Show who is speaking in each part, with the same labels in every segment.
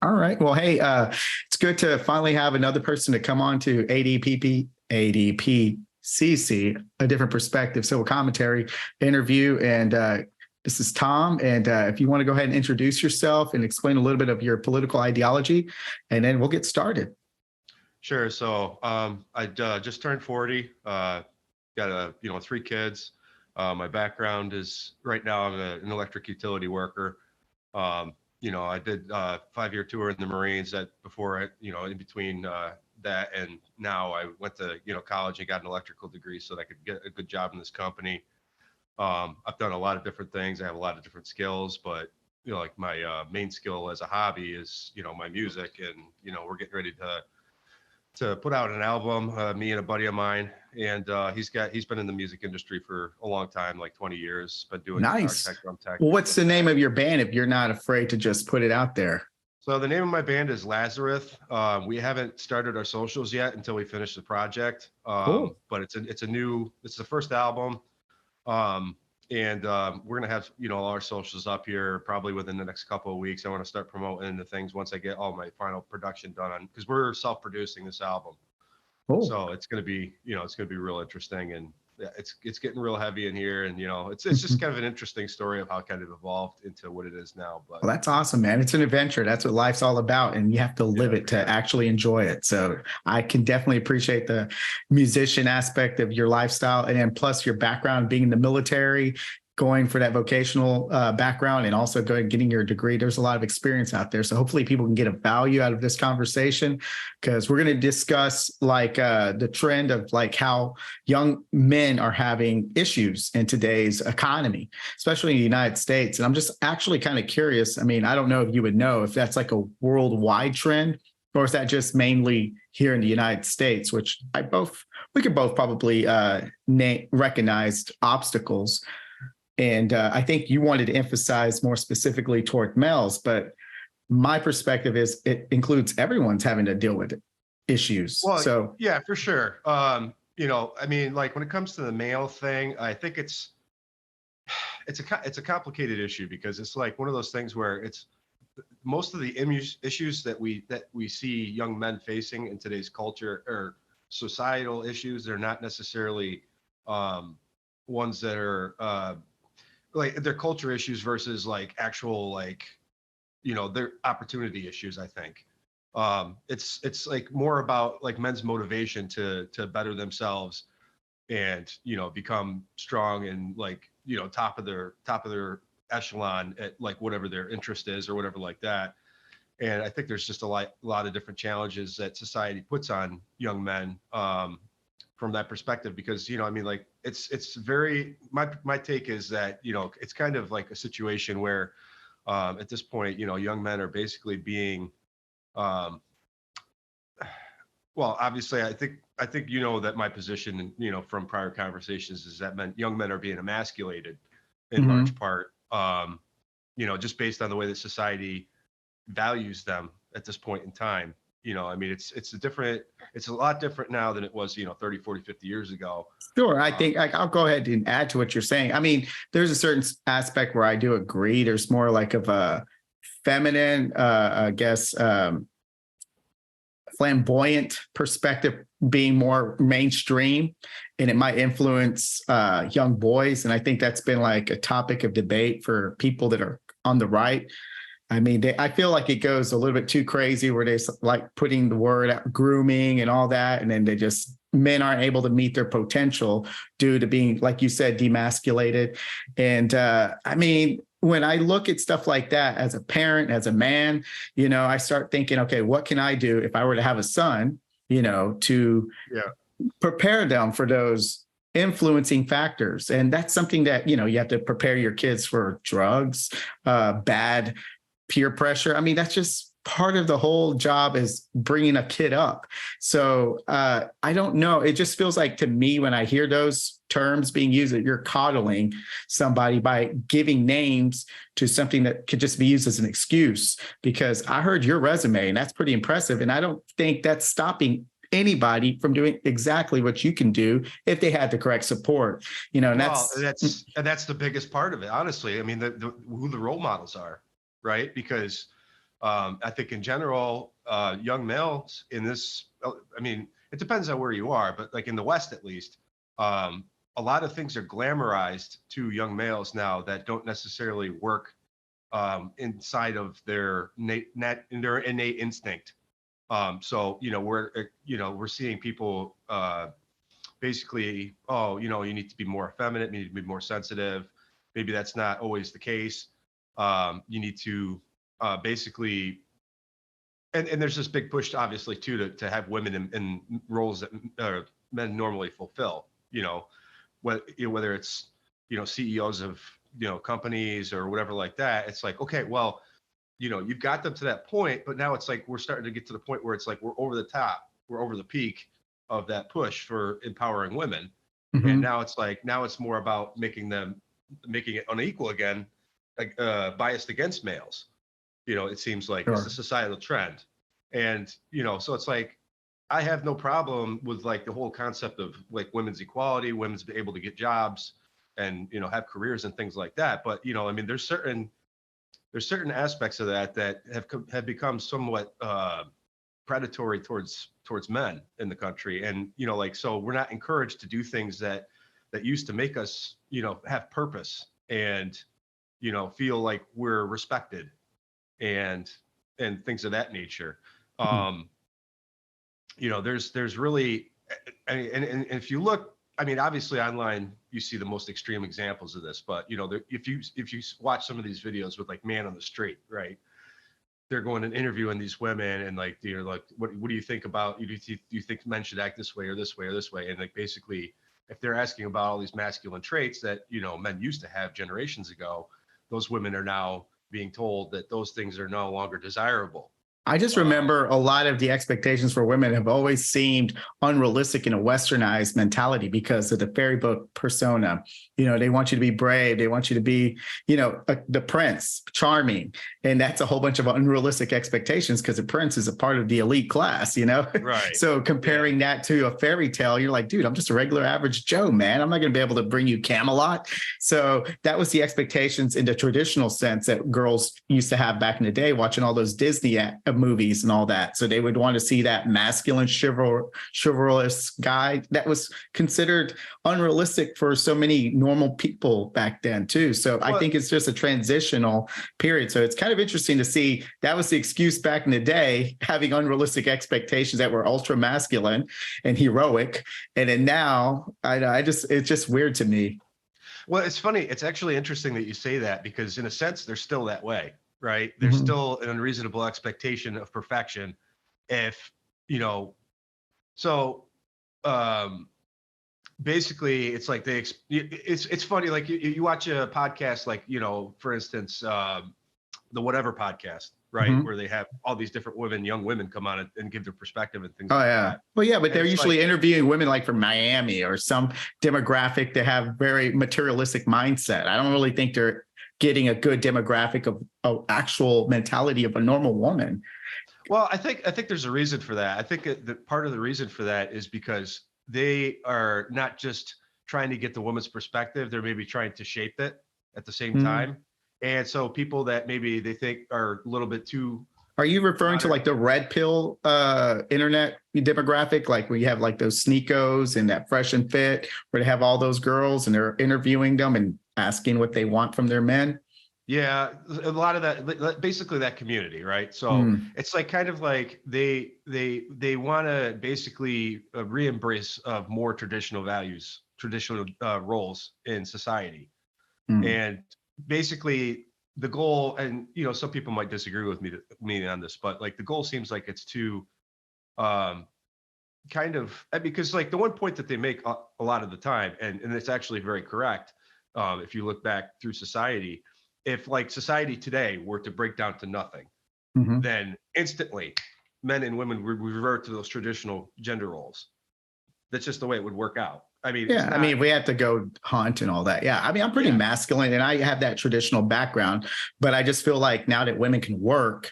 Speaker 1: All right. Well, hey, it's good to finally have another person to come on to ADPCC, a different perspective, civil commentary interview. And this is Tom. And if you want to go ahead and introduce yourself and explain a little bit of your political ideology, and then we'll get started.
Speaker 2: Sure. So I just turned 40. Got three kids. My background is right now I'm an electric utility worker. I did a 5-year tour in the Marines in between that and now I went to, college and got an electrical degree so that I could get a good job in this company. I've done a lot of different things. I have a lot of different skills, but, like my main skill as a hobby is, my music, and, we're getting ready to put out an album, me and a buddy of mine, and he's been in the music industry for a long time, like 20 years, been doing
Speaker 1: Nice.
Speaker 2: guitar tech, drum tech.
Speaker 1: Well, what's the name of your band if you're not afraid to just put it out there?
Speaker 2: So the name of my band is Lazarus. We haven't started our socials yet until we finish the project.
Speaker 1: Cool.
Speaker 2: But it's the first album. And we're gonna have all our socials up here probably within the next couple of weeks. I want to start promoting the things once I get all my final production done because we're self-producing this album.
Speaker 1: Cool.
Speaker 2: So it's gonna be real interesting, and it's getting real heavy in here, and it's just kind of an interesting story of how it kind of evolved into what it is now. But
Speaker 1: well, that's awesome, man. It's an adventure. That's what life's all about, and you have to live it to actually enjoy it. So I can definitely appreciate the musician aspect of your lifestyle, and then plus your background being in the military, going for that vocational background, and also getting your degree. There's a lot of experience out there. So hopefully people can get a value out of this conversation, because we're going to discuss the trend of how young men are having issues in today's economy, especially in the United States. And I'm just actually kind of curious. I mean, I don't know if you would know if that's like a worldwide trend, or is that just mainly here in the United States, which we could both probably recognize obstacles. And I think you wanted to emphasize more specifically toward males, but my perspective is it includes everyone's having to deal with issues.
Speaker 2: Well,
Speaker 1: so
Speaker 2: yeah, for sure. I mean, like when it comes to the male thing, I think it's a complicated issue, because it's like one of those things where it's most of the issues that we see young men facing in today's culture or societal issues. They're not necessarily ones that are like their culture issues versus like actual their opportunity issues. I think it's like more about like men's motivation to better themselves and become strong and top of their echelon at like whatever their interest is or whatever like that. And I think there's just a lot of different challenges that society puts on young men from that perspective, because I mean, like it's very my take is that it's kind of like a situation where at this point young men are basically being well, obviously I think that my position from prior conversations is that young men are being emasculated in large part just based on the way that society values them at this point in time. I mean, it's a lot different now than it was, 30, 40, 50 years ago.
Speaker 1: Sure. I think I'll go ahead and add to what you're saying. I mean, there's a certain aspect where I do agree. There's more like of a feminine, I guess, flamboyant perspective being more mainstream, and it might influence young boys. And I think that's been like a topic of debate for people that are on the right. I mean, I feel like it goes a little bit too crazy where they like putting the word out, grooming and all that. And then men aren't able to meet their potential due to being, like you said, demasculated. And I mean, when I look at stuff like that as a parent, as a man, I start thinking, okay, what can I do if I were to have a son, to prepare them for those influencing factors. And that's something that, you have to prepare your kids for drugs, bad peer pressure. I mean, that's just part of the whole job, is bringing a kid up. So I don't know. It just feels like to me, when I hear those terms being used, that you're coddling somebody by giving names to something that could just be used as an excuse. Because I heard your resume, and that's pretty impressive. And I don't think that's stopping anybody from doing exactly what you can do if they had the correct support. And that's
Speaker 2: the biggest part of it, honestly. I mean, who the role models are. Right. Because I think in general, young males in this, I mean, it depends on where you are, but like in the West, at least, a lot of things are glamorized to young males now that don't necessarily work inside of their innate instinct. So, we're seeing people basically, oh, you need to be more effeminate, you need to be more sensitive. Maybe that's not always the case. You need to basically, and there's this big push, obviously, too, to have women in roles that men normally fulfill. Whether it's CEOs of companies or whatever like that. It's like, okay, well, you've got them to that point, but now it's like we're starting to get to the point where it's like we're over the top, we're over the peak of that push for empowering women.
Speaker 1: Mm-hmm.
Speaker 2: And now it's more about making it unequal again, like biased against males. It seems like it's a societal trend. And so it's like I have no problem with like the whole concept of like women's equality, women's able to get jobs and have careers and things like that. But I mean, there's certain aspects of that have become somewhat predatory towards men in the country. And so we're not encouraged to do things that used to make us have purpose and feel like we're respected and things of that nature. There's really, and if you look, I mean, obviously online you see the most extreme examples of this, but if you watch some of these videos with like Man on the Street, right? They're going and interviewing these women and like what do you think about, do you think men should act this way or this way or this way? And like basically if they're asking about all these masculine traits that men used to have generations ago, those women are now being told that those things are no longer desirable.
Speaker 1: I just remember a lot of the expectations for women have always seemed unrealistic in a westernized mentality because of the fairy book persona. They want you to be brave. They want you to be, the prince, charming. And that's a whole bunch of unrealistic expectations because the prince is a part of the elite class,
Speaker 2: Right.
Speaker 1: So comparing that to a fairy tale, you're like, dude, I'm just a regular average Joe, man. I'm not going to be able to bring you Camelot. So that was the expectations in the traditional sense that girls used to have back in the day, watching all those Disney movies and all that. So they would want to see that masculine chivalrous guy that was considered unrealistic for so many normal people back then too. So I think it's just a transitional period. So it's kind of interesting to see that was the excuse back in the day, having unrealistic expectations that were ultra masculine and heroic. And then now it's just weird to me.
Speaker 2: Well, it's funny. It's actually interesting that you say that because in a sense, they're still that way. Right. There's still an unreasonable expectation of perfection. If, so basically it's like it's funny. Like you watch a podcast, like, for instance, the Whatever podcast, right. Where they have all these different young women come on and give their perspective and things like that.
Speaker 1: Well, yeah, but they're usually interviewing women like from Miami or some demographic that have very materialistic mindset. I don't really think they're getting a good demographic of actual mentality of a normal woman.
Speaker 2: Well, I think there's a reason for that. I think that part of the reason for that is because they are not just trying to get the woman's perspective, they're maybe trying to shape it at the same time. And so people that maybe they think are a little bit too.
Speaker 1: Are you referring to like the red pill internet demographic? Like where you have like those Sneakos and that Fresh and Fit, where they have all those girls and they're interviewing them and asking what they want from their men?
Speaker 2: Yeah, a lot of that, basically that community, right? So it's like kind of like they want to basically re-embrace of more traditional values, traditional roles in society. And basically the goal, and some people might disagree with me on this, but like the goal seems like it's to kind of, because like the one point that they make a lot of the time, and it's actually very correct, if you look back through society, if like society today were to break down to nothing, then instantly men and women would revert to those traditional gender roles. That's just the way it would work out. I mean,
Speaker 1: I mean, we have to go hunt and all that. Yeah. I mean, I'm pretty masculine and I have that traditional background, but I just feel like now that women can work,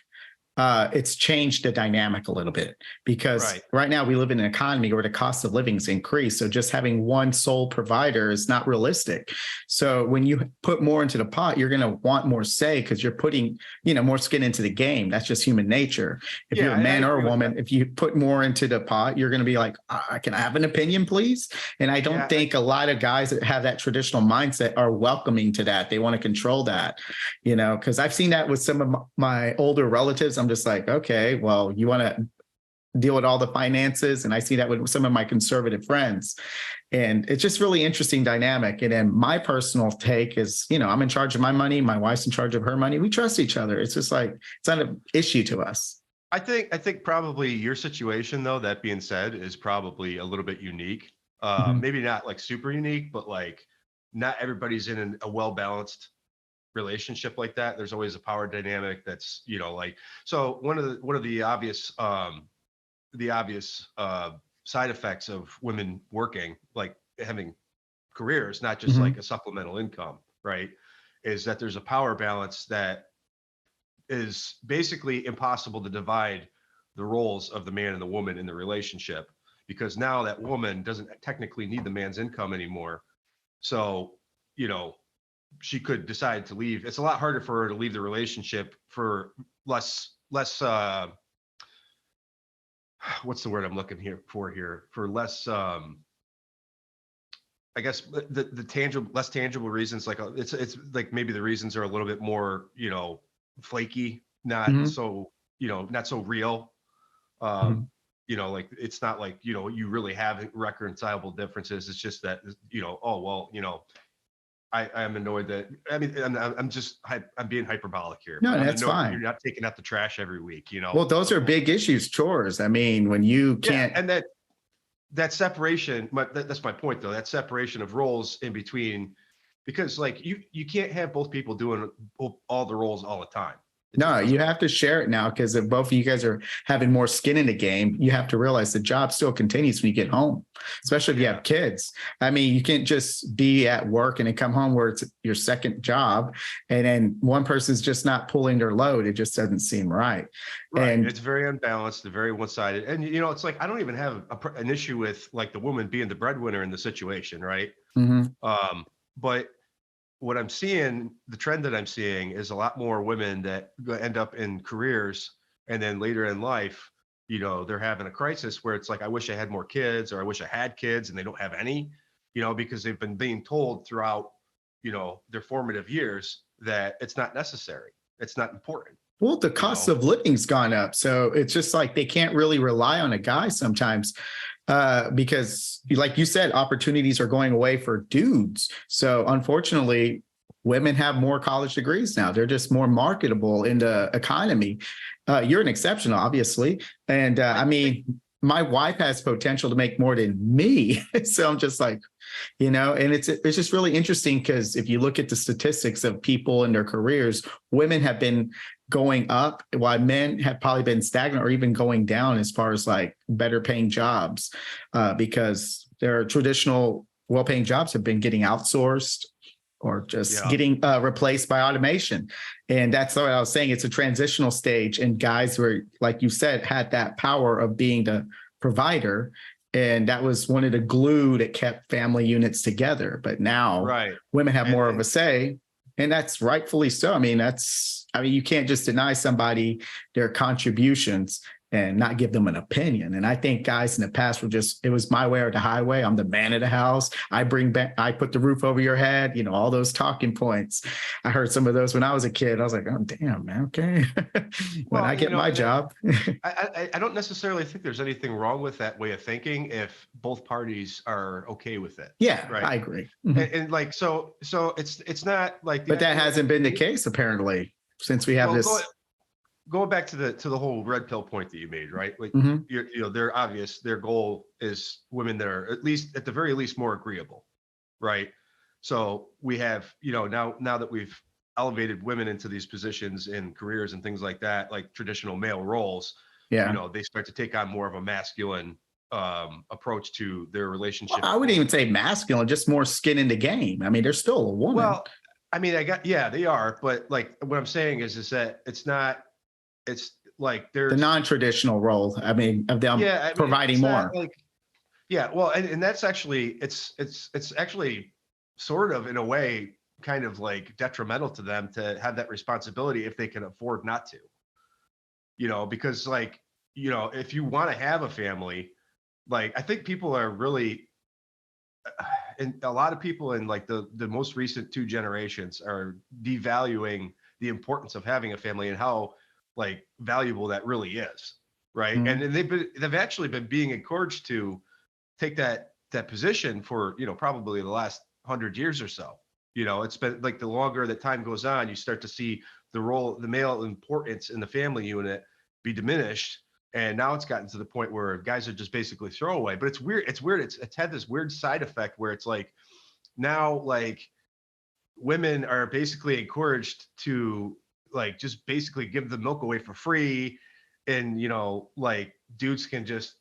Speaker 1: it's changed the dynamic a little bit because
Speaker 2: Right.
Speaker 1: right now we live in an economy where the cost of living's increased. So just having one sole provider is not realistic. So when you put more into the pot, you're going to want more say because you're putting, more skin into the game. That's just human nature. If
Speaker 2: Yeah,
Speaker 1: you're a
Speaker 2: I
Speaker 1: man or a
Speaker 2: agree with
Speaker 1: woman,
Speaker 2: that.
Speaker 1: if you put more into the pot, you're going to be like, can I have an opinion, please? And I don't
Speaker 2: Yeah,
Speaker 1: think a lot of guys that have that traditional mindset are welcoming to that. They want to control that, because I've seen that with some of my older relatives. I'm just like, okay, well, you want to deal with all the finances. And I see that with some of my conservative friends. And it's just really interesting dynamic. And then my personal take is, I'm in charge of my money. My wife's in charge of her money. We trust each other. It's just like, it's not an issue to us.
Speaker 2: I think probably your situation, though, that being said, is probably a little bit unique.
Speaker 1: Mhm.
Speaker 2: Maybe not like super unique, but like not everybody's in a well balanced relationship like that. There's always a power dynamic that's, like, so one of the obvious side effects of women working, like having careers, not just like
Speaker 1: Mhm.
Speaker 2: a supplemental income, right, is that there's a power balance that is basically impossible to divide the roles of the man and the woman in the relationship, because now that woman doesn't technically need the man's income anymore. So, you know, she could decide to leave. It's a lot harder for her to leave the relationship for less what's the word I'm looking here for less I guess the tangible, less tangible reasons. Like it's like maybe the reasons are a little bit more, flaky, not
Speaker 1: Mhm.
Speaker 2: so, not so real. Um,
Speaker 1: Mhm.
Speaker 2: like it's not like, you really have reconcilable differences. It's just that, oh well, I am annoyed that, I mean, I'm being hyperbolic here,
Speaker 1: No,
Speaker 2: but I'm
Speaker 1: that's
Speaker 2: annoyed that you're
Speaker 1: fine.
Speaker 2: not taking out the trash every week.
Speaker 1: Well, those are big issues, chores. I mean, when you
Speaker 2: Yeah,
Speaker 1: can't,
Speaker 2: and that separation, that's my point though, that separation of roles in between, because like you can't have both people doing all the roles all the time. It
Speaker 1: no,
Speaker 2: just
Speaker 1: you
Speaker 2: doesn't work.
Speaker 1: have to share it now because if both of you guys are having more skin in the game, you have to realize the job still continues when you get home, especially if you
Speaker 2: Yeah,
Speaker 1: have kids. I mean, you can't just be at work and then come home where it's your second job and then one person's just not pulling their load. It just doesn't seem right.
Speaker 2: right.
Speaker 1: And
Speaker 2: It's very unbalanced, very one-sided, and it's like I don't even have an issue with like the woman being the breadwinner in the situation, right?
Speaker 1: mhm.
Speaker 2: But what I'm seeing, the trend that I'm seeing is a lot more women that end up in careers, and then later in life, they're having a crisis where it's like, I wish I had more kids, or I wish I had kids, and they don't have any, because they've been being told throughout, their formative years that it's not necessary. It's not important,
Speaker 1: Well, the
Speaker 2: you
Speaker 1: cost
Speaker 2: know?
Speaker 1: of living's gone up. So it's just like they can't really rely on a guy sometimes because, like you said, opportunities are going away for dudes. So unfortunately, women have more college degrees now. They're just more marketable in the economy. You're an exception, obviously. And
Speaker 2: I
Speaker 1: I
Speaker 2: think,
Speaker 1: mean, my wife has potential to make more than me. So I'm just like, and it's just really interesting because if you look at the statistics of people in their careers, women have been going up while men have probably been stagnant or even going down as far as like better paying jobs because their traditional well-paying jobs have been getting outsourced or just
Speaker 2: yeah,
Speaker 1: getting replaced by automation. And that's what I was saying. It's a transitional stage. And guys were, like you said, had that power of being the provider. And that was one of the glue that kept family units together. But now
Speaker 2: right.
Speaker 1: women have more of
Speaker 2: And
Speaker 1: a say. And that's rightfully so. I mean, you can't just deny somebody their contributions and not give them an opinion. And I think guys in the past it was my way or the highway. I'm the man of the house. I put the roof over your head, all those talking points. I heard some of those when I was a kid. I was like, oh, damn, man. Okay. When
Speaker 2: well,
Speaker 1: I get my
Speaker 2: and that,
Speaker 1: job.
Speaker 2: I don't necessarily think there's anything wrong with that way of thinking if both parties are okay with it,
Speaker 1: Yeah,
Speaker 2: right?
Speaker 1: I agree. Mhm.
Speaker 2: And like so it's not like
Speaker 1: But that hasn't been the
Speaker 2: the
Speaker 1: case, apparently, since we have
Speaker 2: well,
Speaker 1: this.
Speaker 2: going back to the whole red pill point that you made, right? Like
Speaker 1: Mhm.
Speaker 2: they're obvious, their goal is women that are at the very least more agreeable, right? So we have, now that we've elevated women into these positions in careers and things like that, like traditional male roles,
Speaker 1: Yeah.
Speaker 2: they start to take on more of a masculine approach to their
Speaker 1: Well,
Speaker 2: relationship
Speaker 1: I wouldn't even
Speaker 2: goals.
Speaker 1: say masculine, just more skin in the game. I mean, they're still a woman.
Speaker 2: Well, I mean, yeah, they are, but like what I'm saying is that it's not, it's like
Speaker 1: The
Speaker 2: there's,
Speaker 1: non-traditional role, I mean, of them
Speaker 2: yeah, I mean,
Speaker 1: providing
Speaker 2: it's not
Speaker 1: more.
Speaker 2: like, yeah, well, and that's actually, it's actually sort of in a way kind of like detrimental to them to have that responsibility if they can afford not to, because like, if you want to have a family, like I think people are really, and a lot of people in like the most recent two generations are devaluing the importance of having a family and how like valuable that really is, right?
Speaker 1: Mhm.
Speaker 2: And they've actually been being encouraged to take that position for probably the last 100 years or so. It's been like the longer that time goes on, you start to see the male importance in the family unit be diminished, and now it's gotten to the point where guys are just basically throwaway. But it's weird. It's had this weird side effect where it's like now like women are basically encouraged to like just basically give the milk away for free, and like dudes can just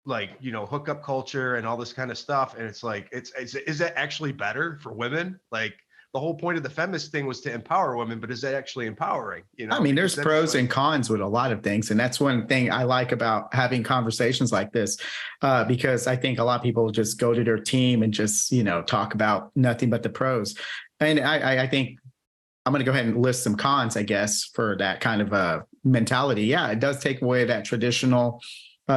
Speaker 2: like hookup culture and all this kind of stuff, and it's like is that actually better for women? Like the whole point of the feminist thing was to empower women, but is that actually empowering?
Speaker 1: I mean,
Speaker 2: Because
Speaker 1: there's
Speaker 2: then it's
Speaker 1: pros and
Speaker 2: like,
Speaker 1: cons with a lot of things. And that's one thing I like about having conversations like this, because I think a lot of people just go to their team and just, talk about nothing but the pros. And I think I'm going to go ahead and list some cons, I guess, for that kind of mentality. Yeah, it does take away that traditional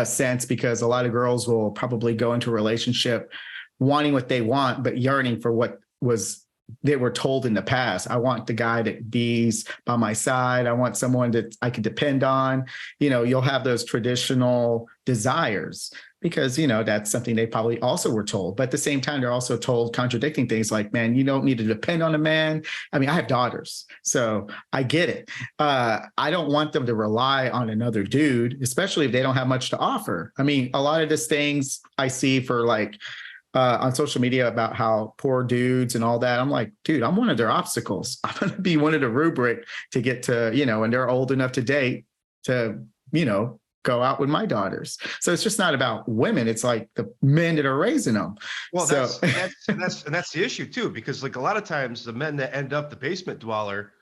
Speaker 1: sense, because a lot of girls will probably go into a relationship wanting what they want, but yearning for what was they were told in the past. I want the guy that be's by my side. I want someone that I can depend on. You'll have those traditional desires because, that's something they probably also were told. But at the same time, they're also told contradicting things like, man, you don't need to depend on a man. I mean, I have daughters, so I get it. I don't want them to rely on another dude, especially if they don't have much to offer. I mean, a lot of these things I see for like, on social media about how poor dudes and all that. I'm like, dude, I'm one of their obstacles. I'm going to be one of the rubric to get to, and they're old enough to date to, go out with my daughters. So it's just not about women. It's like the men that are raising them.
Speaker 2: well,
Speaker 1: So
Speaker 2: that's the issue too, because like a lot of times the men that end up the basement dweller,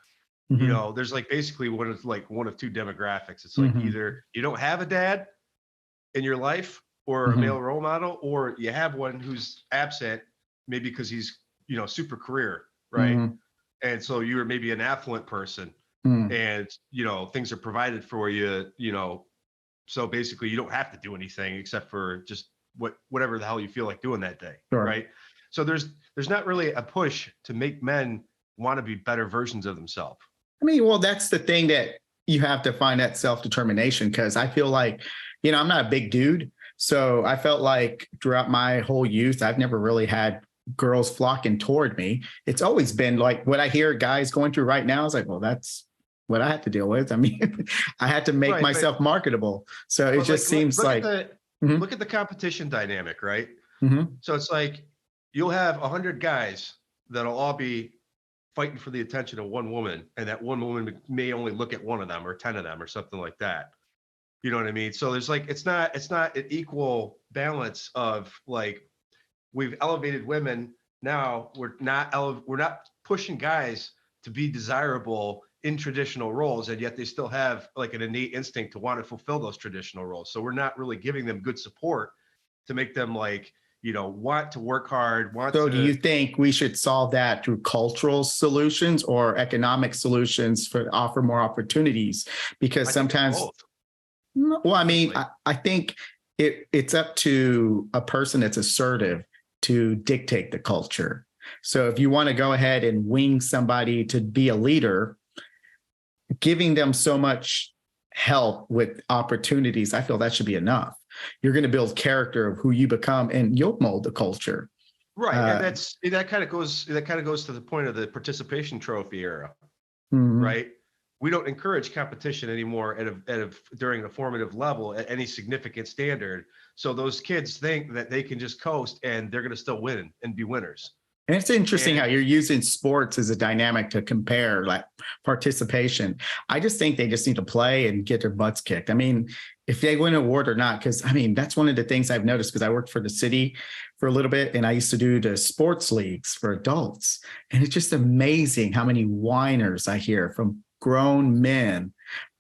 Speaker 1: Mhm,
Speaker 2: there's like basically one of two demographics. It's like
Speaker 1: mhm,
Speaker 2: either you don't have a dad in your life or a
Speaker 1: mhm,
Speaker 2: male role model, or you have one who's absent, maybe because he's, super career, right?
Speaker 1: mhm,
Speaker 2: And so you're maybe an affluent person,
Speaker 1: mhm.
Speaker 2: and, things are provided for you, so basically you don't have to do anything except for just whatever the hell you feel like doing that day,
Speaker 1: Sure.
Speaker 2: right? So there's not really a push to make men want to be better versions of themselves.
Speaker 1: I mean, well, that's the thing that you have to find that self-determination, because I feel like, I'm not a big dude. So I felt like throughout my whole youth, I've never really had girls flocking toward me. It's always been like what I hear guys going through right now is like, well, that's what I had to deal with. I mean, I had to make
Speaker 2: Right, but
Speaker 1: myself marketable. So it
Speaker 2: like
Speaker 1: just seems like, mhm,
Speaker 2: look at the competition dynamic, right?
Speaker 1: mhm,
Speaker 2: So it's like you'll have 100 guys that'll all be fighting for the attention of one woman, and that one woman may only look at one of them or 10 of them or something like that. You know what I mean? So there's like it's not an equal balance of like we've elevated women. Now we're not pushing guys to be desirable in traditional roles, and yet they still have like an innate instinct to want to fulfill those traditional roles. So we're not really giving them good support to make them like, want to work hard, want
Speaker 1: so do
Speaker 2: to.
Speaker 1: you think we should solve that through cultural solutions or economic solutions for offer more opportunities? Because
Speaker 2: I think it's
Speaker 1: sometimes,
Speaker 2: both,
Speaker 1: well, I mean,
Speaker 2: honestly.
Speaker 1: I think it's up to a person that's assertive to dictate the culture. So if you want to go ahead and wing somebody to be a leader, giving them so much help with opportunities, I feel that should be enough. You're going to build character of who you become, and you'll mold the culture.
Speaker 2: Right, and
Speaker 1: Uh,
Speaker 2: that kind of goes to the point of the participation trophy era,
Speaker 1: mhm.
Speaker 2: right? We don't encourage competition anymore during a formative level at any significant standard. So those kids think that they can just coast and they're going to still win and be winners.
Speaker 1: And it's interesting how
Speaker 2: And
Speaker 1: you're using sports as a dynamic to compare like participation. I just think they just need to play and get their butts kicked. I mean, if they win an award or not, because I mean, that's one of the things I've noticed because I worked for the city for a little bit and I used to do the sports leagues for adults. And it's just amazing how many whiners I hear from grown men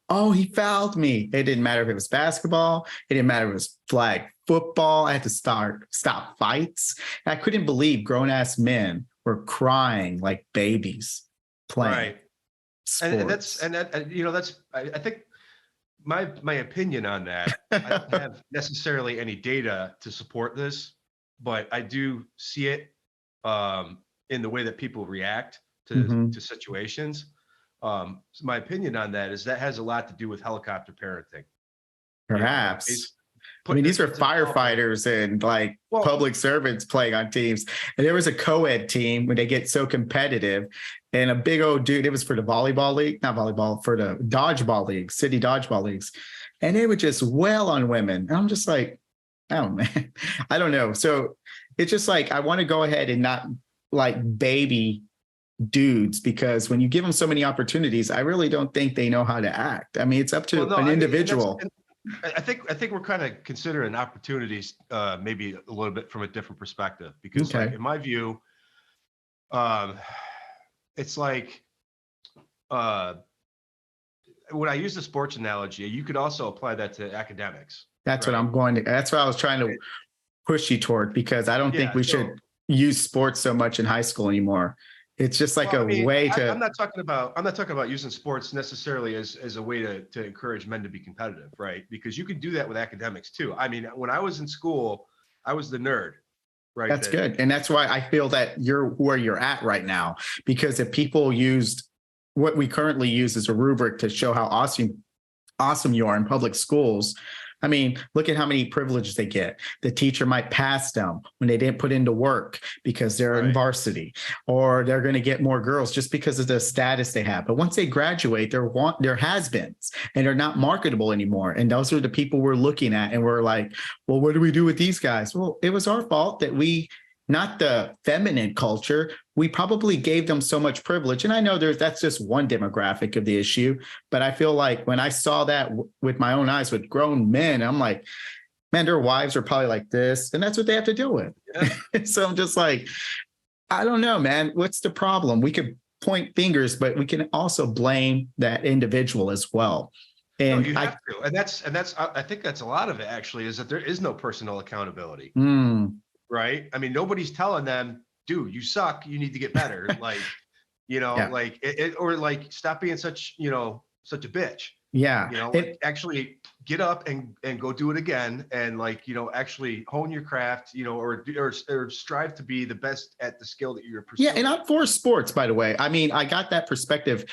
Speaker 1: Oh, he fouled me. It didn't matter if it was basketball. It didn't matter if it was flag football. I had to stop fights. I couldn't believe grown ass men were crying like babies playing
Speaker 2: Right.
Speaker 1: sports.
Speaker 2: And that's, and that, and, you know, that's, I think my opinion on that, I don't have necessarily any data to support this, but I do see it in the way that people react
Speaker 1: Mhm.
Speaker 2: to situations. So my opinion on that is that has a lot to do with helicopter parenting. You know, like
Speaker 1: Perhaps. I
Speaker 2: putting
Speaker 1: mean,
Speaker 2: their
Speaker 1: these are
Speaker 2: kids in public.
Speaker 1: firefighters and like
Speaker 2: Well,
Speaker 1: public servants playing on teams. And there was a co-ed team when they get so competitive, and a big old dude, it was for the volleyball league, not volleyball, for the dodgeball league, city dodgeball leagues. And they would just wail on women. And I'm just like, oh man, I don't know. So it's just like, I want to go ahead and not like baby dudes, because when you give them so many opportunities, I really don't think they know how to act. I mean, it's up
Speaker 2: well,
Speaker 1: to
Speaker 2: no,
Speaker 1: an
Speaker 2: I mean, and that's,
Speaker 1: individual.
Speaker 2: and I think we're kind of considering opportunities, maybe a little bit from a different perspective, because like
Speaker 1: Okay.
Speaker 2: in my view, um, it's like, uh, when I use the sports analogy, you could also apply that to academics,
Speaker 1: That's what
Speaker 2: right?
Speaker 1: I'm going to, that's what I was trying to push you toward, because I don't think
Speaker 2: Yeah.
Speaker 1: we
Speaker 2: So,
Speaker 1: should use sports so much in high school anymore. It's just like
Speaker 2: well, I
Speaker 1: a
Speaker 2: mean,
Speaker 1: way
Speaker 2: I'm
Speaker 1: to,
Speaker 2: not talking about, using sports necessarily as a way to encourage men to be competitive, right? Because you can do that with academics too. I mean, when I was in school, I was the nerd, right?
Speaker 1: that's good. And that's why I feel that you're where you're at right now, because if people used what we currently use as a rubric to show how awesome you are in public schools. I mean, look at how many privileges they get. The teacher might pass them when they didn't put into work because they're in
Speaker 2: Right.
Speaker 1: varsity, or they're going to get more girls just because of the status they have. But once they graduate, they're has-beens and they're not marketable anymore. And those are the people we're looking at. And we're like, well, what do we do with these guys? Well, it was our fault that not the feminine culture, we probably gave them so much privilege. And I know that's just one demographic of the issue, but I feel like when I saw that with my own eyes with grown men, I'm like, man, their wives are probably like this, and that's what they have to deal with.
Speaker 2: Yeah.
Speaker 1: So I'm just like, I don't know, man, what's the problem? We could point fingers, but we can also blame that individual as well.
Speaker 2: No,
Speaker 1: And
Speaker 2: you have to, and that's I think that's a lot of it actually, is that there is no personal accountability, right? I mean, nobody's telling them, dude, you suck, you need to get better. Like,
Speaker 1: yeah,
Speaker 2: like or like stop being such a bitch.
Speaker 1: yeah.
Speaker 2: Like actually get up and go do it again, and like actually hone your craft, or strive to be the best at the skill that you're
Speaker 1: Yeah,
Speaker 2: pursuing.
Speaker 1: and I'm for sports, by the way. I mean, I got that perspective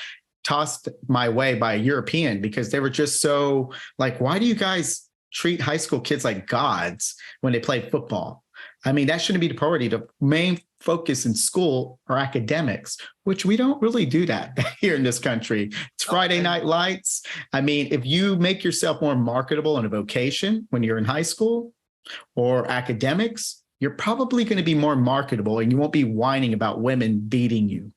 Speaker 1: tossed my way by a European, because they were just so like, why do you guys treat high school kids like gods when they play football? I mean, that shouldn't be the priority. The main focus in school are academics, which we don't really do that here in this country. It's Friday night lights. I mean, if you make yourself more marketable in a vocation when you're in high school or academics, you're probably going to be more marketable, and you won't be whining about women beating you.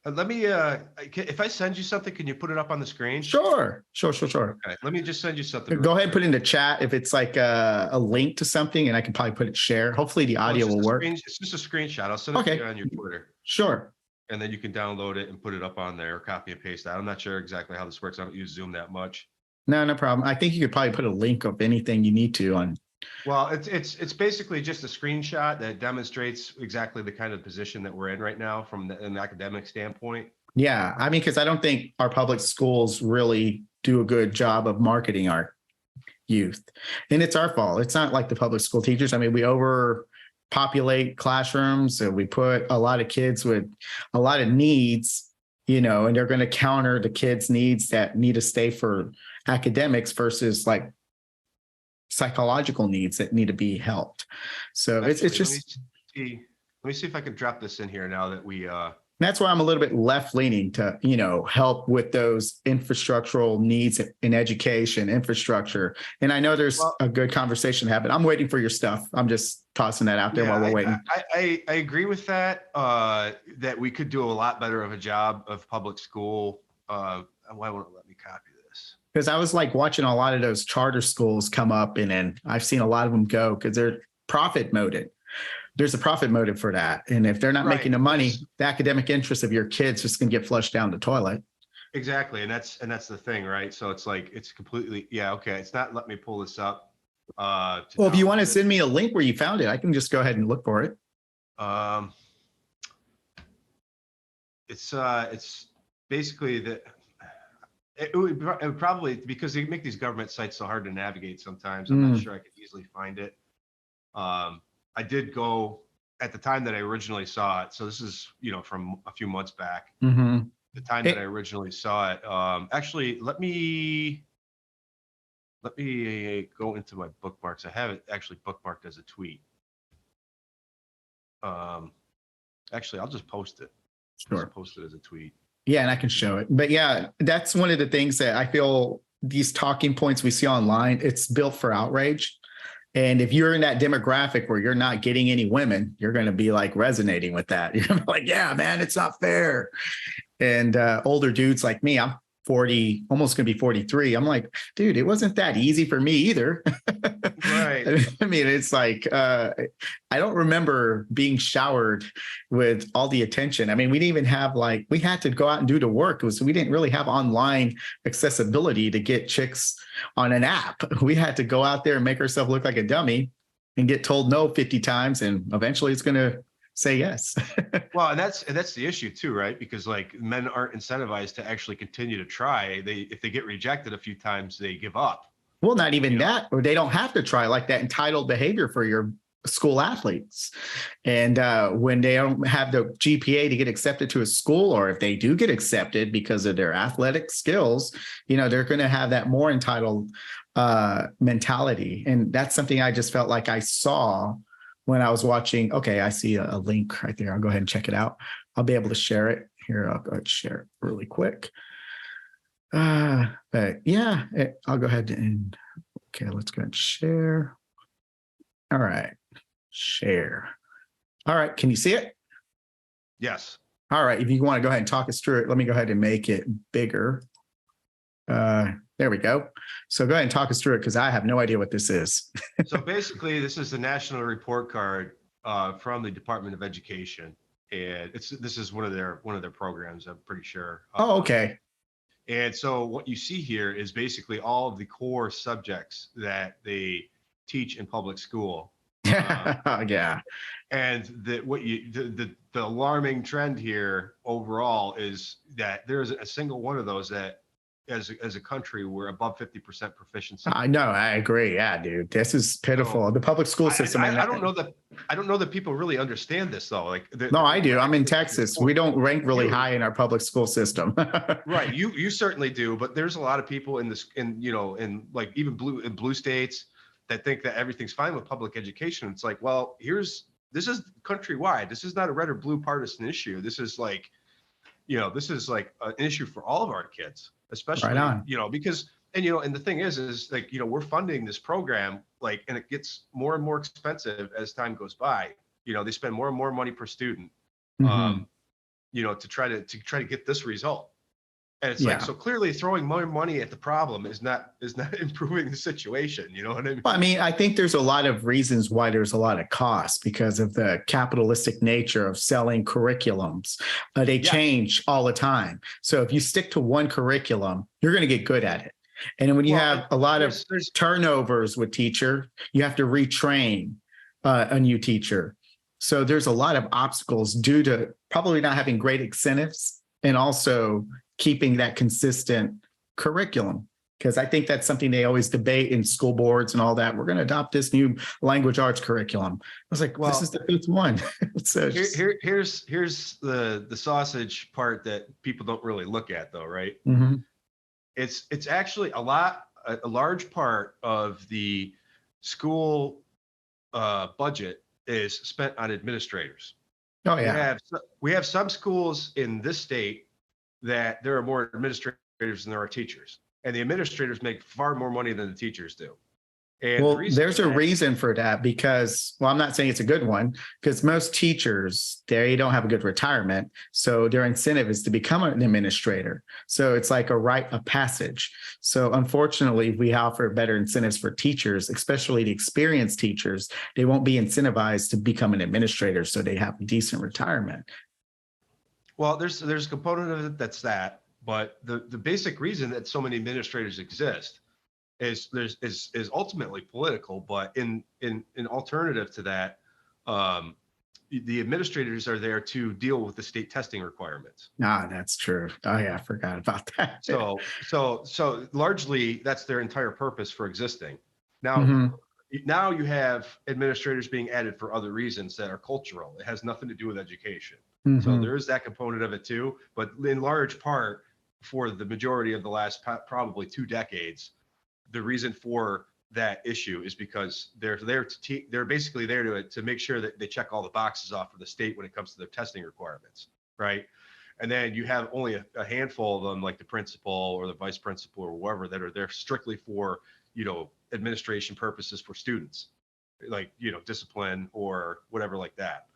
Speaker 2: Let me, if I send you something, can you put it up on the screen?
Speaker 1: Sure.
Speaker 2: Okay, let me just send you something.
Speaker 1: Go ahead and put it in the chat if it's like a link to something, and I can probably put it share. Hopefully the audio will work.
Speaker 2: It's just a screenshot. I'll send it to you on your Twitter.
Speaker 1: Sure.
Speaker 2: And then you can download it and put it up on there, copy and paste that. I'm not sure exactly how this works. I don't use Zoom that much.
Speaker 1: No problem. I think you could probably put a link of anything you need to on.
Speaker 2: Well, it's basically just a screenshot that demonstrates exactly the kind of position that we're in right now from an academic standpoint.
Speaker 1: Yeah, I mean, because I don't think our public schools really do a good job of marketing our youth, and it's our fault. It's not like the public school teachers. I mean, we overpopulate classrooms, so we put a lot of kids with a lot of needs, and they're going to counter the kids' needs that need to stay for academics versus like psychological needs that need to be helped. So
Speaker 2: Actually,
Speaker 1: it's just.
Speaker 2: Let me see if I can drop this in here now that we.
Speaker 1: That's why I'm a little bit left leaning to, help with those infrastructural needs in education, infrastructure. And I know there's a good conversation to happen. I'm waiting for your stuff. I'm just tossing that out there while we're waiting.
Speaker 2: I agree with that, that we could do a lot better of a job of public school. Why won't it let me copy this?
Speaker 1: Because I was like watching a lot of those charter schools come up, and then I've seen a lot of them go because they're profit motive. There's a profit motive for that. And if they're not making the money, the academic interest of your kids just going to get flushed down the toilet.
Speaker 2: exactly. And that's the thing, right? So it's like, it's completely, yeah, okay. It's not, let me pull this up to
Speaker 1: Well, if you want to
Speaker 2: download it.
Speaker 1: send me a link where you found it, I can just go ahead and look for it.
Speaker 2: Um, it's basically that it would probably, because they make these government sites so hard to navigate sometimes. I'm not sure I could easily find it. I did go at the time that I originally saw it. So this is, from a few months back,
Speaker 1: Mm-hmm.
Speaker 2: the time that I originally saw it. Actually, let me go into my bookmarks. I have it actually bookmarked as a tweet. Actually, I'll just post it.
Speaker 1: Sure.
Speaker 2: Just post it as a tweet.
Speaker 1: Yeah, and I can show it. But yeah, that's one of the things that I feel these talking points we see online, it's built for outrage. And if you're in that demographic where you're not getting any women, you're going to be like resonating with that. You're gonna be like, yeah, man, it's not fair. And older dudes like me, I'm 40, almost going to be 43. I'm like, dude, it wasn't that easy for me either.
Speaker 2: Right.
Speaker 1: I mean, it's like, I don't remember being showered with all the attention. I mean, we didn't even have we had to go out and do the work. We didn't really have online accessibility to get chicks on an app. We had to go out there and make ourselves look like a dummy and get told no 50 times. And eventually it's going to say yes.
Speaker 2: Well, and that's the issue too, right? Because like men aren't incentivized to actually continue to try. If they get rejected a few times, they give up.
Speaker 1: Well, not even that, or they don't have to try, like that entitled behavior for your school athletes. And when they don't have the GPA to get accepted to a school, or if they do get accepted because of their athletic skills, they're going to have that more entitled mentality. And that's something I just felt like I saw when I was watching. Okay, I see a link right there. I'll go ahead and check it out. I'll be able to share it here. I'll go ahead and share it really quick. But yeah, I'll go ahead and, okay, let's go ahead and share. All right, share. All right, can you see it?
Speaker 2: Yes.
Speaker 1: All right, if you want to go ahead and talk us through it, let me go ahead and make it bigger. There we go. So go ahead and talk us through it, because I have no idea what this is.
Speaker 2: So basically, this is the national report card from the Department of Education, and this is one of their programs, I'm pretty sure.
Speaker 1: Oh, okay.
Speaker 2: And so what you see here is basically all of the core subjects that they teach in public school.
Speaker 1: Yeah.
Speaker 2: And the alarming trend here overall is that there isn't a single one of those that, as a country, we're above 50% proficiency.
Speaker 1: I know, I agree. Yeah, dude, this is pitiful. The public school system.
Speaker 2: I don't know that people really understand this though.
Speaker 1: No, I do. I'm in Texas. We don't rank really high in our public school system.
Speaker 2: Right. You certainly do, but there's a lot of people in like even blue states that think that everything's fine with public education. It's like, well, this is countrywide. This is not a red or blue partisan issue. This is like, this is like an issue for all of our kids, especially,
Speaker 1: right on.
Speaker 2: Because, and the thing is like, we're funding this program, like, and it gets more and more expensive as time goes by. They spend more and more money per student, to try to get this result. And it's like, so clearly throwing more money at the problem is not improving the situation. You know what I mean?
Speaker 1: Well, I mean, I think there's a lot of reasons why there's a lot of costs because of the capitalistic nature of selling curriculums. They change all the time. So if you stick to one curriculum, you're going to get good at it. And when you have a lot of turnovers with teacher, you have to retrain a new teacher. So there's a lot of obstacles due to probably not having great incentives and also keeping that consistent curriculum. Because I think that's something they always debate in school boards and all that. We're going to adopt this new language arts curriculum. I was like, well, this is the fifth one. So
Speaker 2: here's the sausage part that people don't really look at though, right?
Speaker 1: Mm-hmm.
Speaker 2: It's actually a large part of the school budget is spent on administrators.
Speaker 1: Oh yeah.
Speaker 2: We have some schools in this state that there are more administrators than there are teachers, and the administrators make far more money than the teachers do. And
Speaker 1: well, there's a reason for that because, well, I'm not saying it's a good one because most teachers, they don't have a good retirement. So their incentive is to become an administrator. So it's like a rite of passage. So unfortunately, we offer better incentives for teachers, especially the experienced teachers. They won't be incentivized to become an administrator. So they have a decent retirement.
Speaker 2: Well, there's a component of it that's that, But the basic reason that so many administrators exist is ultimately political. But in alternative to that, the administrators are there to deal with the state testing requirements.
Speaker 1: Ah, that's true. Oh yeah, I forgot about that.
Speaker 2: So largely that's their entire purpose for existing. Now,
Speaker 1: hmm
Speaker 2: now you have administrators being added for other reasons that are cultural. It has nothing to do with education. So
Speaker 1: hmm
Speaker 2: there is that component of it too, but in large part, for the majority of the last probably 2 decades, the reason for that issue is because they're there to they're basically there to make sure that they check all the boxes off for the state when it comes to their testing requirements, right? And then you have only a handful of them, like the principal or the vice principal or whoever, that are there strictly for, administration purposes for students, like, discipline or whatever like that.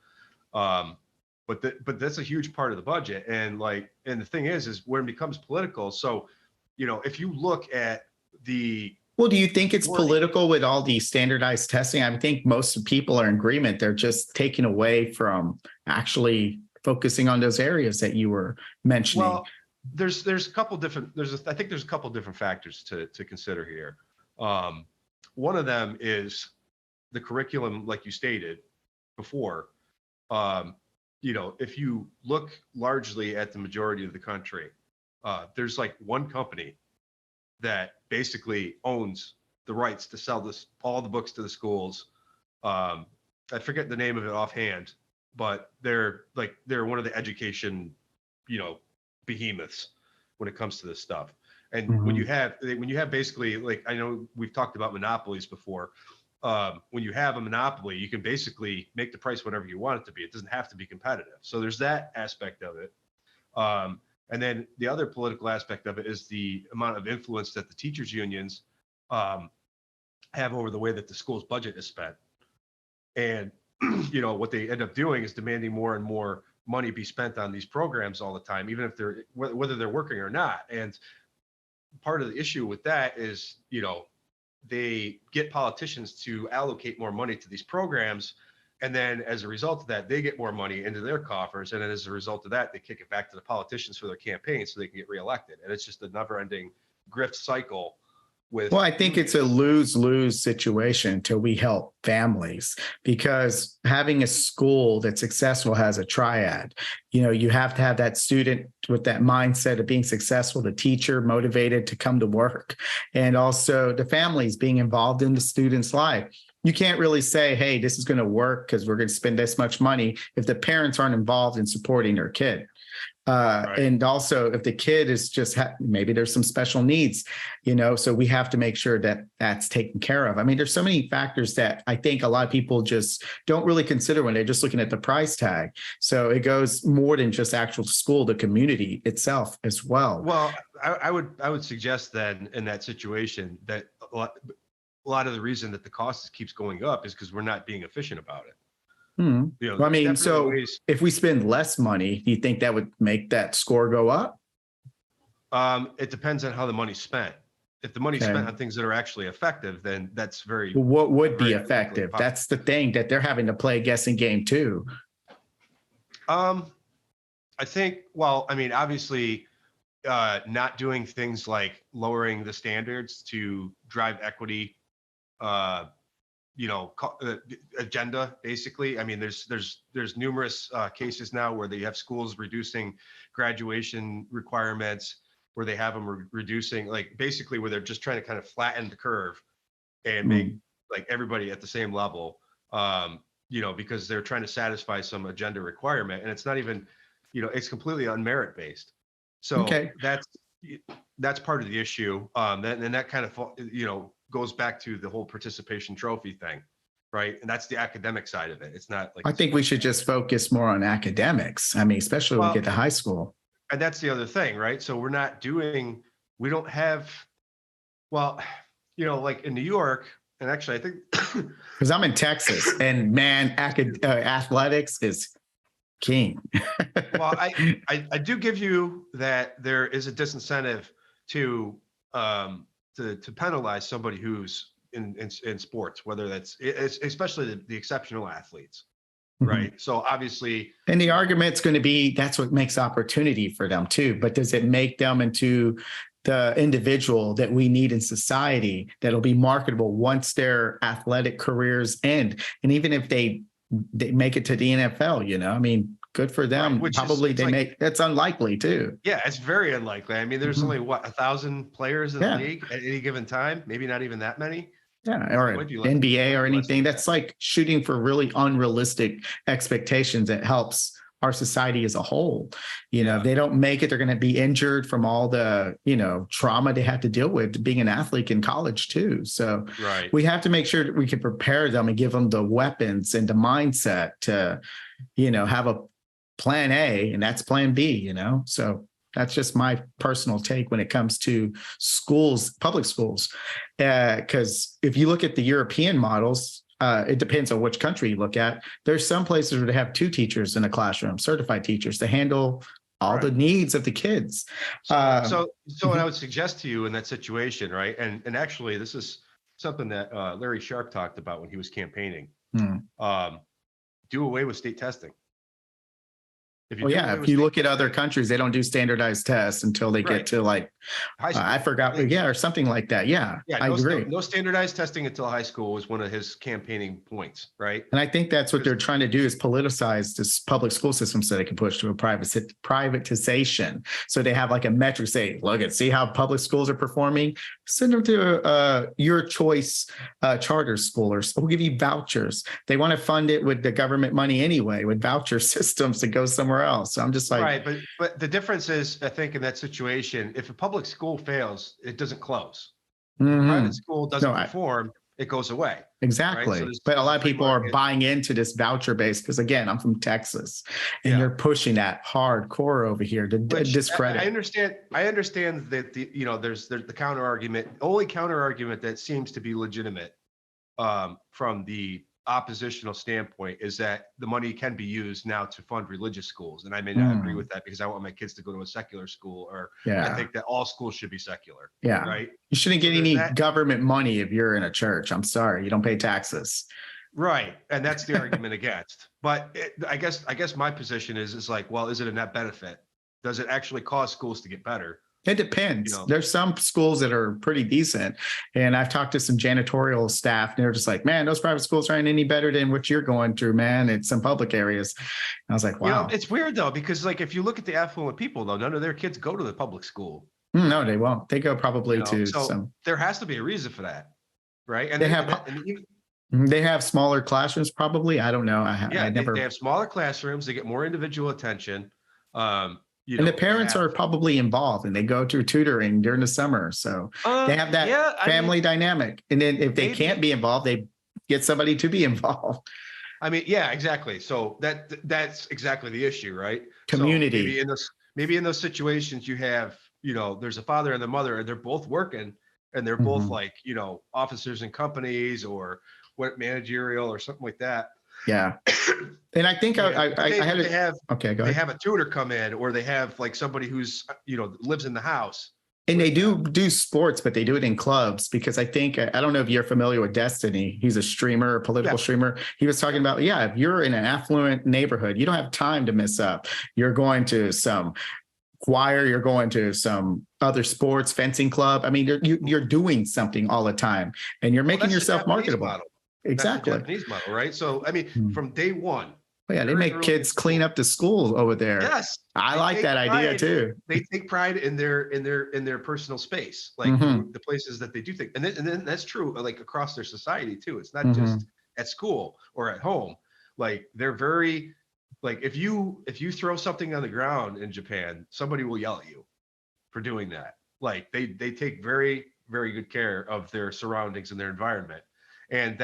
Speaker 2: But that's a huge part of the budget. And the thing is when it becomes political. So, if you look at
Speaker 1: Well, do you think it's political with all the standardized testing? I think most people are in agreement. They're just taken away from actually focusing on those areas that you were mentioning.
Speaker 2: Well, there's a couple different, I think there's a couple different factors to consider here. One of them is the curriculum, like you stated before. If you look largely at the majority of the country, there's like one company that basically owns the rights to sell all the books to the schools. I forget the name of it offhand, but they're one of the education, behemoths when it comes to this stuff. And when you have basically, like, I know we've talked about monopolies before. When you have a monopoly, you can basically make the price whatever you want it to be. It doesn't have to be competitive. So there's that aspect of it. And then the other political aspect of it is the amount of influence that the teachers unions have over the way that the school's budget is spent. And, what they end up doing is demanding more and more money be spent on these programs all the time, even if whether they're working or not. And part of the issue with that is, they get politicians to allocate more money to these programs. And then as a result of that, they get more money into their coffers. And then as a result of that, they kick it back to the politicians for their campaign so they can get reelected. And it's just a never ending grift cycle. Well,
Speaker 1: I think it's a lose-lose situation until we help families, because having a school that's successful has a triad. You have to have that student with that mindset of being successful, the teacher motivated to come to work, and also the families being involved in the student's life. You can't really say, hey, this is going to work because we're going to spend this much money if the parents aren't involved in supporting their kid. Right. And also if the kid is just maybe there's some special needs, so we have to make sure that that's taken care of. I mean, there's so many factors that I think a lot of people just don't really consider when they're just looking at the price tag. So it goes more than just actual school, the community itself as well.
Speaker 2: Well, I would suggest then in that situation that a lot of the reason that the cost keeps going up is because we're not being efficient about it.
Speaker 1: Well, I mean, so if we spend less money, do you think that would make that score go up?
Speaker 2: It depends on how the money's spent. If the money's spent on things that are actually effective, then that's very.
Speaker 1: Well, what would be effective? That's the thing that they're having to play a guessing game too.
Speaker 2: I think, well, I mean, obviously, not doing things like lowering the standards to drive equity, agenda, basically. I mean, there's numerous cases now where they have schools reducing graduation requirements, where they have them reducing, like, basically where they're just trying to kind of flatten the curve and make like everybody at the same level, because they're trying to satisfy some agenda requirement, and it's not even, it's completely unmerit based. So that's part of the issue. And that kind of, goes back to the whole participation trophy thing, right? And that's the academic side of it. It's not like,
Speaker 1: I think we should just focus more on academics. I mean, especially when we get to high school.
Speaker 2: And that's the other thing, right? So we don't have, like in New York, and actually I think
Speaker 1: because I'm in Texas, and man, athletics is king.
Speaker 2: Well, I do give you that there is a disincentive to penalize somebody who's in sports, whether that's especially the exceptional athletes, right? So obviously,
Speaker 1: and the argument's going to be that's what makes opportunity for them too. But does it make them into the individual that we need in society that'll be marketable once their athletic careers end? And even if they make it to the NFL, I mean, good for them.
Speaker 2: Right, which
Speaker 1: probably
Speaker 2: is,
Speaker 1: they make that's unlikely too.
Speaker 2: Yeah, it's very unlikely. I mean, there's only 1,000 players in the league at any given time, maybe not even that many.
Speaker 1: Yeah, or NBA or anything. That's like shooting for really unrealistic expectations that helps our society as a whole. If they don't make it, they're going to be injured from all the, trauma they have to deal with being an athlete in college too. So we have to make sure that we can prepare them and give them the weapons and the mindset to, have a plan A, and that's plan B, so that's just my personal take when it comes to schools, public schools. Because if you look at the European models, it depends on which country you look at. There's some places where they have 2 teachers in a classroom, certified teachers, to handle all the needs of the kids.
Speaker 2: So what I would suggest to you in that situation, right? And actually, this is something that Larry Sharp talked about when he was campaigning. Do away with state testing.
Speaker 1: If you look at other countries, they don't do standardized tests until they get to like, I forgot, or something like that. I agree.
Speaker 2: No standardized testing until high school was one of his campaigning points, right?
Speaker 1: And I think that's what they're trying to do is politicize this public school system so they can push to a privatization. So they have like a metric, say, see how public schools are performing? Send them to your choice charter school, or we'll give you vouchers. They want to fund it with the government money anyway, with voucher systems to go somewhere else. So I'm just like,
Speaker 2: right. But the difference is, I think in that situation, if a public school fails, it doesn't close. If a private school doesn't perform, it goes away.
Speaker 1: Exactly. Right? So but a lot of people are buying into this voucher base because, again, I'm from Texas, and you're pushing that hardcore over here to discredit.
Speaker 2: I understand that there's the counter argument. Only counter argument that seems to be legitimate from the oppositional standpoint is that the money can be used now to fund religious schools, and I may not agree with that because I want my kids to go to a secular school, or I think that all schools should be secular. Right.
Speaker 1: You shouldn't get any government money if you're in a church. I'm sorry, you don't pay taxes.
Speaker 2: Right, and that's the argument against. But I guess my position is like, well, is it a net benefit? Does it actually cause schools to get better?
Speaker 1: It depends. There's some schools that are pretty decent. And I've talked to some janitorial staff, and they're just like, man, those private schools aren't any better than what you're going through, man. It's some public areas. And I was like, wow.
Speaker 2: It's weird though, because like if you look at the affluent people though, none of their kids go to the public school.
Speaker 1: No, they won't. They go probably to
Speaker 2: some. There has to be a reason for that. Right. And
Speaker 1: they have smaller classrooms, probably. I don't know.
Speaker 2: They have smaller classrooms. They get more individual attention.
Speaker 1: And the parents are probably involved, and they go through tutoring during the summer. So they have that family dynamic. And then if they can't be involved, they get somebody to be involved.
Speaker 2: I mean, yeah, exactly. So that's exactly the issue, right?
Speaker 1: Community.
Speaker 2: So maybe in those situations you have, there's a father and the mother, and they're both working, and they're both like, officers in companies or managerial or something like that.
Speaker 1: Yeah. And I think
Speaker 2: they have a tutor come in, or they have like somebody who's, lives in the house.
Speaker 1: And they do sports, but they do it in clubs, because I think, I don't know if you're familiar with Destiny. He's a streamer, a political streamer. He was talking about, if you're in an affluent neighborhood, you don't have time to miss up. You're going to some choir, you're going to some other sports, fencing club. I mean, you're doing something all the time, and you're making yourself marketable.
Speaker 2: Model.
Speaker 1: Exactly.
Speaker 2: That's the Japanese model, right? So, I mean, from day one.
Speaker 1: They make kids clean up the school over there.
Speaker 2: Yes.
Speaker 1: I like that idea too.
Speaker 2: They take pride in their personal space, like the places that they do things. And then that's true, like across their society too. It's not just at school or at home. Like they're very, like if you throw something on the ground in Japan, somebody will yell at you for doing that. Like they take very, very good care of their surroundings and their environment. And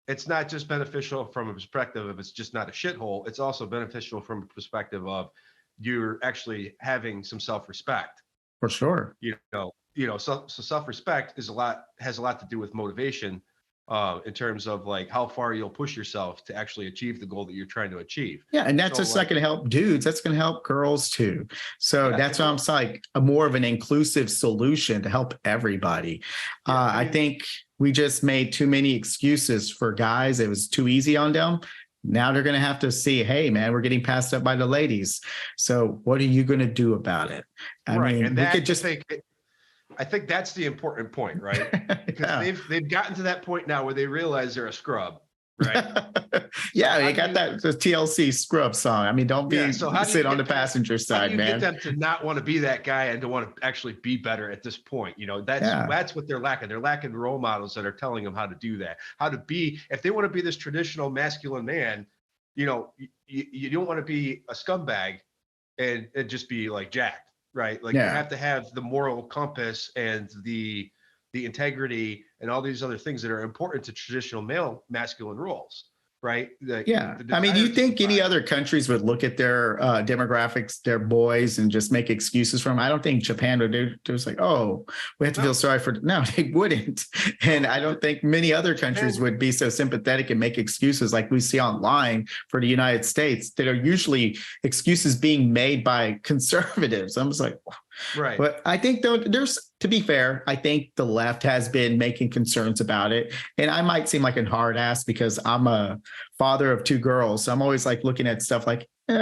Speaker 2: it's not just beneficial from a perspective of it's just not a shithole. It's also beneficial from a perspective of you're actually having some self-respect.
Speaker 1: For sure.
Speaker 2: So self-respect has a lot to do with motivation in terms of like how far you'll push yourself to actually achieve the goal that you're trying to achieve.
Speaker 1: Yeah. And that's just not going to help dudes. That's going to help girls too. So that's why I'm like a more of an inclusive solution to help everybody. I think we just made too many excuses for guys. It was too easy on them. Now they're going to have to see, hey, man, we're getting passed up by the ladies. So what are you going to do about it? I
Speaker 2: Right.
Speaker 1: mean,
Speaker 2: And
Speaker 1: we
Speaker 2: that
Speaker 1: could just.
Speaker 2: I think that's the important point, right? Because
Speaker 1: Yeah.
Speaker 2: they've gotten to that point now where they realize they're a scrub, right?
Speaker 1: Yeah,
Speaker 2: So
Speaker 1: they got that the TLC scrub song. I mean, don't
Speaker 2: yeah.
Speaker 1: be
Speaker 2: So how do you
Speaker 1: sit on
Speaker 2: get
Speaker 1: the passenger
Speaker 2: how do
Speaker 1: side,
Speaker 2: you get
Speaker 1: man.
Speaker 2: them to not want to be that guy and to want to actually be better at this point? You know,
Speaker 1: Yeah.
Speaker 2: that's what they're lacking. They're lacking role models that are telling them how to do that, how to be. If they want to be this traditional masculine man, you know, you don't want to be a scumbag and just be like jacked, right? Like you
Speaker 1: Yeah.
Speaker 2: have to have the moral compass and the integrity and all these other things that are important to traditional male masculine roles, right?
Speaker 1: Yeah.
Speaker 2: The
Speaker 1: I mean, do you
Speaker 2: desire to
Speaker 1: think any
Speaker 2: survive.
Speaker 1: other countries would look at their demographics, their boys, and just make excuses for them? I don't think Japan would do. It was like, oh, we have to feel sorry for. No, they wouldn't. And I don't think many other countries would be so sympathetic and make excuses like we see online for the United States that are usually excuses being made by conservatives. I'm just like,
Speaker 2: Right.
Speaker 1: but I think though there's, to be fair, I think the left has been making concerns about it. And I might seem like a hard ass because I'm a father of two girls. So I'm always like looking at stuff like, you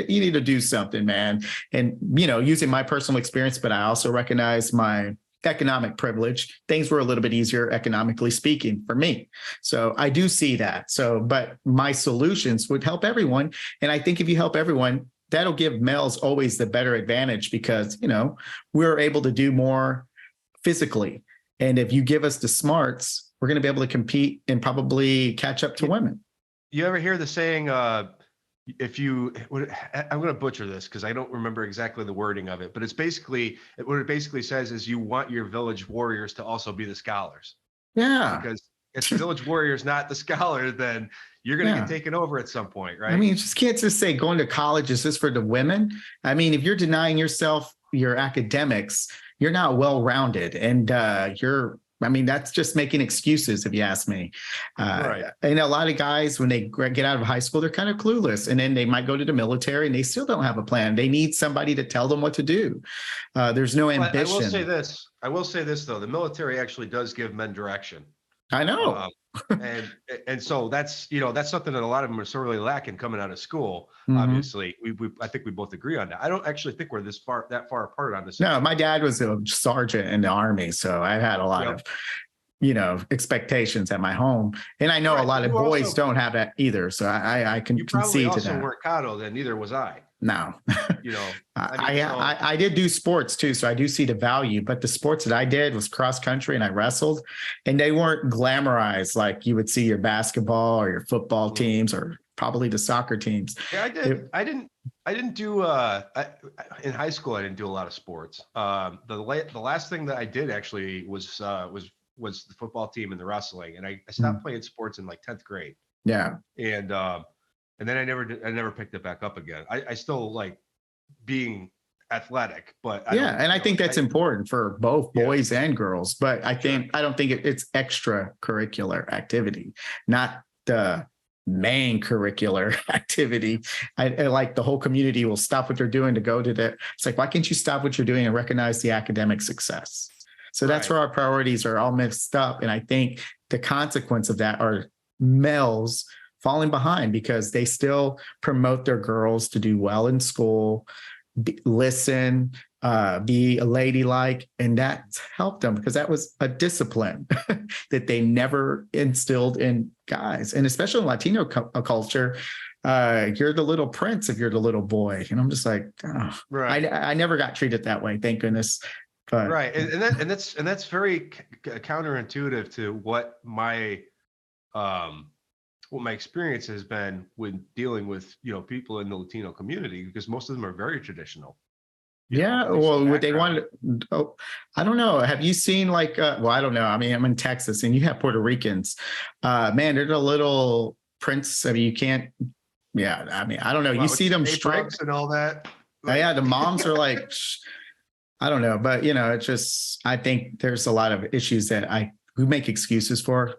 Speaker 1: need to do something, man. And, you know, using my personal experience, but I also recognize my economic privilege. Things were a little bit easier economically speaking for me. So I do see that. So, but my solutions would help everyone. And I think if you help everyone, that'll give males always the better advantage because, you know, we're able to do more physically. And if you give us the smarts, we're going to be able to compete and probably catch up to women.
Speaker 2: You ever hear the saying, if you, I'm going to butcher this because I don't remember exactly the wording of it, but it's basically, what it basically says is you want your village warriors to also be the scholars.
Speaker 1: Yeah.
Speaker 2: Because if the village warrior is not the scholar, then you're going to get taken over at some point, right?
Speaker 1: I mean, just can't just say going to college is just for the women. I mean, if you're denying yourself your academics, you're not well-rounded, and I mean, that's just making excuses, if you ask me.
Speaker 2: Right.
Speaker 1: And a lot of guys, when they get out of high school, they're kind of clueless, and then they might go to the military, and they still don't have a plan. They need somebody to tell them what to do. There's no ambition.
Speaker 2: I will say this. I will say this though: the military actually does give men direction.
Speaker 1: I know.
Speaker 2: And so that's, you know, that's something that a lot of them are sorely lacking coming out of school.
Speaker 1: Mhm.
Speaker 2: Obviously, I think we both agree on that. I don't actually think we're that far apart on this.
Speaker 1: No, my dad was a sergeant in the Army, so I had a lot of, you know, expectations at my home, and I know a lot of boys don't have that either. So I can concede to that. You
Speaker 2: probably weren't coddled, and neither was I.
Speaker 1: No,
Speaker 2: you know,
Speaker 1: I did do sports too, so I do see the value. But the sports that I did was cross country, and I wrestled, and they weren't glamorized like you would see your basketball or your football teams, or probably the soccer teams.
Speaker 2: Yeah, I did. I didn't do in high school. I didn't do a lot of sports. The last thing that I did actually was the football team and the wrestling, and I stopped playing sports in like 10th grade.
Speaker 1: Yeah,
Speaker 2: and then I never picked it back up again. I still like being athletic, but
Speaker 1: I think that's important for both boys and girls. But I don't think it's extracurricular activity, not the main curricular activity. I like the whole community will stop what they're doing to go to that. It's like, why can't you stop what you're doing and recognize the academic success? So that's where our priorities are all mixed up. And I think the consequence of that are males falling behind because they still promote their girls to do well in school, listen, be a ladylike, and that's helped them because that was a discipline that they never instilled in guys. And especially in Latino culture, you're the little prince if you're the little boy. And I'm just like, oh. I never got treated that way, thank goodness. But,
Speaker 2: and that's very counterintuitive to what my experience has been when dealing with, you know, people in the Latino community, because most of them are very traditional.
Speaker 1: Well, what they wanted, I don't know. Have you seen like, I don't know. I mean, I'm in Texas and you have Puerto Ricans. Man, they're the little prince. I mean, you can't, I mean, I don't know. You see them strike
Speaker 2: and all that.
Speaker 1: Yeah, the moms are like, I don't know. But, you know, it's just, I think there's a lot of issues that we make excuses for.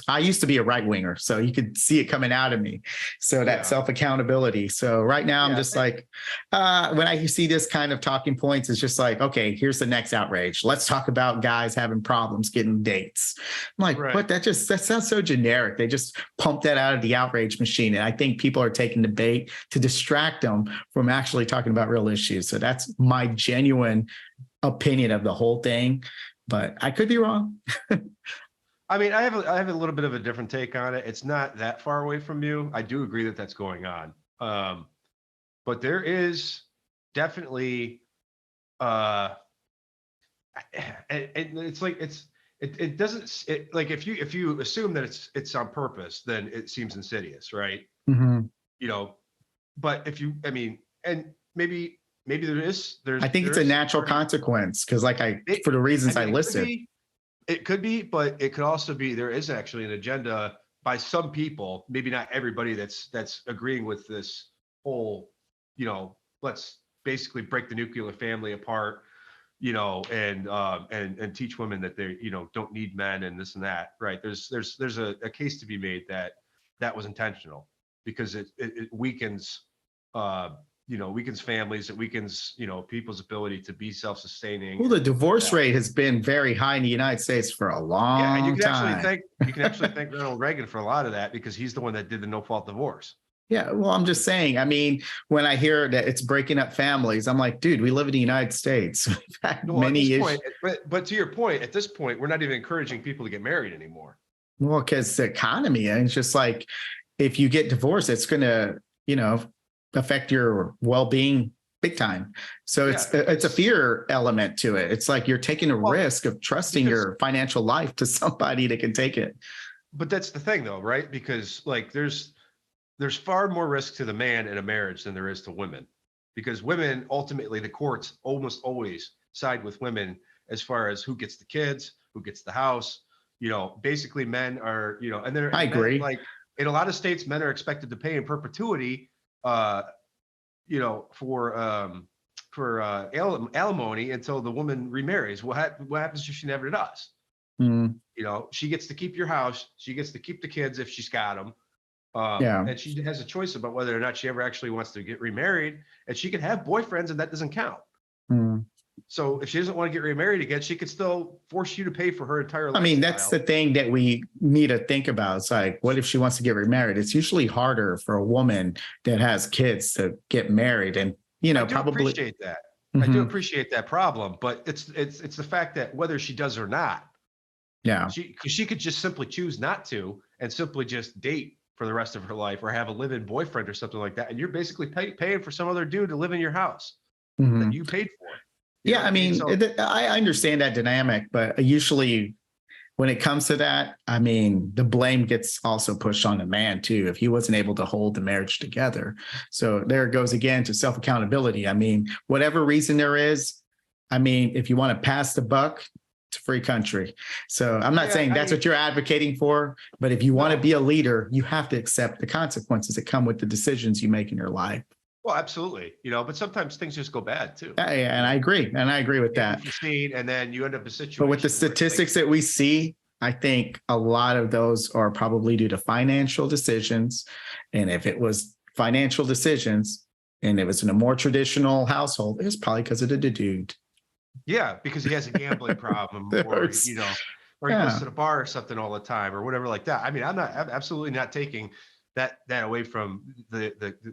Speaker 1: I used to be a right winger, so you could see it coming out of me. So that self accountability. So right now I'm just like, when I see this kind of talking points, it's just like, okay, here's the next outrage. Let's talk about guys having problems getting dates. I'm like, but that sounds so generic. They just pump that out of the outrage machine. And I think people are taking debate to distract them from actually talking about real issues. So that's my genuine opinion of the whole thing, but I could be wrong.
Speaker 2: I mean, I have a little bit of a different take on it. It's not that far away from you. I do agree that that's going on. But there is definitely, and it's like, it doesn't, like, if you assume that it's on purpose, then it seems insidious, right?
Speaker 1: Mm-hmm.
Speaker 2: You know, but if you, I mean, and maybe there's
Speaker 1: I think it's a natural consequence because for the reasons I listed.
Speaker 2: It could be, but it could also be there is actually an agenda by some people, maybe not everybody that's agreeing with this whole, let's basically break the nuclear family apart, and teach women that they, don't need men and this and that, right? There's a case to be made that was intentional because it weakens weakens families, it weakens, people's ability to be self-sustaining.
Speaker 1: Well, the divorce rate has been very high in the United States for a long
Speaker 2: and you can
Speaker 1: time.
Speaker 2: actually thank Ronald Reagan for a lot of that because he's the one that did the no-fault divorce.
Speaker 1: Yeah, well, I'm just saying, I mean, when I hear that it's breaking up families, I'm like, dude, we live in the United States. We've had many issues.
Speaker 2: But to your point, at this point, we're not even encouraging people to get married anymore.
Speaker 1: Well, because the economy, and it's just like, if you get divorced, it's going to, affect your well-being big time. So it's a fear element to it. It's like you're taking a risk of trusting your financial life to somebody that can take it.
Speaker 2: But that's the thing though, right? Because like there's far more risk to the man in a marriage than there is to women, because women, ultimately the courts almost always side with women as far as who gets the kids, who gets the house. Basically men are, and they're,
Speaker 1: I agree.
Speaker 2: Like in a lot of states, men are expected to pay in perpetuity, for alimony until the woman remarries. What happens if she never does?
Speaker 1: Mm.
Speaker 2: She gets to keep your house. She gets to keep the kids if she's got them. And she has a choice about whether or not she ever actually wants to get remarried. And she can have boyfriends, and that doesn't count.
Speaker 1: Mm.
Speaker 2: So if she doesn't want to get remarried again, she could still force you to pay for her entire life.
Speaker 1: I mean, that's the thing that we need to think about. It's like, what if she wants to get remarried? It's usually harder for a woman that has kids to get married. And, probably
Speaker 2: appreciate that. Mm-hmm. I do appreciate that problem, but it's the fact that whether she does or not, she could just simply choose not to and simply just date for the rest of her life or have a live-in boyfriend or something like that. And you're basically paying for some other dude to live in your house that you paid for.
Speaker 1: Yeah, I mean, I understand that dynamic, but usually when it comes to that, I mean, the blame gets also pushed on the man too, if he wasn't able to hold the marriage together. So there it goes again to self-accountability. I mean, whatever reason there is, I mean, if you want to pass the buck, it's a free country. So I'm not saying that's what you're advocating for, but if you want to be a leader, you have to accept the consequences that come with the decisions you make in your life.
Speaker 2: Well, absolutely. But sometimes things just go bad too.
Speaker 1: Yeah, and I agree. And I agree with that.
Speaker 2: And then you end up in a situation.
Speaker 1: But with the statistics that we see, I think a lot of those are probably due to financial decisions. And if it was financial decisions and it was in a more traditional household, it was probably because of the dude.
Speaker 2: Yeah, because he has a gambling problem or he goes to the bar or something all the time or whatever like that. I mean, I'm absolutely not taking that away from the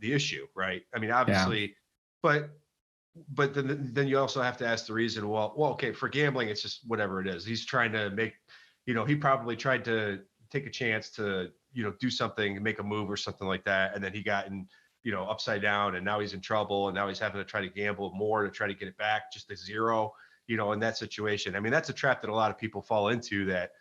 Speaker 2: issue, right? I mean, obviously, but then you also have to ask the reason. Well, okay, for gambling, it's just whatever it is. He's trying to make, he probably tried to take a chance to, do something, make a move or something like that, and then he got in, upside down, and now he's in trouble, and now he's having to try to gamble more to try to get it back just to zero, in that situation. I mean, that's a trap that a lot of people fall into that.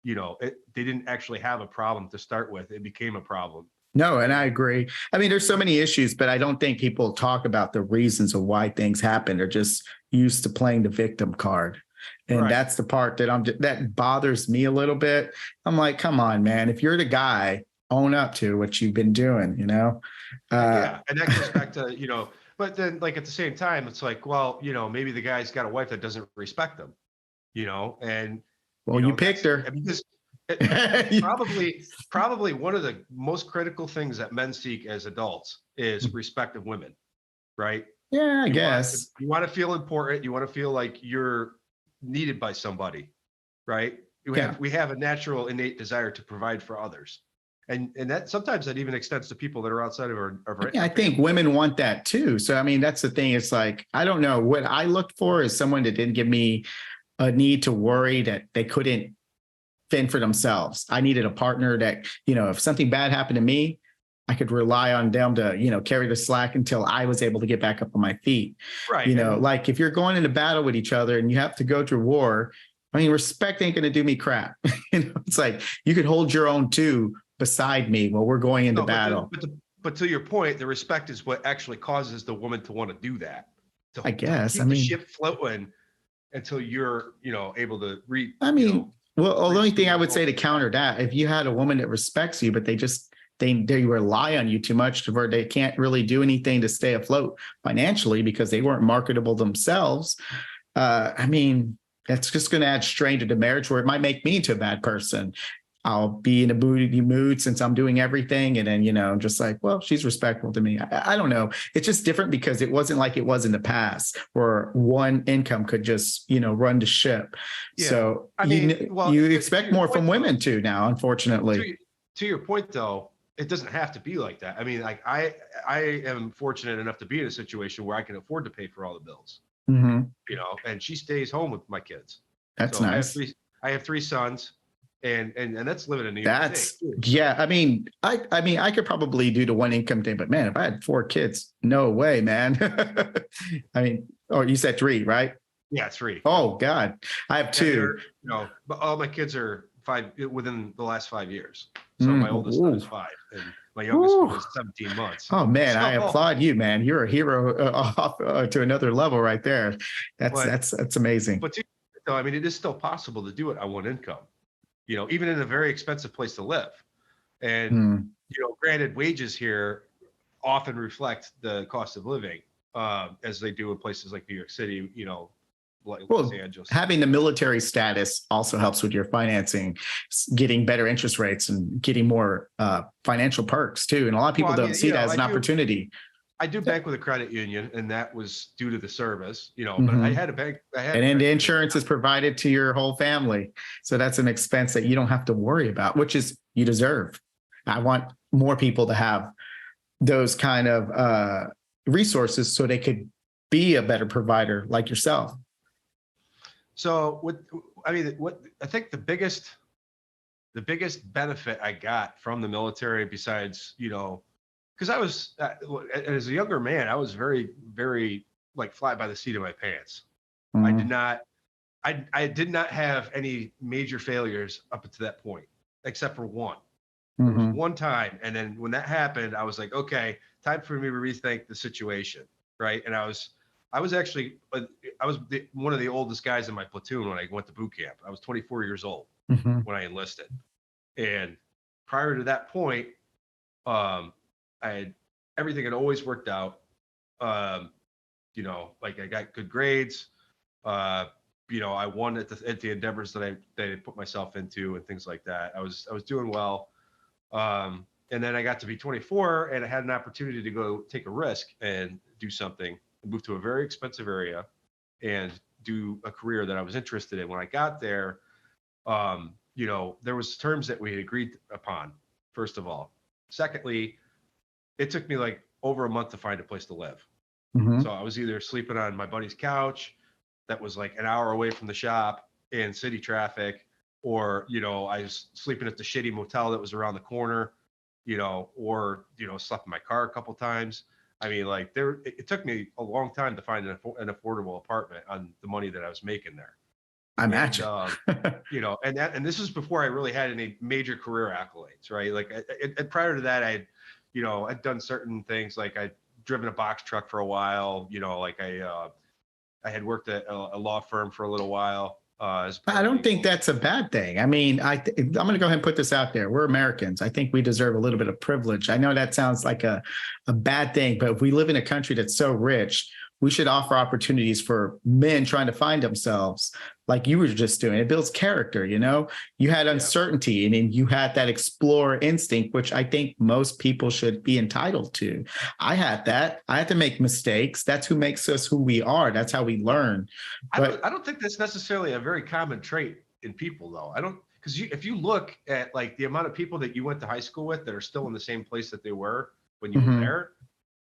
Speaker 2: They didn't actually have a problem to start with. It became a problem.
Speaker 1: No, and I agree. I mean, there's so many issues, but I don't think people talk about the reasons of why things happen. They're just used to playing the victim card. And that's the part that bothers me a little bit. I'm like, come on, man. If you're the guy, own up to what you've been doing,
Speaker 2: and that goes back to, but then like at the same time, it's like, well, maybe the guy's got a wife that doesn't respect him, and
Speaker 1: Well, you picked her.
Speaker 2: Because probably one of the most critical things that men seek as adults is respect of women, right?
Speaker 1: Yeah, I guess.
Speaker 2: You want to feel important. You want to feel like you're needed by somebody, right? We have a natural innate desire to provide for others. And that sometimes that even extends to people that are outside of our
Speaker 1: Yeah, I think women want that too. So, I mean, that's the thing. It's like, I don't know. What I looked for is someone that didn't give me a need to worry that they couldn't fend for themselves. I needed a partner that, if something bad happened to me, I could rely on them to, carry the slack until I was able to get back up on my feet.
Speaker 2: Right.
Speaker 1: Like if you're going into battle with each other and you have to go through war, I mean, respect ain't going to do me crap. It's like you could hold your own too beside me while we're going into battle.
Speaker 2: But to your point, the respect is what actually causes the woman to want to do that.
Speaker 1: I guess.
Speaker 2: To keep the ship floating until you're, able to read.
Speaker 1: Well, the only thing I would say to counter that, if you had a woman that respects you, but they rely on you too much to where they can't really do anything to stay afloat financially because they weren't marketable themselves. That's just going to add strain to the marriage where it might make me into a bad person. I'll be in a moody mood since I'm doing everything. And then, just like, well, she's respectful to me. I don't know. It's just different because it wasn't like it was in the past where one income could just, run the ship. Yeah. So you expect more from women too now, unfortunately.
Speaker 2: To your point, though, it doesn't have to be like that. I mean, like I am fortunate enough to be in a situation where I can afford to pay for all the bills, and she stays home with my kids.
Speaker 1: That's nice.
Speaker 2: I have three sons. And that's living in New York State.
Speaker 1: Yeah. I could probably do the one income thing, but man, if I had 4 kids, no way, man. You said 3, right?
Speaker 2: Yeah, 3.
Speaker 1: Oh God, I have 2.
Speaker 2: But all my kids are 5 within the last 5 years. So my oldest son is 5, and my youngest one is 17 months.
Speaker 1: Oh man, I applaud you, man. You're a hero to another level right there. That's amazing.
Speaker 2: But it is still possible to do it on one income. Even in a very expensive place to live. And, granted, wages here often reflect the cost of living as they do in places like New York City, like Los Angeles.
Speaker 1: Having the military status also helps with your financing, getting better interest rates and getting more financial perks too. And a lot of people don't see that as an opportunity.
Speaker 2: I do bank with a credit union, and that was due to the service, but I had a bank.
Speaker 1: And then the insurance is provided to your whole family. So that's an expense that you don't have to worry about, which is you deserve. I want more people to have those kind of resources so they could be a better provider like yourself.
Speaker 2: So what I think the biggest benefit I got from the military besides, because I was, as a younger man, I was very, very like fly by the seat of my pants. Mm-hmm. I did not have any major failures up to that point, except for one. Mm-hmm. There was one time. And then when that happened, I was like, okay, time for me to rethink the situation. Right. And I was one of the oldest guys in my platoon when I went to boot camp. I was 24 years old when I enlisted. And prior to that point, everything had always worked out. Like I got good grades. I won at the endeavors that I put myself into and things like that. I was doing well. And then I got to be 24 and I had an opportunity to go take a risk and do something and move to a very expensive area and do a career that I was interested in. When I got there, there was terms that we had agreed upon, first of all. Secondly, it took me like over a month to find a place to live. Mm-hmm. So I was either sleeping on my buddy's couch that was like an hour away from the shop in city traffic, or, I was sleeping at the shitty motel that was around the corner, or, slept in my car a couple times. It took me a long time to find an affordable apartment on the money that I was making there.
Speaker 1: I imagine.
Speaker 2: And this was before I really had any major career accolades, right? Like, and prior to that, I'd done certain things, like I'd driven a box truck for a while, I had worked at a law firm for a little while. I
Speaker 1: don't think that's a bad thing. I'm going to go ahead and put this out there. We're Americans. I think we deserve a little bit of privilege. I know that sounds like a bad thing, but if we live in a country that's so rich, we should offer opportunities for men trying to find themselves like you were just doing. It builds character, you know, you had uncertainty and then you had that explorer instinct, which I think most people should be entitled to. I had that. I had to make mistakes. That's who makes us who we are. That's how we learn. But
Speaker 2: I don't think that's necessarily a very common trait in people, though. I don't, because if you look at like the amount of people that you went to high school with that are still in the same place that they were when you were there,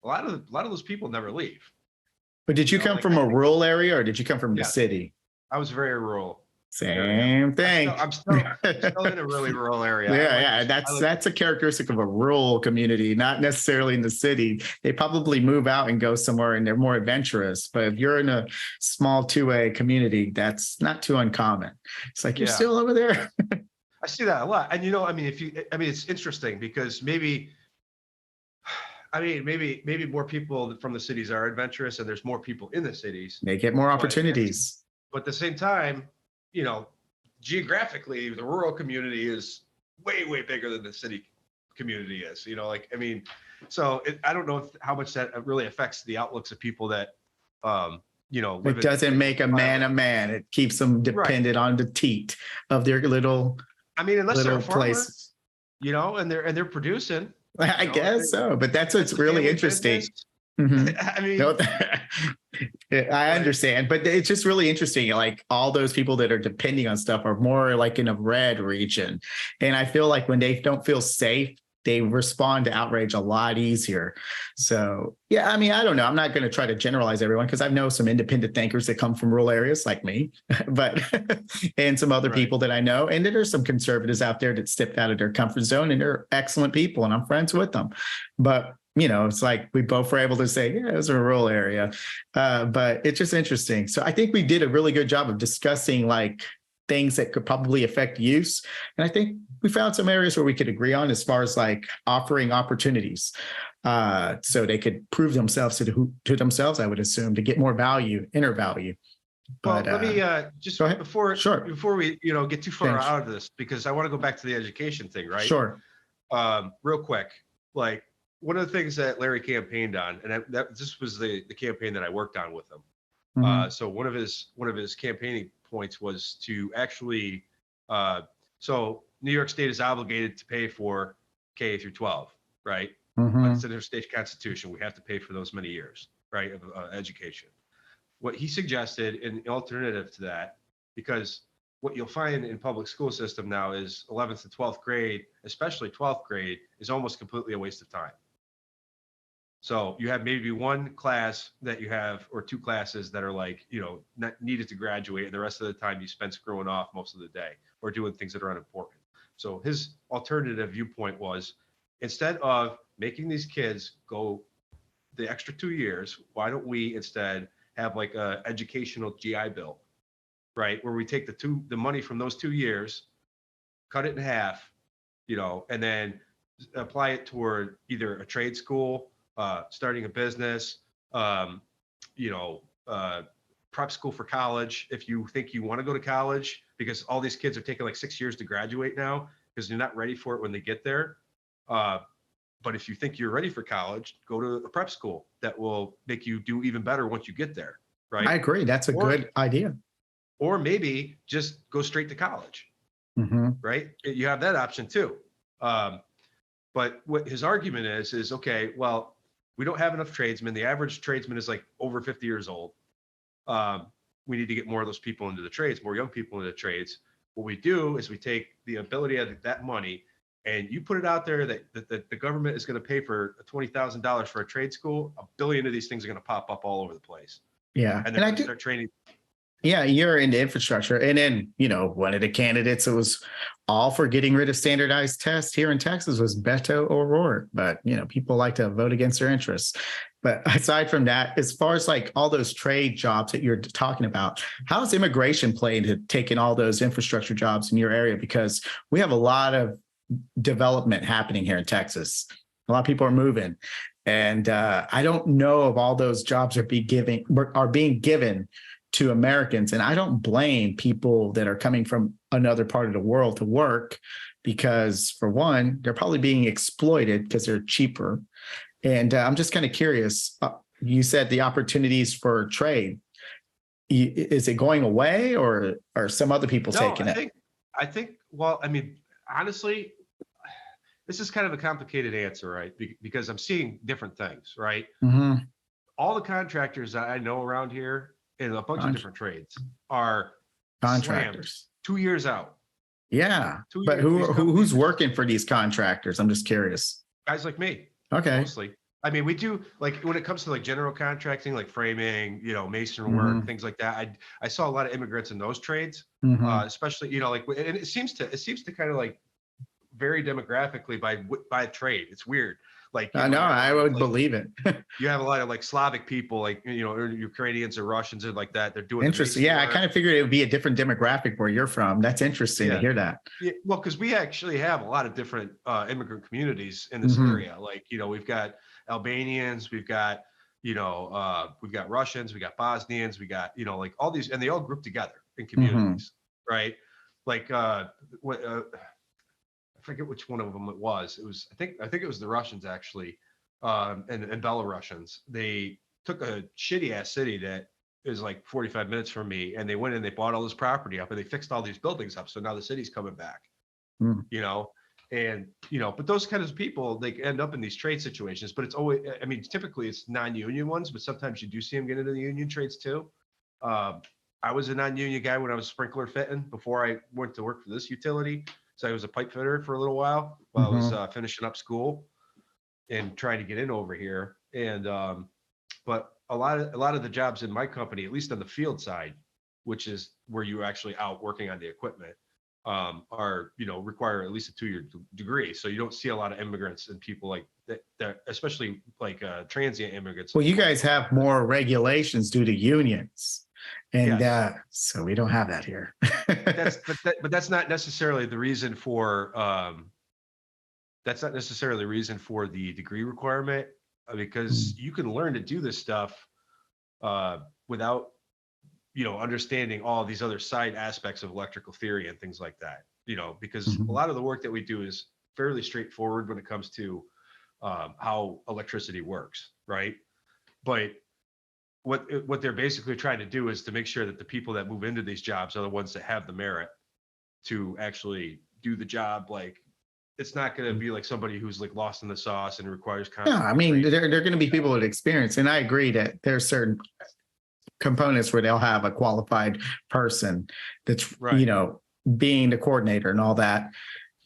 Speaker 2: a lot of those people never leave.
Speaker 1: But did you come
Speaker 2: like,
Speaker 1: from a rural area or did you come from the city?
Speaker 2: I was very rural.
Speaker 1: Same thing.
Speaker 2: I'm still in a really rural area.
Speaker 1: Yeah, that's a characteristic of a rural community, not necessarily in the city. They probably move out and go somewhere and they're more adventurous. But if you're in a small 2A community, that's not too uncommon. It's like, you're still over there.
Speaker 2: I see that a lot. And you know, I mean, it's interesting because maybe more people from the cities are adventurous and there's more people in the cities.
Speaker 1: They get more opportunities.
Speaker 2: But at the same time, you know, geographically, the rural community is way, way bigger than the city community is, you know, like, I mean, so I don't know how much that really affects the outlooks of people that, you know,
Speaker 1: it doesn't make a man a man. It keeps them dependent on the teat of their little,
Speaker 2: unless they're a farmer,
Speaker 1: places,
Speaker 2: you know, and they're producing.
Speaker 1: I guess so, but that's what's really interesting. I mean, I understand, but it's just really interesting. Like all those people that are depending on stuff are more like in a red region. And I feel like when they don't feel safe, they respond to outrage a lot easier. So, yeah, I mean, I don't know. I'm not going to try to generalize everyone because I know some independent thinkers that come from rural areas like me, but and some other people that I know. And there are some conservatives out there that stepped out of their comfort zone and they're excellent people and I'm friends with them. But you know, it's like we both were able to say, yeah, it was a rural area. But it's just interesting. So I think we did a really good job of discussing like things that could probably affect use. And I think we found some areas where we could agree on as far as like offering opportunities. So they could prove themselves to themselves, I would assume, to get more value, inner value. But
Speaker 2: let me just before we, you know, get too far out of this, because I want to go back to the education thing, right?
Speaker 1: Sure.
Speaker 2: Real quick, like, one of the things that Larry campaigned on, and this was the campaign that I worked on with him. So one of his campaigning points was to actually, so New York State is obligated to pay for K through 12, right? It's in their state constitution. We have to pay for those many years, right, of education. What he suggested, an alternative to that, because what you'll find in public school system now is 11th to 12th grade, especially 12th grade, is almost completely a waste of time. So you have maybe one class that you have, or two classes that are like, you know, not needed to graduate, and the rest of the time you spend screwing off most of the day or doing things that are unimportant. So his alternative viewpoint was, instead of making these kids go the extra 2 years, why don't we instead have like a educational GI Bill, right? Where we take the money from those 2 years, cut it in half, you know, and then apply it toward either a trade school, starting a business, you know, prep school for college. If you think you want to go to college, because all these kids are taking like 6 years to graduate now because they're not ready for it when they get there. But if you think you're ready for college, go to a prep school that will make you do even better once you get there, right? I
Speaker 1: agree. That's a good idea.
Speaker 2: Or maybe just go straight to college, right? You have that option too. But what his argument is, okay, well, we don't have enough tradesmen. The average tradesman is like over 50 years old. We need to get more of those people into the trades, more young people into the trades. What we do is we take the ability of that money and you put it out there that the government is going to pay for $20,000 for a trade school. $1 billion of these things are going to pop up all over the place.
Speaker 1: Yeah.
Speaker 2: And they're going to start training.
Speaker 1: Yeah, you're into infrastructure. And then, you know, one of the candidates that was all for getting rid of standardized tests here in Texas was Beto O'Rourke. But, you know, people like to vote against their interests. But aside from that, as far as like all those trade jobs that you're talking about, how's immigration play into taking all those infrastructure jobs in your area? Because we have a lot of development happening here in Texas. A lot of people are moving. And I don't know if all those jobs are being given to Americans. And I don't blame people that are coming from another part of the world to work because, for one, they're probably being exploited because they're cheaper. And I'm just kind of curious. You said the opportunities for trade. is it going away, or are some other people
Speaker 2: No,
Speaker 1: taking it?
Speaker 2: well, I mean, honestly, this is kind of a complicated answer, right? Because I'm seeing different things, right?
Speaker 1: Mm-hmm.
Speaker 2: All the contractors that I know around here in a bunch of different trades are slammed
Speaker 1: Contractors.
Speaker 2: 2 years out.
Speaker 1: Yeah,
Speaker 2: Two
Speaker 1: but
Speaker 2: years. These
Speaker 1: who's
Speaker 2: companies are
Speaker 1: working for these contractors? I'm just curious.
Speaker 2: guys like me,
Speaker 1: Okay.
Speaker 2: mostly. I mean, we do like when it comes to like general contracting, like framing, mason
Speaker 1: Mm-hmm.
Speaker 2: work, things like that. I saw a lot of immigrants in those trades,
Speaker 1: Mm-hmm.
Speaker 2: especially like, and it seems to kind of like vary demographically by trade. It's weird. Like
Speaker 1: I know,
Speaker 2: you have a
Speaker 1: I
Speaker 2: lot of
Speaker 1: would
Speaker 2: like
Speaker 1: believe it.
Speaker 2: you have a lot of like Slavic people, like or Ukrainians or Russians and like that. They're doing the
Speaker 1: Interesting.
Speaker 2: mason
Speaker 1: Yeah, I
Speaker 2: work.
Speaker 1: kind of figured it would be a different demographic where you're from. That's interesting to
Speaker 2: Yeah.
Speaker 1: hear that.
Speaker 2: Yeah, well, because we actually have a lot of different immigrant communities in this
Speaker 1: Mm-hmm.
Speaker 2: area. Like, we've got Albanians, we've got Russians, we got Bosnians, we got, like all these, and they all group together in
Speaker 1: Mm-hmm.
Speaker 2: communities, right? Like, what, I forget which one of them it was. It was, I think it was the Russians actually, and Belarusians. They took a shitty ass city that is like 45 minutes from me, and they went in, they bought all this property up, and they fixed all these buildings up. So now the city's coming back,
Speaker 1: Mm-hmm.
Speaker 2: and but those kinds of people, they end up in these trade situations. But it's always, I mean, typically it's non-union ones, but sometimes you do see them get into the union trades too. I was a non-union guy when I was sprinkler fitting before I went to work for this utility. So I was a pipe fitter for a little while I was finishing up school and trying to get in over here. And but a lot of the jobs in my company, at least on the field side, which is where you're actually out working on the equipment, are require at least a 2-year degree. So you don't see a lot of immigrants and people like that, especially like transient immigrants.
Speaker 1: Well, you guys have more regulations due to unions, and
Speaker 2: Yes.
Speaker 1: so we don't have that here.
Speaker 2: But that's not necessarily the reason for the degree requirement, because you can learn to do this stuff without understanding all these other side aspects of electrical theory and things like that. Because a lot of the work that we do is fairly straightforward when it comes to how electricity works, right? But what they're basically trying to do is to make sure that the people that move into these jobs are the ones that have the merit to actually do the job. Like, it's not going to be like somebody who's like lost in the sauce and requires constant.
Speaker 1: Yeah, I mean, they're going to be people with experience, and I agree that there's certain components where they'll have a qualified person that's
Speaker 2: right.
Speaker 1: being the coordinator and all that.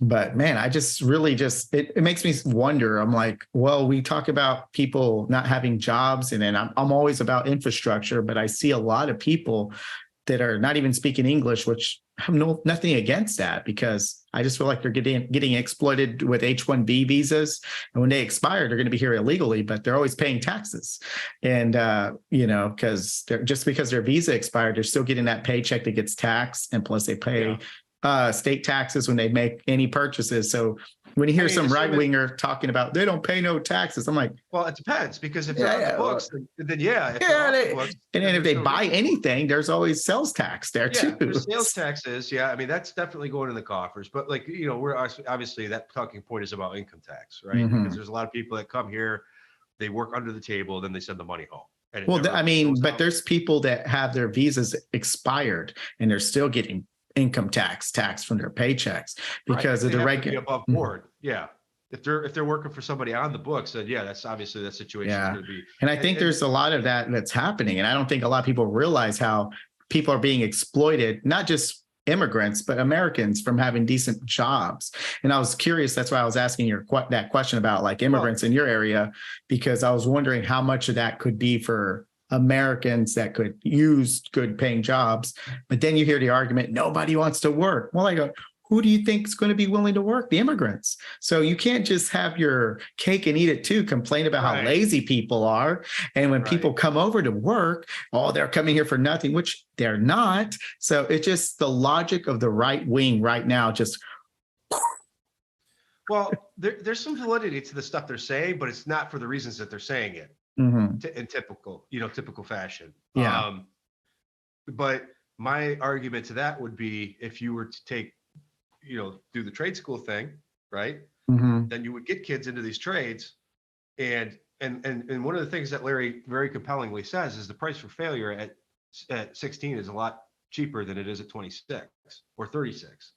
Speaker 1: But man, I just really it makes me wonder. I'm like, well, we talk about people not having jobs, and then I'm always about infrastructure, but I see a lot of people that are not even speaking English, which I have nothing against that, because I just feel like they're getting exploited with H-1B visas, and when they expire, they're going to be here illegally, but they're always paying taxes, and because their visa expired, they're still getting that paycheck that gets taxed, and plus they pay state taxes when they make any purchases. So when you hear some right winger talking about they don't pay no taxes, I'm like,
Speaker 2: well, it depends, because if they're on the books, then yeah.
Speaker 1: And then if they buy anything, there's always sales tax there too.
Speaker 2: There's sales taxes. Yeah, I mean, that's definitely going in the coffers. But like, we're obviously, that talking point is about income tax, right?
Speaker 1: Mm-hmm.
Speaker 2: Because there's a lot of people that come here, they work under the table, then they send the money home.
Speaker 1: But there's people that have their visas expired and they're still getting income tax from their paychecks because of the regular
Speaker 2: above board. Yeah. If they're working for somebody on the books, then that's obviously that situation is going to be.
Speaker 1: And I think there's a lot of that's happening. And I don't think a lot of people realize how people are being exploited, not just immigrants, but Americans from having decent jobs. And I was curious, that's why I was asking that question about like immigrants in your area, because I was wondering how much of that could be for Americans that could use good paying jobs. But then you hear the argument, nobody wants to work. Well, I go, who do you think is going to be willing to work? The immigrants. So you can't just have your cake and eat it too, complain about how lazy people are. And when people come over to work, they're coming here for nothing, which they're not. So it's just the logic of the right wing right now. Just.
Speaker 2: Well, there's some validity to the stuff they're saying, but it's not for the reasons that they're saying it.
Speaker 1: Mm-hmm.
Speaker 2: In typical fashion.
Speaker 1: Yeah.
Speaker 2: But my argument to that would be, if you were to take, do the trade school thing, right?
Speaker 1: Mm-hmm.
Speaker 2: Then you would get kids into these trades, and one of the things that Larry very compellingly says is the price for failure at at 16 is a lot cheaper than it is at 26 or 36.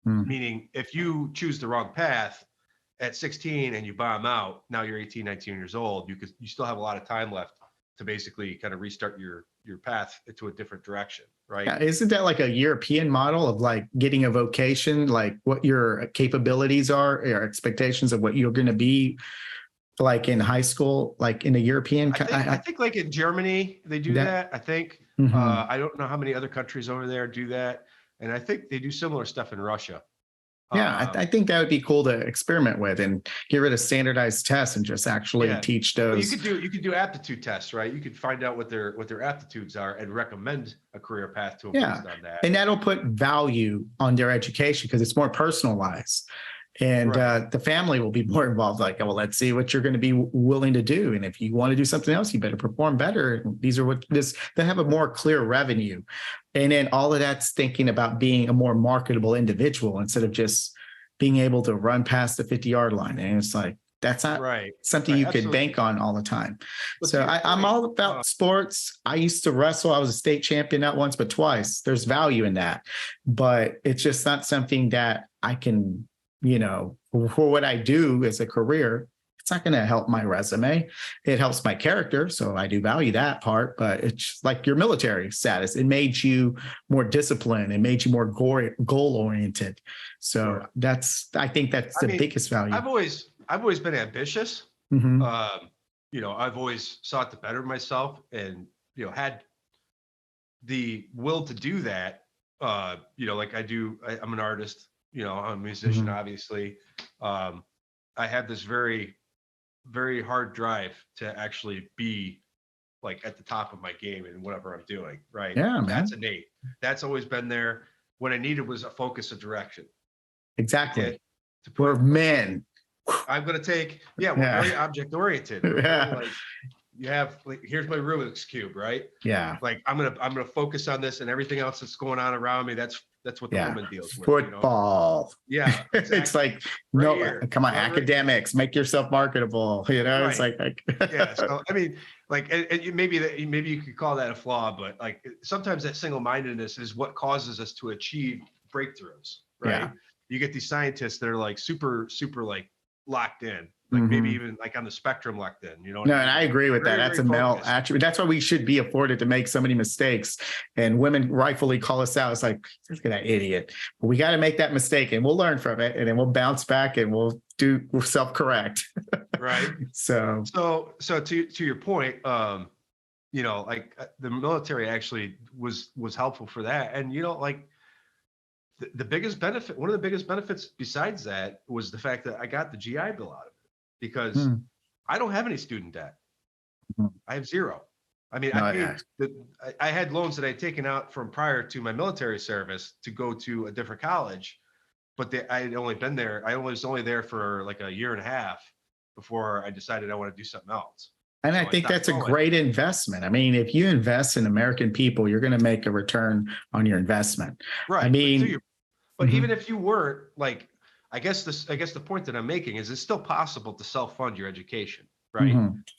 Speaker 1: Mm.
Speaker 2: Meaning if you choose the wrong path at 16 and you bomb out, now you're 18, 19 years old, you still have a lot of time left to basically kind of restart your path into a different direction, right?
Speaker 1: Yeah, isn't that like a European model of like getting a vocation, like what your capabilities are, your expectations of what you're going to be like in high school, like in a European?
Speaker 2: I think like in Germany, they do that. I think, I don't know how many other countries over there do that. And I think they do similar stuff in Russia.
Speaker 1: Yeah, I think that would be cool to experiment with and get rid of standardized tests and just actually teach
Speaker 2: Well,
Speaker 1: those.
Speaker 2: you could do aptitude tests, right? You could find out what their aptitudes are and recommend a career path to them based on that.
Speaker 1: And that'll put value on their education because it's more personalized. And the family will be more involved. Like, well, let's see what you're going to be willing to do. And if you want to do something else, you better perform better. These are what this, they have a more clear revenue. And then all of that's thinking about being a more marketable individual instead of just being able to run past the 50-yard line. And it's like, that's not something you could bank on all the time. But so I'm all about sports. I used to wrestle. I was a state champion, not once, but twice. There's value in that. But it's just not something that I can, for what I do as a career, it's not going to help my resume. It helps my character. So I do value that part, but it's like your military status. It made you more disciplined. It made you more goal oriented. So I think that's the biggest value.
Speaker 2: I've always been ambitious.
Speaker 1: Mm-hmm.
Speaker 2: I've always sought to better myself and, had the will to do that. Like I'm an artist. I'm a musician, obviously. I have this very, very hard drive to actually be like at the top of my game in whatever I'm doing. Right.
Speaker 1: Yeah, man.
Speaker 2: That's innate. That's always been there. What I needed was a focus of direction.
Speaker 1: Exactly. We're men.
Speaker 2: I'm going to take, we're very object oriented. Like, you have like, here's my Rubik's cube, right?
Speaker 1: Yeah.
Speaker 2: Like I'm going to focus on this and everything else that's going on around me. That's what the woman deals with.
Speaker 1: Football.
Speaker 2: Yeah. Exactly.
Speaker 1: It's like,
Speaker 2: right
Speaker 1: come on, academics, make yourself marketable. It's like
Speaker 2: So, I mean, like, and maybe you could call that a flaw, but like sometimes that single-mindedness is what causes us to achieve breakthroughs, right?
Speaker 1: Yeah.
Speaker 2: You get these scientists that are like super, super like locked in. Like maybe even like on the spectrum locked in,
Speaker 1: No, and I agree with that. That's a male attribute. That's why we should be afforded to make so many mistakes. And women rightfully call us out. It's like, look at that idiot. But we got to make that mistake and we'll learn from it. And then we'll bounce back and we'll self-correct.
Speaker 2: Right.
Speaker 1: So
Speaker 2: to your point, like the military actually was helpful for that. And, like the biggest benefit, one of the biggest benefits besides that was the fact that I got the GI Bill out of it. Because I don't have any student debt. I have zero. I mean, I had loans that I had taken out from prior to my military service to go to a different college, but I had only been there. I was only there for like a year and a half before I decided I want to do something else.
Speaker 1: And I think that's a great investment. I mean, if you invest in American people, you're going to make a return on your investment.
Speaker 2: Right.
Speaker 1: I mean,
Speaker 2: but even if you weren't, like, I guess the point that I'm making is it's still possible to self-fund your education, right?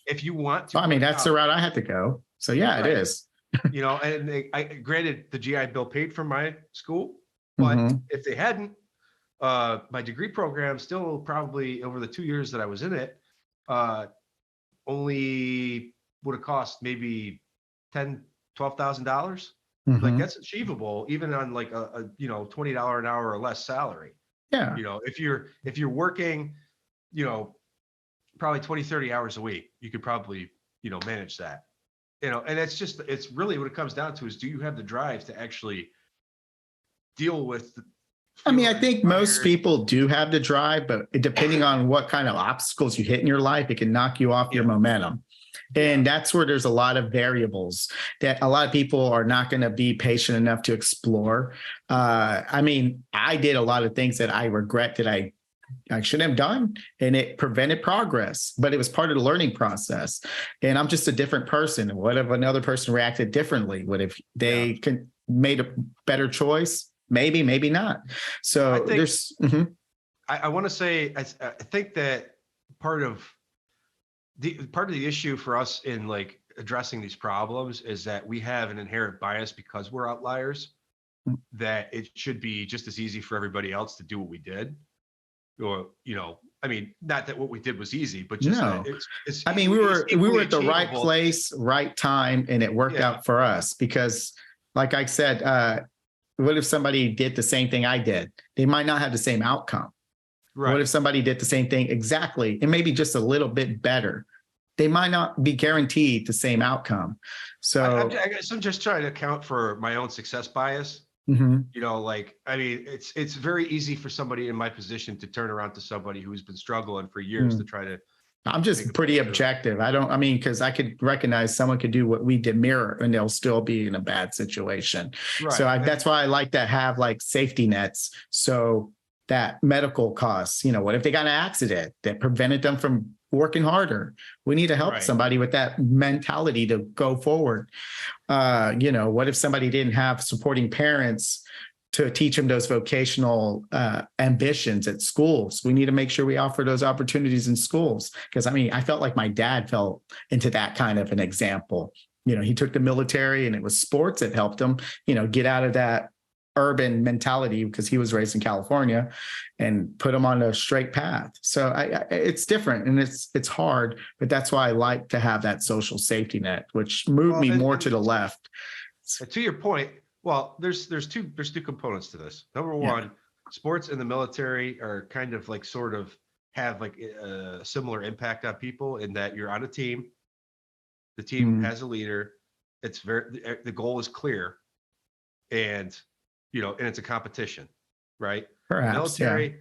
Speaker 2: If you want to.
Speaker 1: I mean, that's the route I had to go. So it is.
Speaker 2: And granted, the GI Bill paid for my school, but if they hadn't, my degree program still probably over the 2 years that I was in it, only would have cost maybe $12,000. Like that's achievable even on like a $20 an hour or less salary.
Speaker 1: Yeah.
Speaker 2: If you're working, probably 20, 30 hours a week, you could probably, manage that, and it's really what it comes down to is, do you have the drive to actually deal with
Speaker 1: I think most people do have the drive, but depending on what kind of obstacles you hit in your life, it can knock you off your momentum. And that's where there's a lot of variables that a lot of people are not going to be patient enough to explore. I mean, I did a lot of things that I regret that I shouldn't have done, and it prevented progress, but it was part of the learning process. And I'm just a different person. What if another person reacted differently? What if they made a better choice? Maybe, maybe not. So
Speaker 2: I want to say, I think that part of the issue for us in like addressing these problems is that we have an inherent bias because we're outliers, that it should be just as easy for everybody else to do what we did. Or, I mean, not that what we did was easy, but just
Speaker 1: No.
Speaker 2: that it's
Speaker 1: I mean, we were at the right place, right time, and it worked out for us because, like I said, what if somebody did the same thing I did? They might not have the same outcome. Right. What if somebody did the same thing exactly and maybe just a little bit better? They might not be guaranteed the same outcome. So
Speaker 2: I guess I'm just trying to account for my own success bias.
Speaker 1: Mm-hmm.
Speaker 2: I mean, it's very easy for somebody in my position to turn around to somebody who's been struggling for years to try to. I'm
Speaker 1: just pretty objective. Because I could recognize someone could do what we did mirror and they'll still be in a bad situation. Right. So that's why I like to have like safety nets. So that medical costs, what if they got an accident that prevented them from working harder? We need to help somebody with that mentality to go forward. What if somebody didn't have supporting parents to teach them those vocational ambitions at schools? We need to make sure we offer those opportunities in schools. Because I felt like my dad fell into that kind of an example. He took the military and it was sports that helped him, get out of that urban mentality because he was raised in California and put him on a straight path. So it's different and it's hard, but that's why I like to have that social safety net, which moved me more to the left.
Speaker 2: To your point, well, there's two components to this. Number one, sports and the military are kind of like sort of have like a similar impact on people in that you're on a team. The team has a leader. The goal is clear, and and it's a competition, right?
Speaker 1: Perhaps,
Speaker 2: military,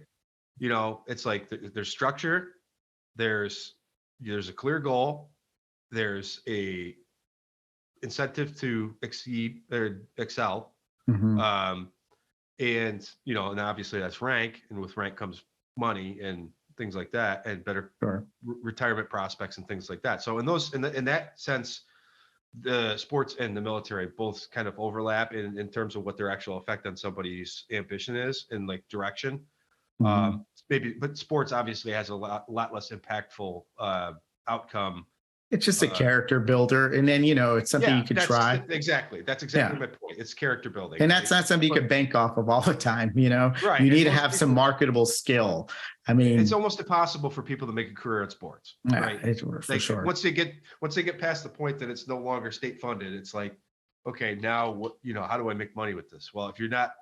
Speaker 2: it's like there's structure, there's a clear goal, there's a incentive to exceed or excel,
Speaker 1: Mm-hmm.
Speaker 2: and obviously that's rank, and with rank comes money and things like that, and better retirement prospects and things like that. So in that sense, the sports and the military both kind of overlap in terms of what their actual effect on somebody's ambition is and like direction. Maybe, but sports obviously has a lot less impactful outcome.
Speaker 1: It's just a character builder. And then, it's something you could try.
Speaker 2: Exactly. That's exactly my point. It's character building.
Speaker 1: And that's not something you could bank off of all the time,
Speaker 2: Right.
Speaker 1: You need to have some marketable skill.
Speaker 2: It's almost impossible for people to make a career in sports. Right.
Speaker 1: For sure.
Speaker 2: Once they get past the point that it's no longer state funded, it's like, okay, now what, how do I make money with this? Well, if you're not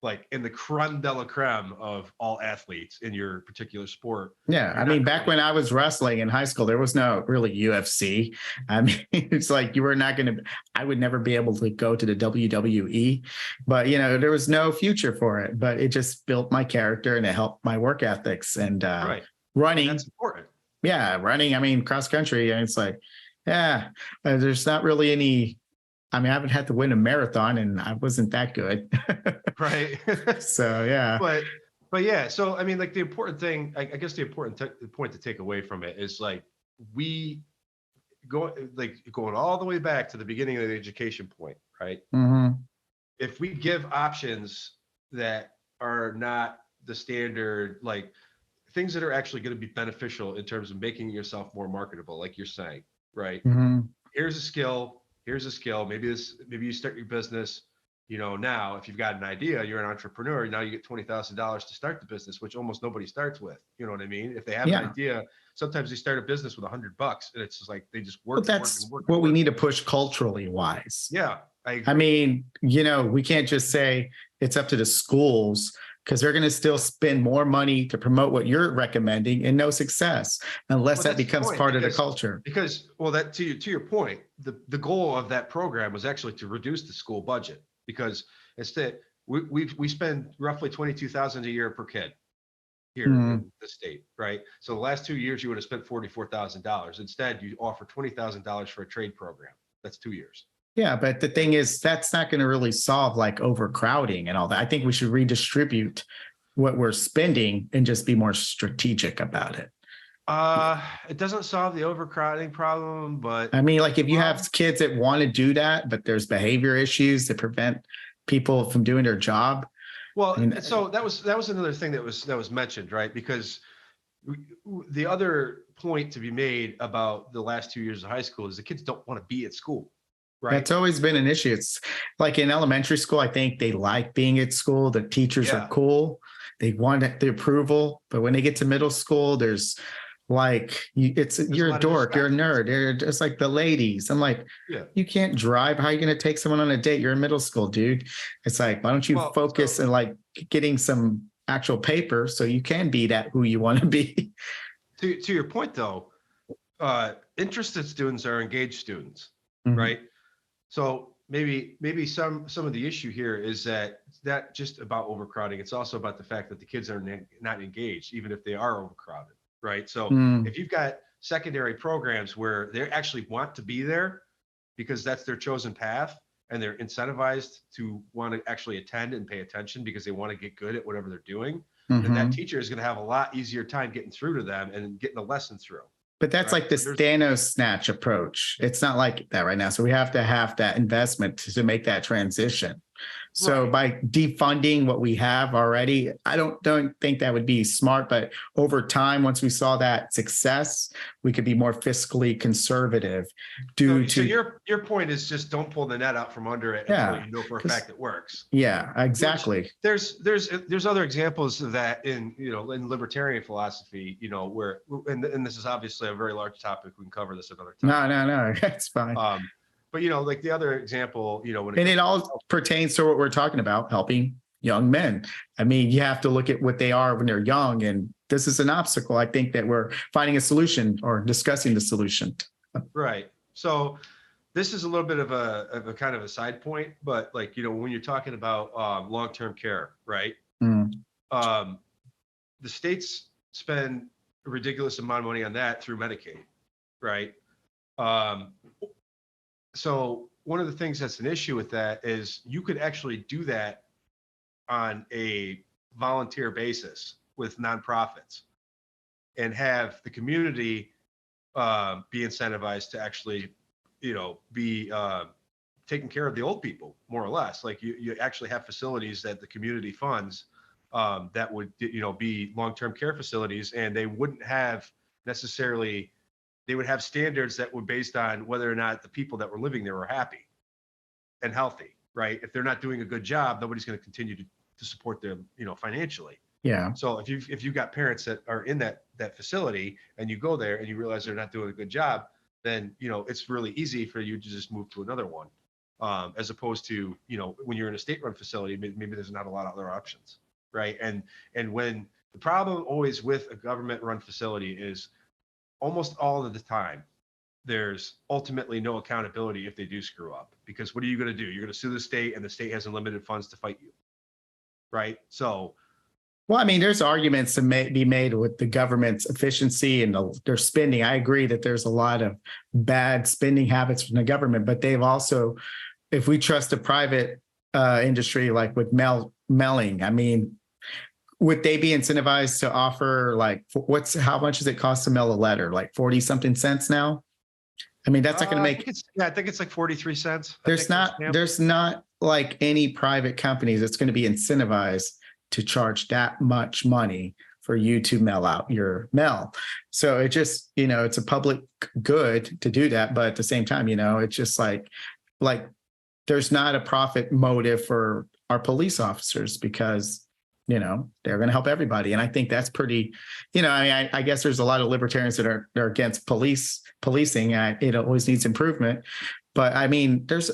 Speaker 2: like in the creme de la creme of all athletes in your particular sport.
Speaker 1: Yeah. Back when I was wrestling in high school, there was no really UFC. It's like I would never be able to go to the WWE, but there was no future for it, but it just built my character and it helped my work ethics and running.
Speaker 2: That's important.
Speaker 1: Yeah. Running, cross country. And it's like, there's not really any, I haven't had to win a marathon and I wasn't that good.
Speaker 2: Right.
Speaker 1: So, yeah.
Speaker 2: But yeah. So, like the important thing, I guess the important point to take away from it is like going all the way back to the beginning of the education point, right?
Speaker 1: Mm-hmm.
Speaker 2: If we give options that are not the standard, like things that are actually going to be beneficial in terms of making yourself more marketable, like you're saying, right?
Speaker 1: Mm-hmm.
Speaker 2: Here's a skill. Maybe you start your business, now if you've got an idea, you're an entrepreneur, now you get $20,000 to start the business, which almost nobody starts with. You know what I mean? If they have an idea, sometimes they start a business with $100 and it's just like, they just work.
Speaker 1: But that's what we need to push culturally wise.
Speaker 2: Yeah.
Speaker 1: We can't just say it's up to the schools because they're going to still spend more money to promote what you're recommending and no success unless that becomes part of the culture.
Speaker 2: Because, that to your point, the goal of that program was actually to reduce the school budget because instead we spend roughly $22,000 a year per kid here in the state, right? So the last 2 years you would have spent $44,000. Instead, you offer $20,000 for a trade program. That's 2 years.
Speaker 1: Yeah, but the thing is, that's not going to really solve like overcrowding and all that. I think we should redistribute what we're spending and just be more strategic about it.
Speaker 2: It doesn't solve the overcrowding problem, but
Speaker 1: if you have kids that want to do that, but there's behavior issues that prevent people from doing their job.
Speaker 2: Well, so that was another thing that was mentioned, right? Because the other point to be made about the last 2 years of high school is the kids don't want to be at school, right?
Speaker 1: That's always been an issue. It's like in elementary school, I think they like being at school. The teachers are cool. They want the approval. But when they get to middle school, there's like, you're a dork, you're a nerd. They're just like the ladies. I'm like, you can't drive. How are you going to take someone on a date? You're in middle school, dude. It's like, why don't you focus on like getting some actual paper so you can be that who you want to be?
Speaker 2: To your point, though, interested students are engaged students, right? So maybe some of the issue here is that it's not just about overcrowding. It's also about the fact that the kids are not engaged, even if they are overcrowded, right? So if you've got secondary programs where they actually want to be there because that's their chosen path and they're incentivized to want to actually attend and pay attention because they want to get good at whatever they're doing, then that teacher is going to have a lot easier time getting through to them and getting the lesson through.
Speaker 1: But that's like the Thanos snatch approach. It's not like that right now. So we have to have that investment to make that transition. So by defunding what we have already, I don't think that would be smart. But over time, once we saw that success, we could be more fiscally conservative due to. So
Speaker 2: your point is just don't pull the net out from under it until you know for a fact it works.
Speaker 1: Yeah, exactly.
Speaker 2: There's other examples of that in in libertarian philosophy, where and this is obviously a very large topic. We can cover this another time.
Speaker 1: No, that's fine.
Speaker 2: But like the other example, when
Speaker 1: it all pertains to what we're talking about, helping young men. I mean, you have to look at what they are when they're young, and this is an obstacle. I think that we're finding a solution or discussing the solution.
Speaker 2: Right. So this is a little bit of a kind of a side point, but when you're talking about long-term care, right? The states spend a ridiculous amount of money on that through Medicaid, right? So one of the things that's an issue with that is you could actually do that on a volunteer basis with nonprofits and have the community be incentivized to actually, be taking care of the old people, more or less. Like you actually have facilities that the community funds that would, be long-term care facilities, and they wouldn't have necessarily. They would have standards that were based on whether or not the people that were living there were happy and healthy, right? If they're not doing a good job, nobody's going to continue to support them, financially.
Speaker 1: Yeah.
Speaker 2: So if you've got parents that are in that facility and you go there and you realize they're not doing a good job, then, it's really easy for you to just move to another one. As opposed to, when you're in a state-run facility, maybe there's not a lot of other options, right? And when the problem always with a government-run facility is almost all of the time, there's ultimately no accountability if they do screw up. Because what are you going to do? You're going to sue the state, and the state has unlimited funds to fight you, right? So,
Speaker 1: well, I mean, there's arguments to be made with the government's efficiency and their spending. I agree that there's a lot of bad spending habits from the government, but they've also, if we trust the private industry, like with mailing, I mean, would they be incentivized to offer how much does it cost to mail a letter? Like 40 something cents now? I mean, that's not going to make.
Speaker 2: I think it's like 43 cents.
Speaker 1: There's not like any private companies that's going to be incentivized to charge that much money for you to mail out your mail. So it just, it's a public good to do that. But at the same time, it's just like there's not a profit motive for our police officers because they're going to help everybody. And I think that's pretty, I guess there's a lot of libertarians that are against policing. It always needs improvement. But I mean, there's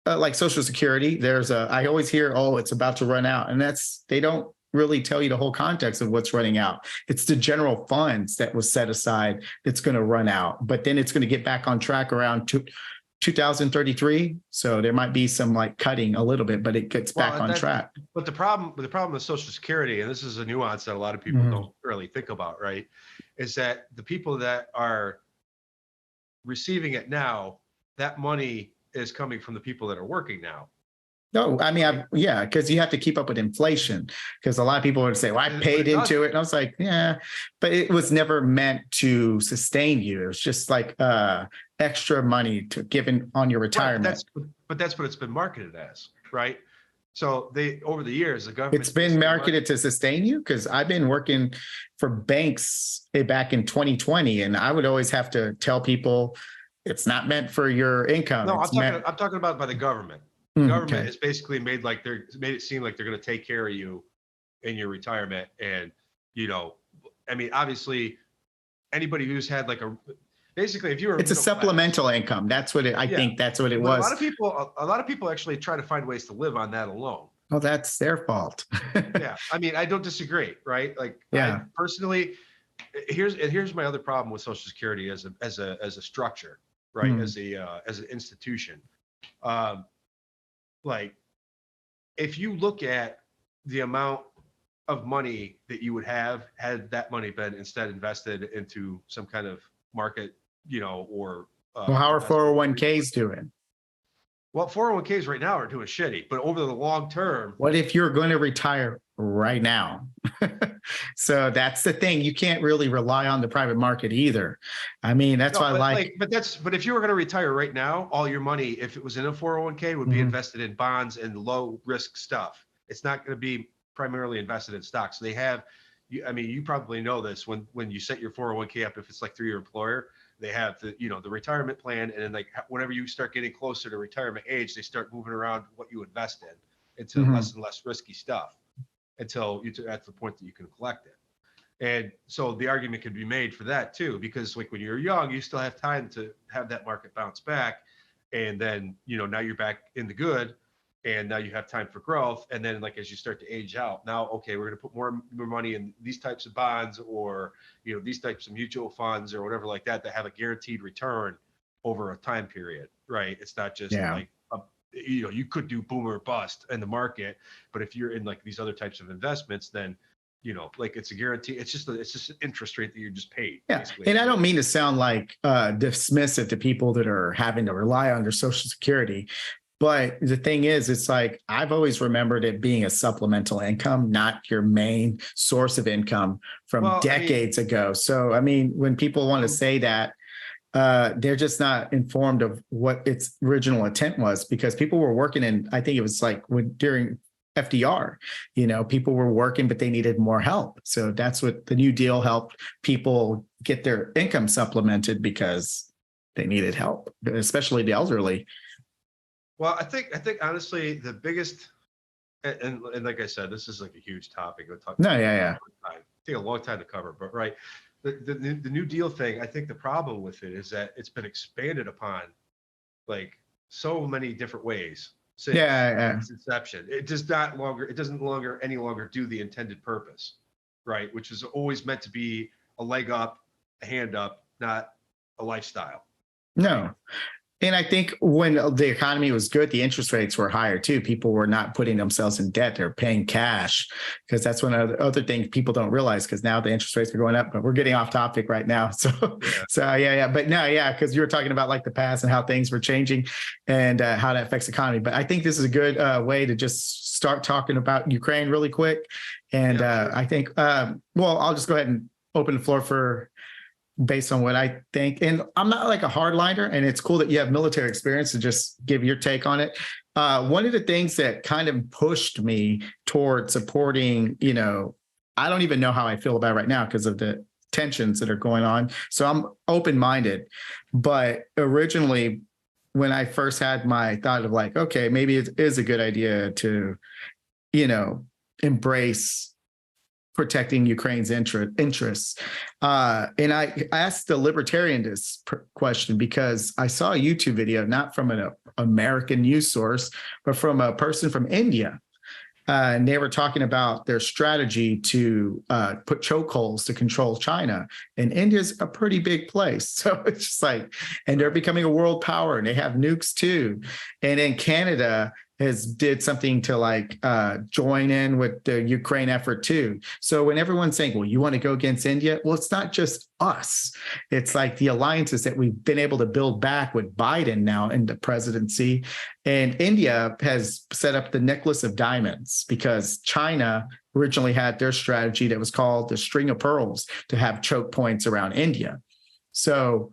Speaker 1: like Social Security, I always hear, it's about to run out. And they don't really tell you the whole context of what's running out. It's the general funds that was set aside that's going to run out, but then it's going to get back on track around 2033. So there might be some cutting a little bit, but it gets back on track.
Speaker 2: But the problem with Social Security, and this is a nuance that a lot of people don't really think about, right, is that the people that are receiving it now, that money is coming from the people that are working now.
Speaker 1: No, I mean, because you have to keep up with inflation. Because a lot of people would say, "Well, I paid into it," and I was like, "Yeah," but it was never meant to sustain you. It was just like extra money given on your retirement.
Speaker 2: Right, but that's what it's been marketed as, right? So over the years, the government.
Speaker 1: It's been marketed to sustain you, because I've been working for banks back in 2020, and I would alys have to tell people it's not meant for your income.
Speaker 2: No,
Speaker 1: It's
Speaker 2: I'm talking about by the government. The government
Speaker 1: okay.
Speaker 2: has basically made it seem like they're going to take care of you in your retirement. And, I mean, obviously anybody who's had basically if you were
Speaker 1: It's a supplemental income. That's what I think that's what it
Speaker 2: but
Speaker 1: was.
Speaker 2: a lot of people actually try to find ways to live on that alone.
Speaker 1: Well, that's their fault.
Speaker 2: Yeah. I mean, I don't disagree, right? Like,
Speaker 1: yeah.
Speaker 2: I personally, here's my other problem with Social Security as a structure, right? As an institution. Like, if you look at the amount of money that you would have had that money been instead invested into some kind of market, or
Speaker 1: well, how are 401ks doing?
Speaker 2: Well, 401ks right now are doing shitty, but over the long term.
Speaker 1: What if you're going to retire right now? So that's the thing. You can't really rely on the private market either. I mean, that's why
Speaker 2: but if you were going to retire right now, all your money, if it was in a 401k, would be invested in bonds and low risk stuff. It's not going to be primarily invested in stocks. They have, you probably know this, when you set your 401k up, if it's like through your employer, they have the retirement plan, and then whenever you start getting closer to retirement age, they start moving around what you invest in into less and less risky stuff until you're at the point that you can collect it. And so the argument could be made for that too, because when you're young, you still have time to have that market bounce back, and then now you're back in the good. And now you have time for growth. And then as you start to age out, now, okay, we're going to put more money in these types of bonds, or, these types of mutual funds or whatever like that have a guaranteed return over a time period, right? It's not just you could do boom or bust in the market, but if you're in these other types of investments, then, it's a guarantee. It's just an interest rate that you're just paid.
Speaker 1: Yeah. Basically. And I don't mean to sound dismissive to people that are having to rely on their Social Security. But the thing is, it's I've always remembered it being a supplemental income, not your main source of income from decades ago. So, I mean, when people want to say that, they're just not informed of what its original intent was, because people were working in, I think it was during FDR, people were working, but they needed more help. So that's what the New Deal helped people get their income supplemented, because they needed help, especially the elderly.
Speaker 2: Well, I think honestly, the biggest, and like I said, this is a huge topic. Take a long time to cover, but right, the New Deal thing. I think the problem with it is that it's been expanded upon, so many different ways since its inception. It doesn't any longer do the intended purpose, right? Which is always meant to be a leg up, a hand up, not a lifestyle.
Speaker 1: No. And I think when the economy was good, the interest rates were higher too. People were not putting themselves in debt. They're paying cash, because that's one other thing people don't realize, because now the interest rates are going up, but we're getting off topic right now. So yeah. But no, yeah, because you were talking about the past and how things were changing and how that affects the economy. But I think this is a good way to just start talking about Ukraine really quick. And sure. I think, I'll just go ahead and open the floor for based on what I think. And I'm not a hardliner, and it's cool that you have military experience to just give your take on it. One of the things that kind of pushed me toward supporting, I don't even know how I feel about it right now because of the tensions that are going on. So I'm open-minded. But originally, when I first had my thought of okay, maybe it is a good idea to, embrace protecting Ukraine's interests. And I asked the libertarian this question because I saw a YouTube video, not from an American news source, but from a person from India. And they were talking about their strategy to put chokeholds to control China. And India's a pretty big place. So it's just and they're becoming a world power, and they have nukes too. And then Canada did something to join in with the Ukraine effort too. So when everyone's saying, well, you want to go against India? Well, it's not just us. It's the alliances that we've been able to build back with Biden now in the presidency. And India has set up the necklace of diamonds because China originally had their strategy that was called the string of pearls to have choke points around India. So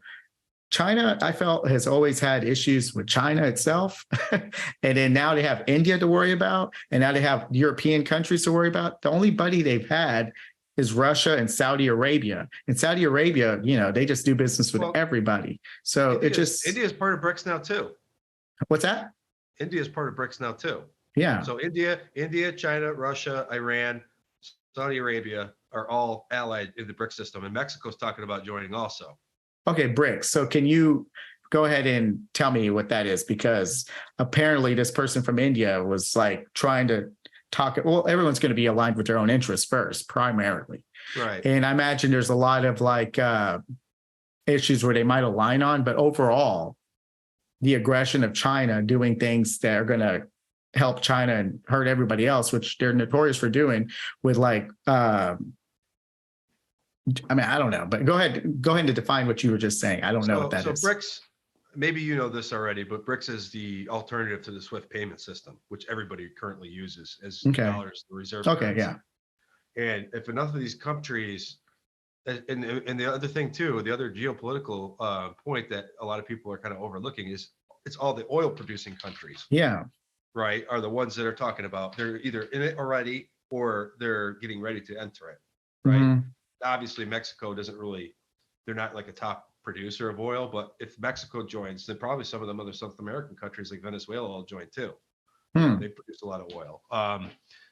Speaker 1: China, I felt, has always had issues with China itself. And then now they have India to worry about. And now they have European countries to worry about. The only buddy they've had is Russia and Saudi Arabia. And Saudi Arabia, they just do business with everybody. So
Speaker 2: India is part of BRICS now too.
Speaker 1: What's that?
Speaker 2: India is part of BRICS now too.
Speaker 1: Yeah.
Speaker 2: So India, China, Russia, Iran, Saudi Arabia are all allied in the BRICS system. And Mexico's talking about joining also.
Speaker 1: Okay, BRICS. So can you go ahead and tell me what that is? Because apparently this person from India was like trying to talk. Well, everyone's going to be aligned with their own interests first, primarily.
Speaker 2: Right.
Speaker 1: And I imagine there's a lot of like issues where they might align on, but overall, the aggression of China doing things that are going to help China and hurt everybody else, which they're notorious for doing with like, I don't know, but go ahead and define what you were just saying. I don't know what that is.
Speaker 2: So BRICS, maybe you know this already, but BRICS is the alternative to the SWIFT payment system, which everybody currently uses as dollars, the reserve currency.
Speaker 1: Yeah.
Speaker 2: And if enough of these countries, and the other thing too, the other geopolitical point that a lot of people are kind of overlooking is it's all the oil producing countries.
Speaker 1: Yeah.
Speaker 2: Right, are the ones that are talking about they're either in it already or they're getting ready to enter it. Right. Mm-hmm. Obviously, Mexico they're not like a top producer of oil, but if Mexico joins, then probably some of them other South American countries like Venezuela will join too. They produce a lot of oil.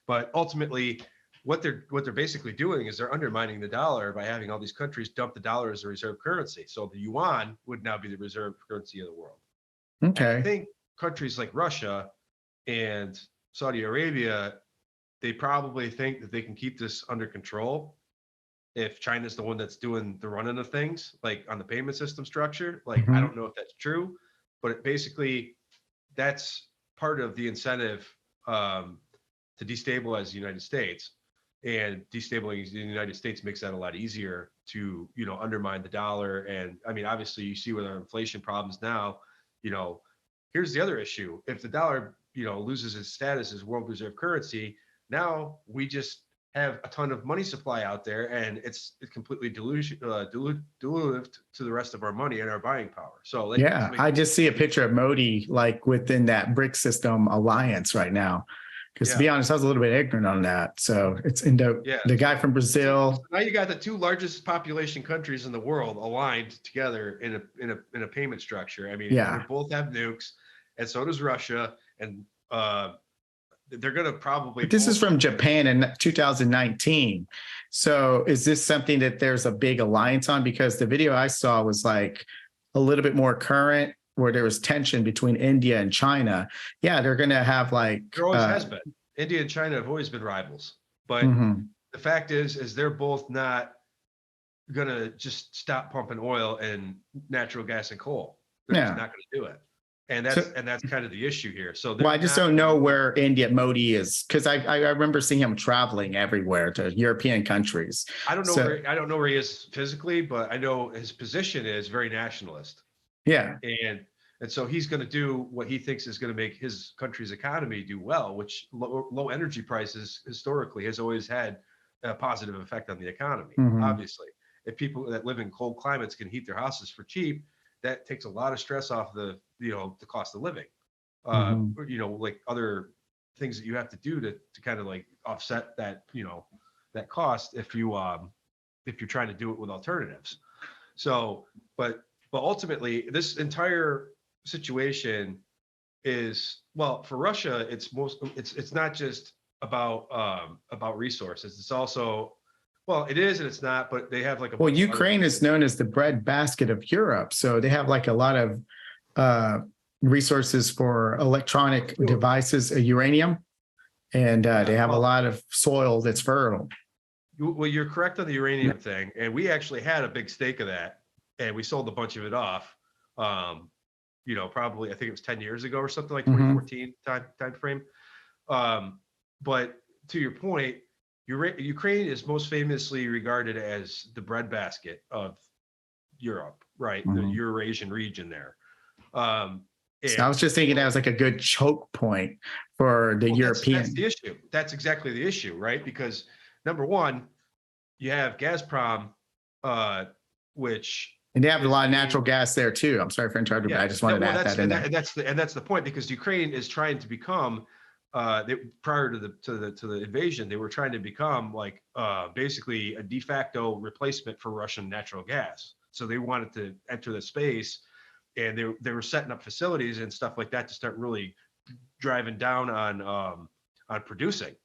Speaker 2: But ultimately, what they're basically doing is they're undermining the dollar by having all these countries dump the dollar as a reserve currency. So the yuan would now be the reserve currency of the world.
Speaker 1: Okay.
Speaker 2: And I think countries like Russia and Saudi Arabia, they probably think that they can keep this under control if China's the one that's doing the running of things, like on the payment system structure. Like, I don't know if that's true, but basically that's part of the incentive to destabilize the United States. And destabilizing the United States makes that a lot easier to, undermine the dollar. And I mean, obviously you see with our inflation problems now, here's the other issue. If the dollar, loses its status as world reserve currency, now we just have a ton of money supply out there, and it's completely dilutive to the rest of our money and our buying power. So
Speaker 1: I just see a picture of Modi like within that BRICS system alliance right now. Because to be honest, I was a little bit ignorant on that. So it's the guy from Brazil.
Speaker 2: So now you got the two largest population countries in the world aligned together in a payment structure. I mean, they both have nukes, and so does Russia, and they're going to probably.
Speaker 1: But this is from Japan in 2019. So is this something that there's a big alliance on? Because the video I saw was like a little bit more current, where there was tension between India and China. Yeah, they're going to have like.
Speaker 2: There always has been. India and China have always been rivals. But the fact is they're both not going to just stop pumping oil and natural gas and coal. They're just not going to do it. And that's kind of the issue here. So
Speaker 1: I just don't know where Modi is, because I remember seeing him traveling everywhere to European countries.
Speaker 2: I don't know where he is physically, but I know his position is very nationalist.
Speaker 1: Yeah.
Speaker 2: And so he's going to do what he thinks is going to make his country's economy do well, which low energy prices historically has always had a positive effect on the economy. Obviously, if people that live in cold climates can heat their houses for cheap, that takes a lot of stress off the cost of living. Like other things that you have to do to kind of like offset that, that cost if you're trying to do it with alternatives. So, but ultimately this entire situation is, well, for Russia, it's not just about resources. It's also, well, it is and it's not, but they have like a.
Speaker 1: Well, Ukraine is known as the breadbasket of Europe, so they have like a lot of resources for electronic devices, uranium, and they have a lot of soil that's fertile.
Speaker 2: Well, you're correct on the uranium thing, and we actually had a big stake of that, and we sold a bunch of it off. Probably I think it was 10 years ago or something, like 2014 time frame. But to your point, Ukraine is most famously regarded as the breadbasket of Europe, right? The Eurasian region there.
Speaker 1: So I was just thinking that was like a good choke point for the European.
Speaker 2: That's the issue. That's exactly the issue, right? Because number one, you have Gazprom, which
Speaker 1: And they have a lot of natural gas there too. I'm sorry for interrupting, but I just wanted to add that in there.
Speaker 2: And that's the point, because Ukraine is trying to become, prior to the invasion, they were trying to become like basically a de facto replacement for Russian natural gas. So they wanted to enter the space, and they were setting up facilities and stuff like that to start really driving down on producing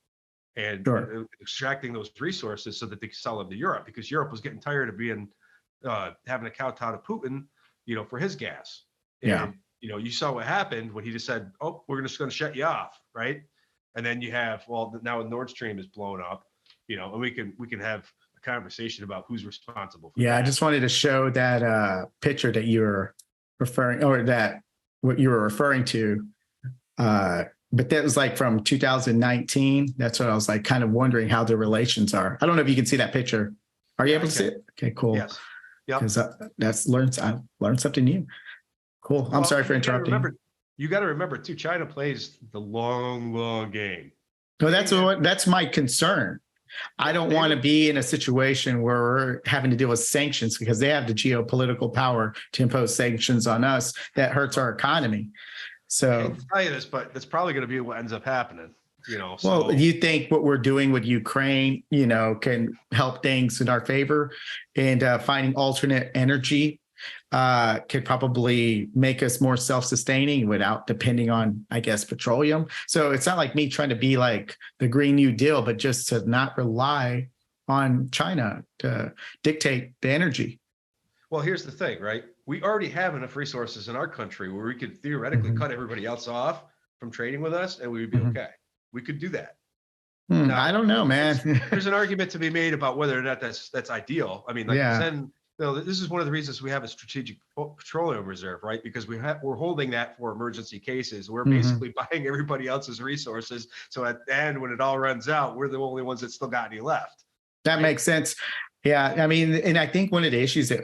Speaker 2: and extracting those resources so that they could sell them to Europe, because Europe was getting tired of being having a kowtow to Putin, for his gas. And, you saw what happened when he just said, "Oh, we're just going to shut you off," right? And then you have, well, now Nord Stream is blown up, and we can have a conversation about who's responsible for that.
Speaker 1: I just wanted to show that picture that you're referring, or that what you were referring to. But that was like from 2019. That's what I was like kind of wondering how the relations are. I don't know if you can see that picture. Are you able to see it? Okay, cool.
Speaker 2: Yes. Yeah.
Speaker 1: Because I learned something new. Cool. I'm sorry for interrupting.
Speaker 2: You got to remember too, China plays the long game.
Speaker 1: No, that's my concern. I don't want to be in a situation where we're having to deal with sanctions because they have the geopolitical power to impose sanctions on us that hurts our economy. So
Speaker 2: I hate to tell you this, but that's probably going to be what ends up happening.
Speaker 1: Well, do you think what we're doing with Ukraine, can help things in our favor, and finding alternate energy could probably make us more self-sustaining without depending on, I guess, petroleum? So it's not like me trying to be like the Green New Deal, but just to not rely on China to dictate the energy.
Speaker 2: Well, here's the thing, right? We already have enough resources in our country where we could theoretically cut everybody else off from trading with us, and we would be okay. We could do that.
Speaker 1: Now, I don't know, man.
Speaker 2: There's an argument to be made about whether or not that's ideal. I mean, this is one of the reasons we have a strategic petroleum reserve, right? Because we're holding that for emergency cases. We're basically buying everybody else's resources. So at the end, when it all runs out, we're the only ones that still got any left.
Speaker 1: That makes sense. Yeah, I mean, and I think one of the issues I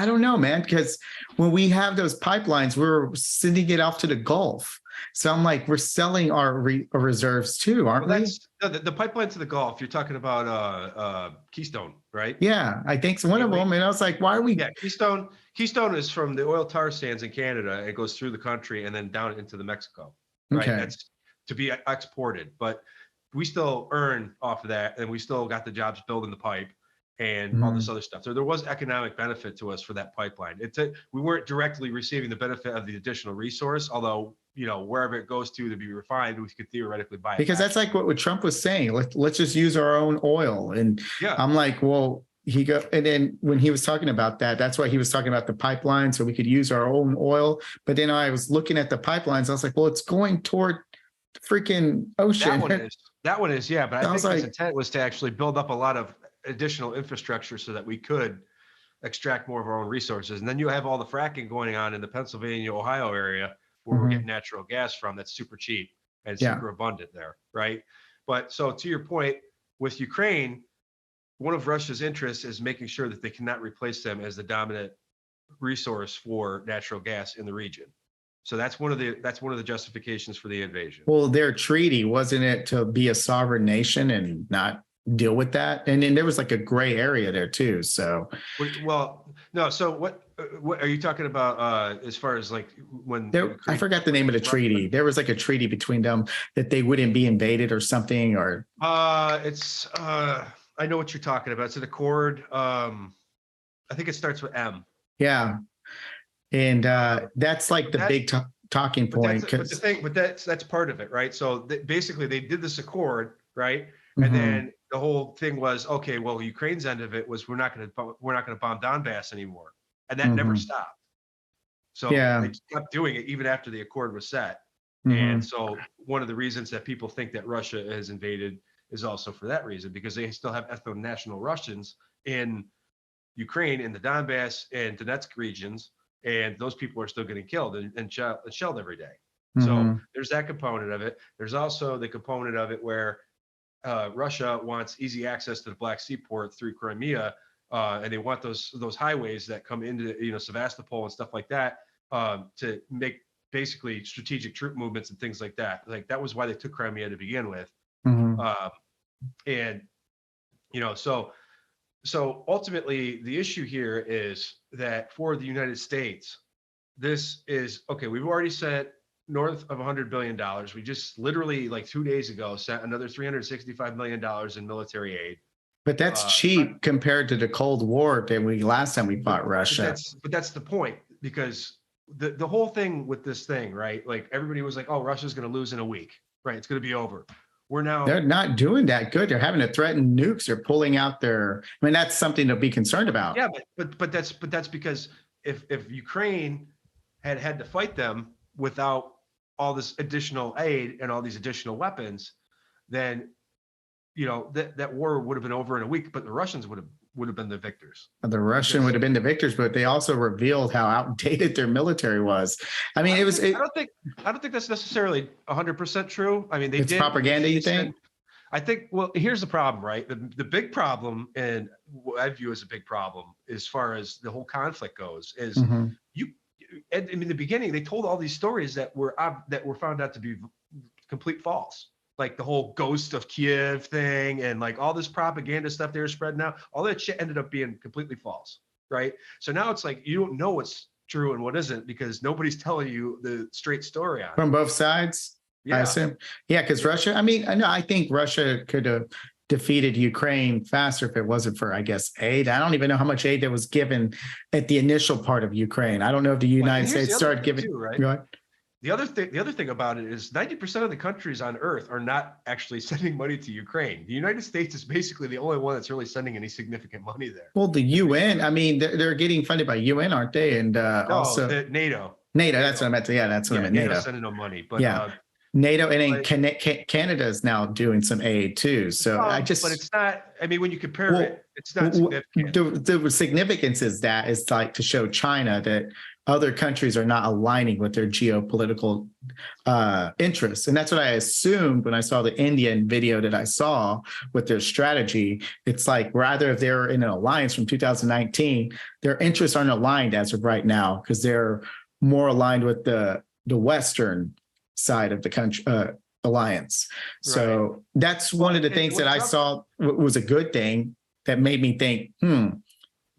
Speaker 1: don't know, man, because when we have those pipelines, we're sending it off to the Gulf. So I'm like, we're selling our reserves too, aren't we?
Speaker 2: The pipeline to the Gulf. You're talking about Keystone, right?
Speaker 1: Yeah, I think so. One of them, and I was like, why are we?
Speaker 2: Yeah, Keystone is from the oil tar sands in Canada. It goes through the country and then down into the Mexico. Right, that's to be exported, but we still earn off of that, and we still got the jobs building the pipe and all this other stuff. So there was economic benefit to us for that pipeline. We weren't directly receiving the benefit of the additional resource, although wherever it goes to be refined, we could theoretically buy it.
Speaker 1: Because that's like what Trump was saying. Let's just use our own oil. And I'm like, well, and then when he was talking about that, that's why he was talking about the pipeline, so we could use our own oil. But then I was looking at the pipelines. I was like, well, it's going toward the freaking ocean.
Speaker 2: That one is, yeah. But I think his intent was to actually build up a lot of additional infrastructure so that we could extract more of our own resources. And then you have all the fracking going on in the Pennsylvania, Ohio area where we're getting natural gas from that's super cheap and super abundant there, right? But so to your point, with Ukraine, one of Russia's interests is making sure that they cannot replace them as the dominant resource for natural gas in the region. So that's one of the justifications for the invasion.
Speaker 1: Well, their treaty, wasn't it to be a sovereign nation and not deal with that? And then there was like a gray area there too. So,
Speaker 2: well, no. So what are you talking about as far as like when
Speaker 1: I forgot the name of the treaty. There was like a treaty between them that they wouldn't be invaded or something, or
Speaker 2: I know what you're talking about. It's an accord. I think it starts with M.
Speaker 1: Yeah. And that's like the big talking point.
Speaker 2: But that's part of it, right? So basically, they did this accord, right? And then the whole thing was, okay, well, Ukraine's end of it was we're not going to bomb Donbass anymore, and that never stopped. So they kept doing it even after the accord was set. And so one of the reasons that people think that Russia has invaded is also for that reason, because they still have ethno-national Russians in Ukraine, in the Donbass and Donetsk regions. And those people are still getting killed and shelled every day. So there's that component of it. There's also the component of it where Russia wants easy access to the Black Sea port through Crimea, and they want those highways that come into Sevastopol and stuff like that to make basically strategic troop movements and things like that. Like that was why they took Crimea to begin with. And so So ultimately, the issue here is that for the United States, this is okay. We've already sent north of $100 billion. We just literally like 2 days ago sent another $365 million in military aid.
Speaker 1: But that's cheap compared to the Cold War that last time we fought Russia.
Speaker 2: But that's the point, because the whole thing with this thing, right? Like everybody was like, oh, Russia's going to lose in a week, right? It's going to be over.
Speaker 1: They're not doing that good. They're having to threaten nukes. They're pulling out their. I mean, that's something to be concerned about.
Speaker 2: Yeah, but that's because if Ukraine had to fight them without all this additional aid and all these additional weapons, then that war would have been over in a week. But the Russians would have been the victors.
Speaker 1: The Russian would have been the victors, but they also revealed how outdated their military was. I mean, I
Speaker 2: don't think that's necessarily 100% true. I mean,
Speaker 1: it's propaganda, you think?
Speaker 2: I think, well, here's the problem, right? The big problem, and what I view as a big problem as far as the whole conflict goes, is in the beginning, they told all these stories that were found out to be complete false. Like the whole ghost of Kiev thing and like all this propaganda stuff they were spreading out, all that shit ended up being completely false, right? So now it's like you don't know what's true and what isn't because nobody's telling you the straight story on it.
Speaker 1: From both sides, yeah. I assume. Yeah, because Russia, I mean, I think Russia could have defeated Ukraine faster if it wasn't for, I guess, aid. I don't even know how much aid that was given at the initial part of Ukraine. I don't know if the United States started giving.
Speaker 2: Too, right? The other thing about it is 90% of the countries on Earth are not actually sending money to Ukraine. The United States is basically the only one that's really sending any significant money there.
Speaker 1: Well, the UN, I mean, they're getting funded by UN, aren't they? And also
Speaker 2: NATO.
Speaker 1: NATO, that's what I meant to. Yeah, that's what I meant. NATO
Speaker 2: sending no money, but
Speaker 1: yeah. NATO and then Canada is now doing some aid too. So but
Speaker 2: it's not. I mean, when you compare it, it's not significant.
Speaker 1: The significance is like to show China that other countries are not aligning with their geopolitical interests, and that's what I assumed when I saw the Indian video that I saw with their strategy. It's like rather if they're in an alliance from 2019, their interests aren't aligned as of right now because they're more aligned with the Western side of the country alliance. So that's one of the things that I saw was a good thing that made me think,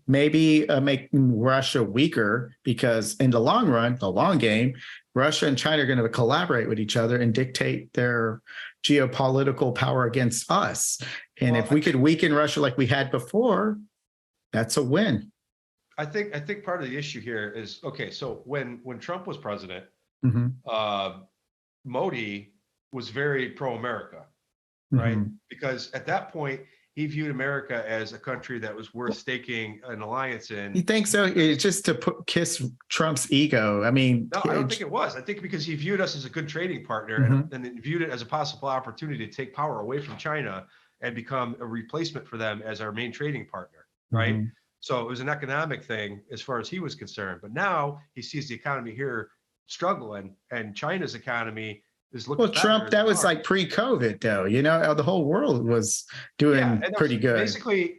Speaker 1: maybe make Russia weaker because in the long run, the long game, Russia and China are going to collaborate with each other and dictate their geopolitical power against us. And if we could weaken Russia like we had before, that's a win.
Speaker 2: I think part of the issue here is, okay, so when Trump was president, Modi was very pro-America, right? Because at that point, he viewed America as a country that was worth staking an alliance in.
Speaker 1: You think so? It's just to kiss Trump's ego. I mean,
Speaker 2: no, I don't think it was. I think because he viewed us as a good trading partner and viewed it as a possible opportunity to take power away from China and become a replacement for them as our main trading partner, right? So it was an economic thing as far as he was concerned. But now he sees the economy here struggling, and China's economy is looking.
Speaker 1: Well, Trump, that was like pre-COVID, though. The whole world was doing pretty good.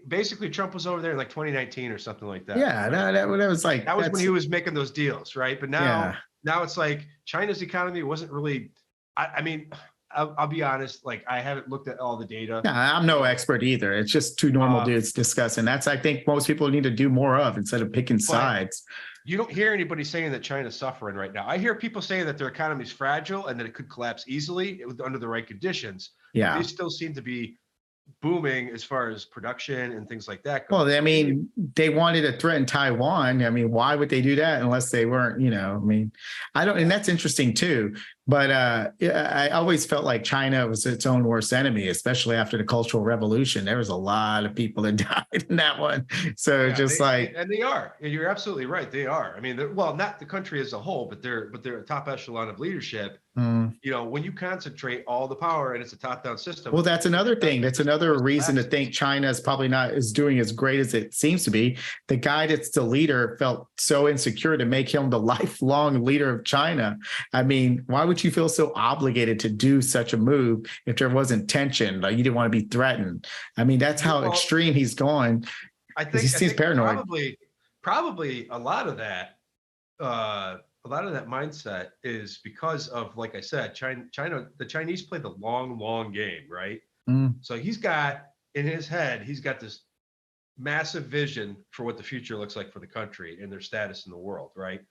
Speaker 2: Basically, Trump was over there in like 2019 or something like that.
Speaker 1: Yeah, that was like
Speaker 2: that was when he was making those deals, right? But now it's like China's economy wasn't really. I mean, I'll be honest. Like, I haven't looked at all the data.
Speaker 1: No, I'm no expert either. It's just two normal dudes discussing. That's I think most people need to do more of instead of picking sides.
Speaker 2: You don't hear anybody saying that China's suffering right now. I hear people saying that their economy is fragile and that it could collapse easily under the right conditions.
Speaker 1: Yeah,
Speaker 2: they still seem to be booming as far as production and things like that.
Speaker 1: Well, I mean, they wanted to threaten Taiwan. I mean, why would they do that unless they weren't, I mean, I don't, and that's interesting too. But I always felt like China was its own worst enemy, especially after the Cultural Revolution. There was a lot of people that died in that one. So
Speaker 2: and they are. And you're absolutely right. They are. I mean, not the country as a whole, but they're a top echelon of leadership. When you concentrate all the power and it's a top-down system.
Speaker 1: Well, that's another thing. That's another reason to think China is probably not doing as great as it seems to be. The guy that's the leader felt so insecure to make him the lifelong leader of China. I mean, why would you feel so obligated to do such a move if there wasn't tension? Like you didn't want to be threatened. I mean, that's how extreme he's going.
Speaker 2: I think
Speaker 1: he seems paranoid.
Speaker 2: Probably a lot of that. A lot of that mindset is because of, like I said, China. The Chinese play the long game, right? So he's got in his head, he's got this massive vision for what the future looks like for the country and their status in the world, right?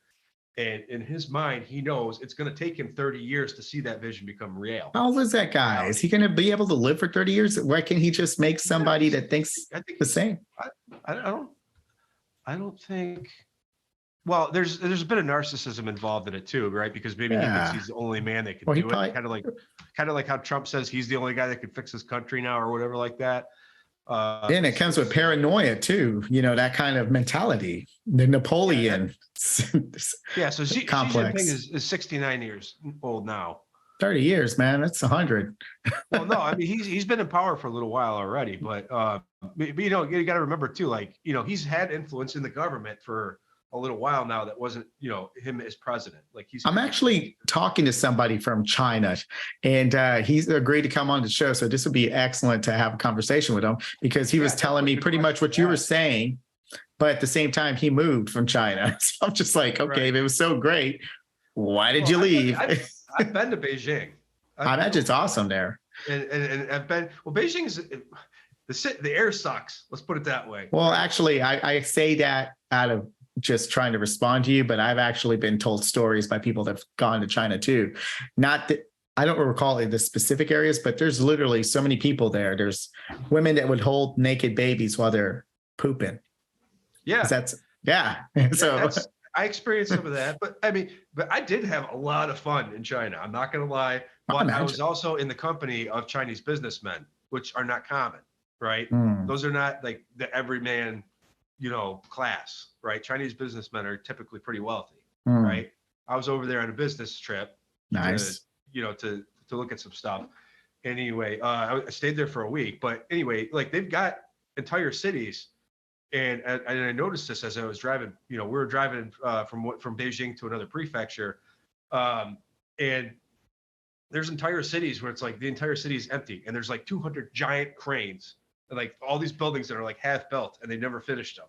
Speaker 2: And in his mind, he knows it's going to take him 30 years to see that vision become real.
Speaker 1: How old is that guy? Is he going to be able to live for 30 years? Why can't he just make somebody that thinks
Speaker 2: I think
Speaker 1: the same?
Speaker 2: I don't think. Well, there's a bit of narcissism involved in it too, right? Because maybe he thinks he's the only man that can do it. Kind of like how Trump says he's the only guy that can fix his country now, or whatever like that.
Speaker 1: And it comes with paranoia too, that kind of mentality, the Napoleon.
Speaker 2: Yeah, so Xi
Speaker 1: complex.
Speaker 2: Jinping is 69 years old now.
Speaker 1: 30 years, man, that's 100.
Speaker 2: Well, no, I mean, he's been in power for a little while already, but you got to remember too, like, he's had influence in the government for a little while now. That wasn't, him as president. Like I'm
Speaker 1: actually talking to somebody from China, and he's agreed to come on the show. So this would be excellent to have a conversation with him, because he was telling me pretty much what you were saying, but at the same time, he moved from China. So I'm just like, okay, if it was so great, why did you leave?
Speaker 2: I've been to Beijing.
Speaker 1: I imagine it's awesome there.
Speaker 2: And I've been, Beijing is, the air sucks. Let's put it that way.
Speaker 1: Well, actually, I say that out of just trying to respond to you, but I've actually been told stories by people that have gone to China too. Not that I don't recall the specific areas, but there's literally so many people there. There's women that would hold naked babies while they're pooping.
Speaker 2: Yeah.
Speaker 1: So
Speaker 2: I experienced some of that, but I did have a lot of fun in China. I'm not going to lie, but I was also in the company of Chinese businessmen, which are not common, right? Those are not like the everyman, class, right? Chinese businessmen are typically pretty wealthy, right? I was over there on a business trip.
Speaker 1: Nice.
Speaker 2: To look at some stuff. Anyway, I stayed there for a week, but anyway, like they've got entire cities. And I noticed this as I was driving, we were driving from Beijing to another prefecture. And there's entire cities where it's like the entire city is empty. And there's like 200 giant cranes and like all these buildings that are like half built and they never finished them.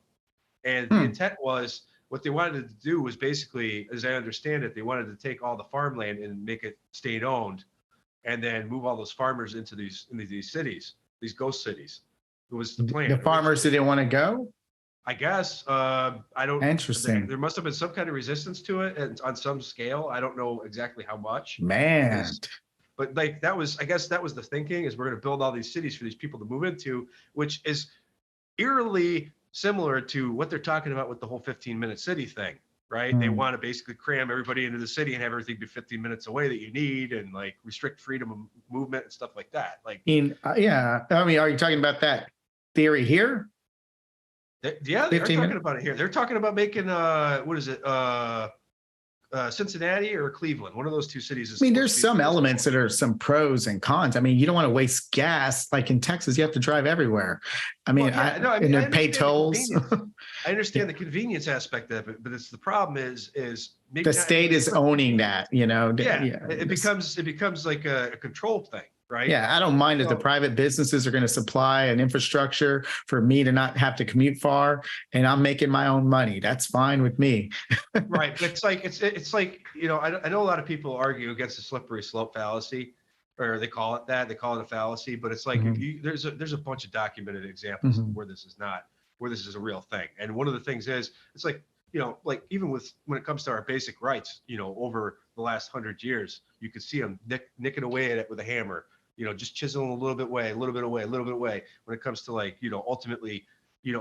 Speaker 2: And the intent was, what they wanted to do was basically, as I understand it, they wanted to take all the farmland and make it state owned and then move all those farmers into these cities, these ghost cities. It was the plan.
Speaker 1: The farmers didn't want to go?
Speaker 2: I guess. I don't.
Speaker 1: Interesting.
Speaker 2: There must have been some kind of resistance to it, and on some scale. I don't know exactly how much.
Speaker 1: Man.
Speaker 2: But like I guess that was the thinking, is we're going to build all these cities for these people to move into, which is eerily similar to what they're talking about with the whole 15-minute city thing, right? They want to basically cram everybody into the city and have everything be 15 minutes away that you need, and like restrict freedom of movement and stuff like that. Like,
Speaker 1: yeah. I mean, are you talking about that theory here?
Speaker 2: Yeah, they're talking about it here. They're talking about making what is it? Cincinnati or Cleveland, one of those two cities.
Speaker 1: I mean, there's some elements that are some pros and cons. I mean, you don't want to waste gas. Like in Texas, you have to drive everywhere. I mean, and then pay tolls.
Speaker 2: I understand the convenience aspect of it, but it's the problem is
Speaker 1: the state is owning that.
Speaker 2: It becomes like a control thing. Right.
Speaker 1: Yeah, I don't mind if the private businesses are going to supply an infrastructure for me to not have to commute far, and I'm making my own money. That's fine with me.
Speaker 2: Right. But it's like, I know a lot of people argue against the slippery slope fallacy, or they call it that. They call it a fallacy, but it's like there's a bunch of documented examples of where this is a real thing. And one of the things is, it's like, like even when it comes to our basic rights, over the last 100 years, you could see them nicking away at it with a hammer. Just chiseling a little bit away. When it comes to like, ultimately,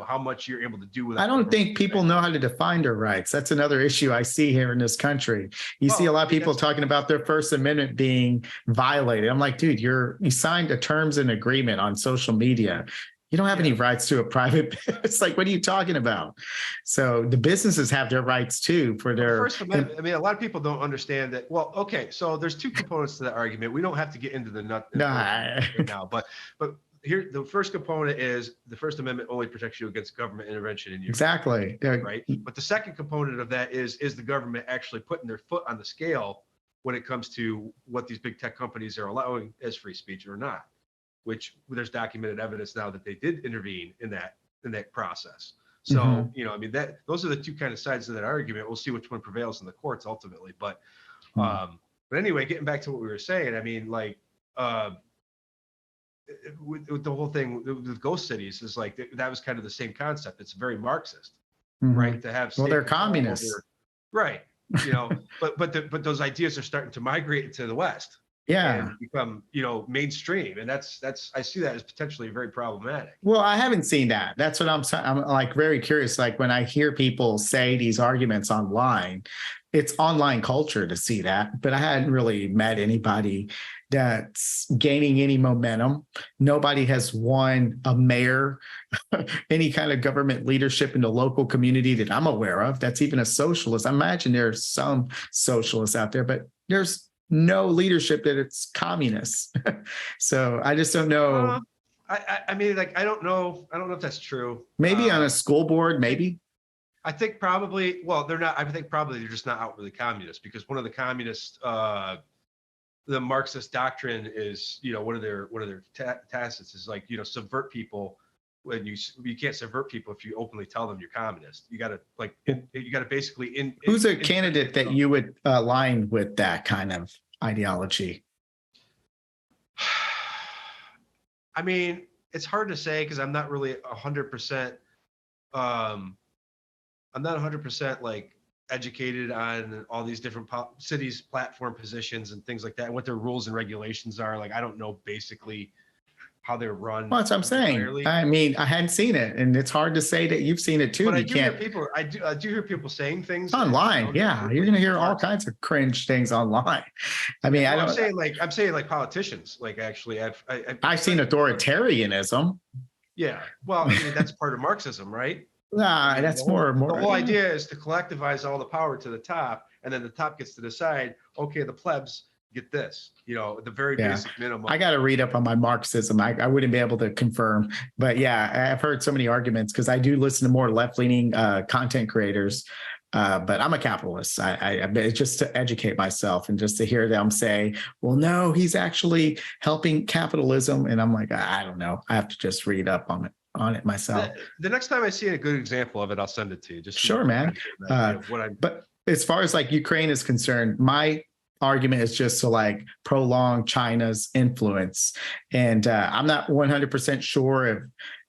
Speaker 2: how much you're able to do with.
Speaker 1: I don't think people know how to define their rights. That's another issue I see here in this country. You see a lot of people talking about their First Amendment being violated. I'm like, dude, you signed a terms and agreement on social media. You don't have any rights to a private. It's like, what are you talking about? So the businesses have their rights too for their
Speaker 2: First Amendment. I mean, a lot of people don't understand that. Well, okay, so there's two components to that argument. We don't have to get into the nut right now, but here the first component is the First Amendment only protects you against government intervention in your
Speaker 1: exactly
Speaker 2: right. But the second component of that is the government actually putting their foot on the scale when it comes to what these big tech companies are allowing as free speech or not. Which there's documented evidence now that they did intervene in that process. So, I mean, those are the two kind of sides of that argument. We'll see which one prevails in the courts ultimately. But anyway, getting back to what we were saying, I mean, like, with the whole thing with ghost cities is like that was kind of the same concept. It's very Marxist,
Speaker 1: Mhm.
Speaker 2: right? To have
Speaker 1: Well,
Speaker 2: state
Speaker 1: they're
Speaker 2: control
Speaker 1: communists.
Speaker 2: over, right? You know, but those ideas are starting to migrate to the West
Speaker 1: Yeah.
Speaker 2: and become, you know, mainstream, and that's I see that as potentially very problematic.
Speaker 1: Well, I haven't seen that. That's what I'm like very curious. Like when I hear people say these arguments online, it's online culture to see that, but I hadn't really met anybody that's gaining any momentum. Nobody has won a mayor, any kind of government leadership in the local community that I'm aware of. That's even a socialist. I imagine there's some socialists out there, but there's no leadership that it's communist. So I just don't know.
Speaker 2: I mean, like, I don't know if that's true.
Speaker 1: Maybe on a school board, maybe.
Speaker 2: I think probably, well, they're not, I think probably they're just not outwardly communist, because one of the communist, the Marxist doctrine is, you know, one of their tacits is like, you know, subvert people. When you can't subvert people if you openly tell them you're communist. You got to like, you got to basically
Speaker 1: Who's a candidate that you would align with that kind of ideology?
Speaker 2: I mean, it's hard to say because I'm not really 100%. I'm not 100% like educated on all these different cities, platform positions, and things like that, and what their rules and regulations are. Like, I don't know basically how they're run.
Speaker 1: Well, that's what I'm saying.
Speaker 2: Entirely.
Speaker 1: I mean, I hadn't seen it, and it's hard to say that you've seen it too.
Speaker 2: But
Speaker 1: you
Speaker 2: I do
Speaker 1: can't.
Speaker 2: hear people. I do hear people saying things
Speaker 1: Online. Yeah, you're going to hear all kinds of cringe things online. I mean,
Speaker 2: well,
Speaker 1: I don't.
Speaker 2: I'm saying like politicians. Like, actually,
Speaker 1: I've seen authoritarianism.
Speaker 2: Yeah. Well, I mean, that's part of Marxism, right?
Speaker 1: Nah,
Speaker 2: I mean,
Speaker 1: that's more.
Speaker 2: The whole idea is to collectivize all the power to the top, and then the top gets to decide, okay, the plebs get this, you know, the very basic minimum.
Speaker 1: I got to read up on my Marxism. I wouldn't be able to confirm, but yeah, I've heard so many arguments because I do listen to more left-leaning content creators. But I'm a capitalist. I just to educate myself and just to hear them say, well, no, he's actually helping capitalism. And I'm like, I don't know. I have to just read up on it myself.
Speaker 2: The next time I see a good example of it, I'll send it to you. Just
Speaker 1: sure, man. But as far as like Ukraine is concerned, my argument is just to like prolong China's influence. And I'm not 100% sure if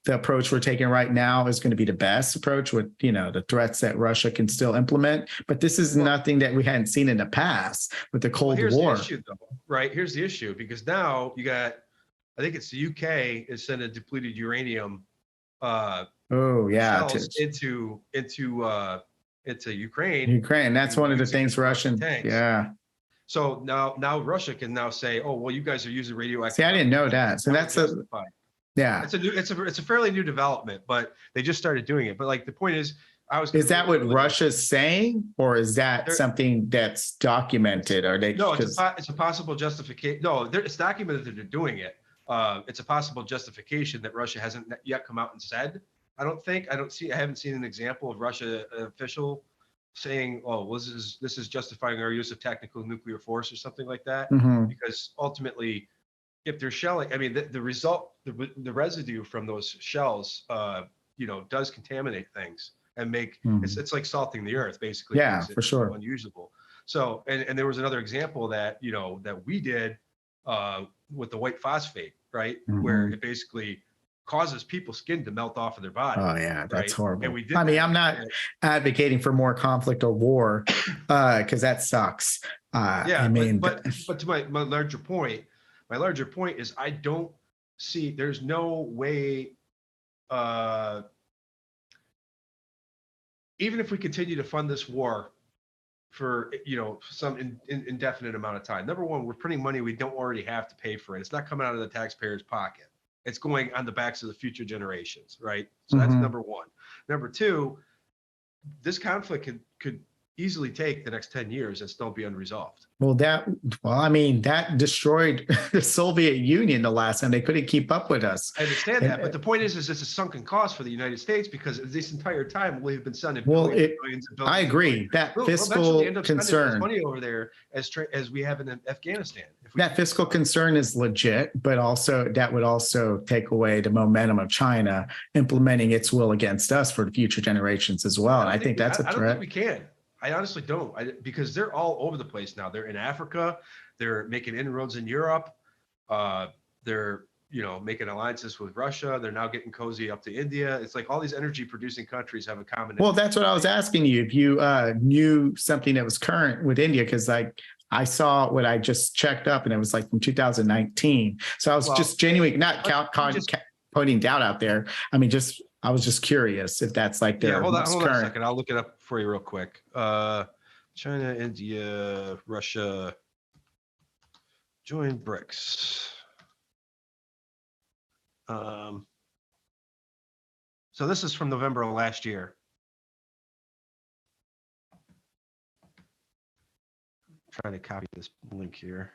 Speaker 1: the approach we're taking right now is going to be the best approach with, you know, the threats that Russia can still implement. But this is nothing that we hadn't seen in the past with the Cold War.
Speaker 2: Here's the issue, though, right? Here's the issue, because now you got, I think it's the UK is sending depleted uranium shells into Ukraine.
Speaker 1: That's one of the things Russian.
Speaker 2: Tanks.
Speaker 1: Yeah.
Speaker 2: So now Russia can now say, oh, well, you guys are using radioactive.
Speaker 1: See, I didn't know that. So that's yeah.
Speaker 2: It's a fairly new development, but they just started doing it. But like the point is,
Speaker 1: is that what Russia's saying, or is that something that's documented? Are they?
Speaker 2: No, it's a possible justification. No, it's documented that they're doing it. It's a possible justification that Russia hasn't yet come out and said. I haven't seen an example of Russia official saying, "Oh, well, this is justifying our use of tactical nuclear force" or something like that.
Speaker 1: Mm-hmm.
Speaker 2: Because ultimately, if they're shelling, I mean, the residue from those shells, you know, does contaminate things and make it's like salting the earth, basically.
Speaker 1: Yeah, for sure.
Speaker 2: Unusable. So, and there was another example that, you know, that we did with the white phosphate, right, where it basically causes people's skin to melt off of their body.
Speaker 1: Oh yeah, that's horrible.
Speaker 2: And we did.
Speaker 1: I mean, I'm not advocating for more conflict or war because that sucks.
Speaker 2: I mean, but to my larger point. My larger point is I don't see, there's no way, even if we continue to fund this war for, you know, some indefinite amount of time. Number one, we're printing money we don't already have to pay for it. It's not coming out of the taxpayer's pocket. It's going on the backs of the future generations, right? So that's number one. Number two, this conflict could easily take the next 10 years and still be unresolved.
Speaker 1: Well, I mean, that destroyed the Soviet Union the last time. They couldn't keep up with us.
Speaker 2: I understand that, but the point is it's a sunken cost for the United States because this entire time we've been sending billions and billions.
Speaker 1: I agree. That fiscal concern,
Speaker 2: money over there as we have in Afghanistan.
Speaker 1: That fiscal concern is legit, but also that would also take away the momentum of China implementing its will against us for the future generations as well. And I think that's a threat.
Speaker 2: I don't think we can. I honestly don't, because they're all over the place now. They're in Africa. They're making inroads in Europe. They're making alliances with Russia. They're now getting cozy up to India. It's like all these energy producing countries have a common.
Speaker 1: Well, that's what I was asking you, if you knew something that was current with India, because like I saw what I just checked up and it was like from 2019. So I was just genuinely not putting doubt out there. I mean, I was just curious if that's like their
Speaker 2: hold on
Speaker 1: current.
Speaker 2: a second. I'll look it up for you real quick. China, India, Russia join BRICS. So this is from November of last year. I'm trying to copy this link here.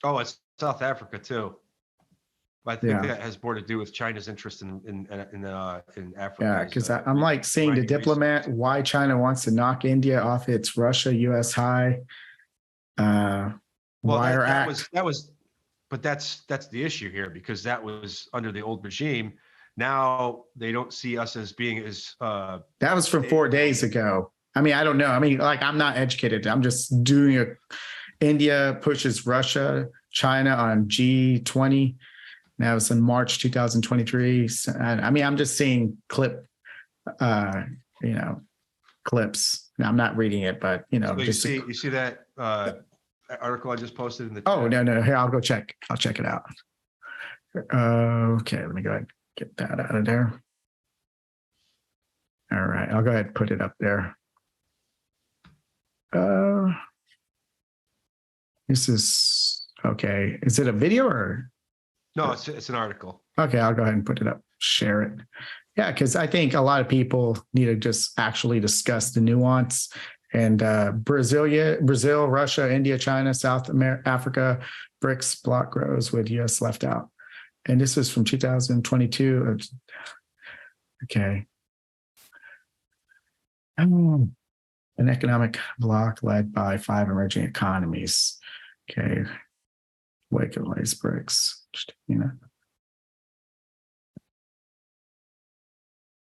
Speaker 2: Oh, it's South Africa too. I think that has more to do with China's interest in Africa.
Speaker 1: Yeah, because I'm like seeing the diplomat why China wants to knock India off its Russia-U.S. high wire act.
Speaker 2: But that's the issue here, because that was under the old regime. Now they don't see us as being as.
Speaker 1: That was from 4 days ago. I mean, I don't know. I mean, like, I'm not educated. I'm just doing India pushes Russia, China on G20. That was in March 2023. I mean, I'm just seeing clips. Now, I'm not reading it, but
Speaker 2: So you see that article I just posted in the.
Speaker 1: Oh, no. Here, I'll go check. I'll check it out. Okay, let me go ahead and get that out of there. All right, I'll go ahead and put it up there. This is okay. Is it a video or?
Speaker 2: No, it's an article.
Speaker 1: Okay, I'll go ahead and put it up, share it. Yeah, because I think a lot of people need to just actually discuss the nuance. And Brazil, Russia, India, China, South Africa, BRICS bloc grows with US left out. And this is from 2022. Okay. An economic bloc led by 5 emerging economies. Okay. Wake of Lace BRICS.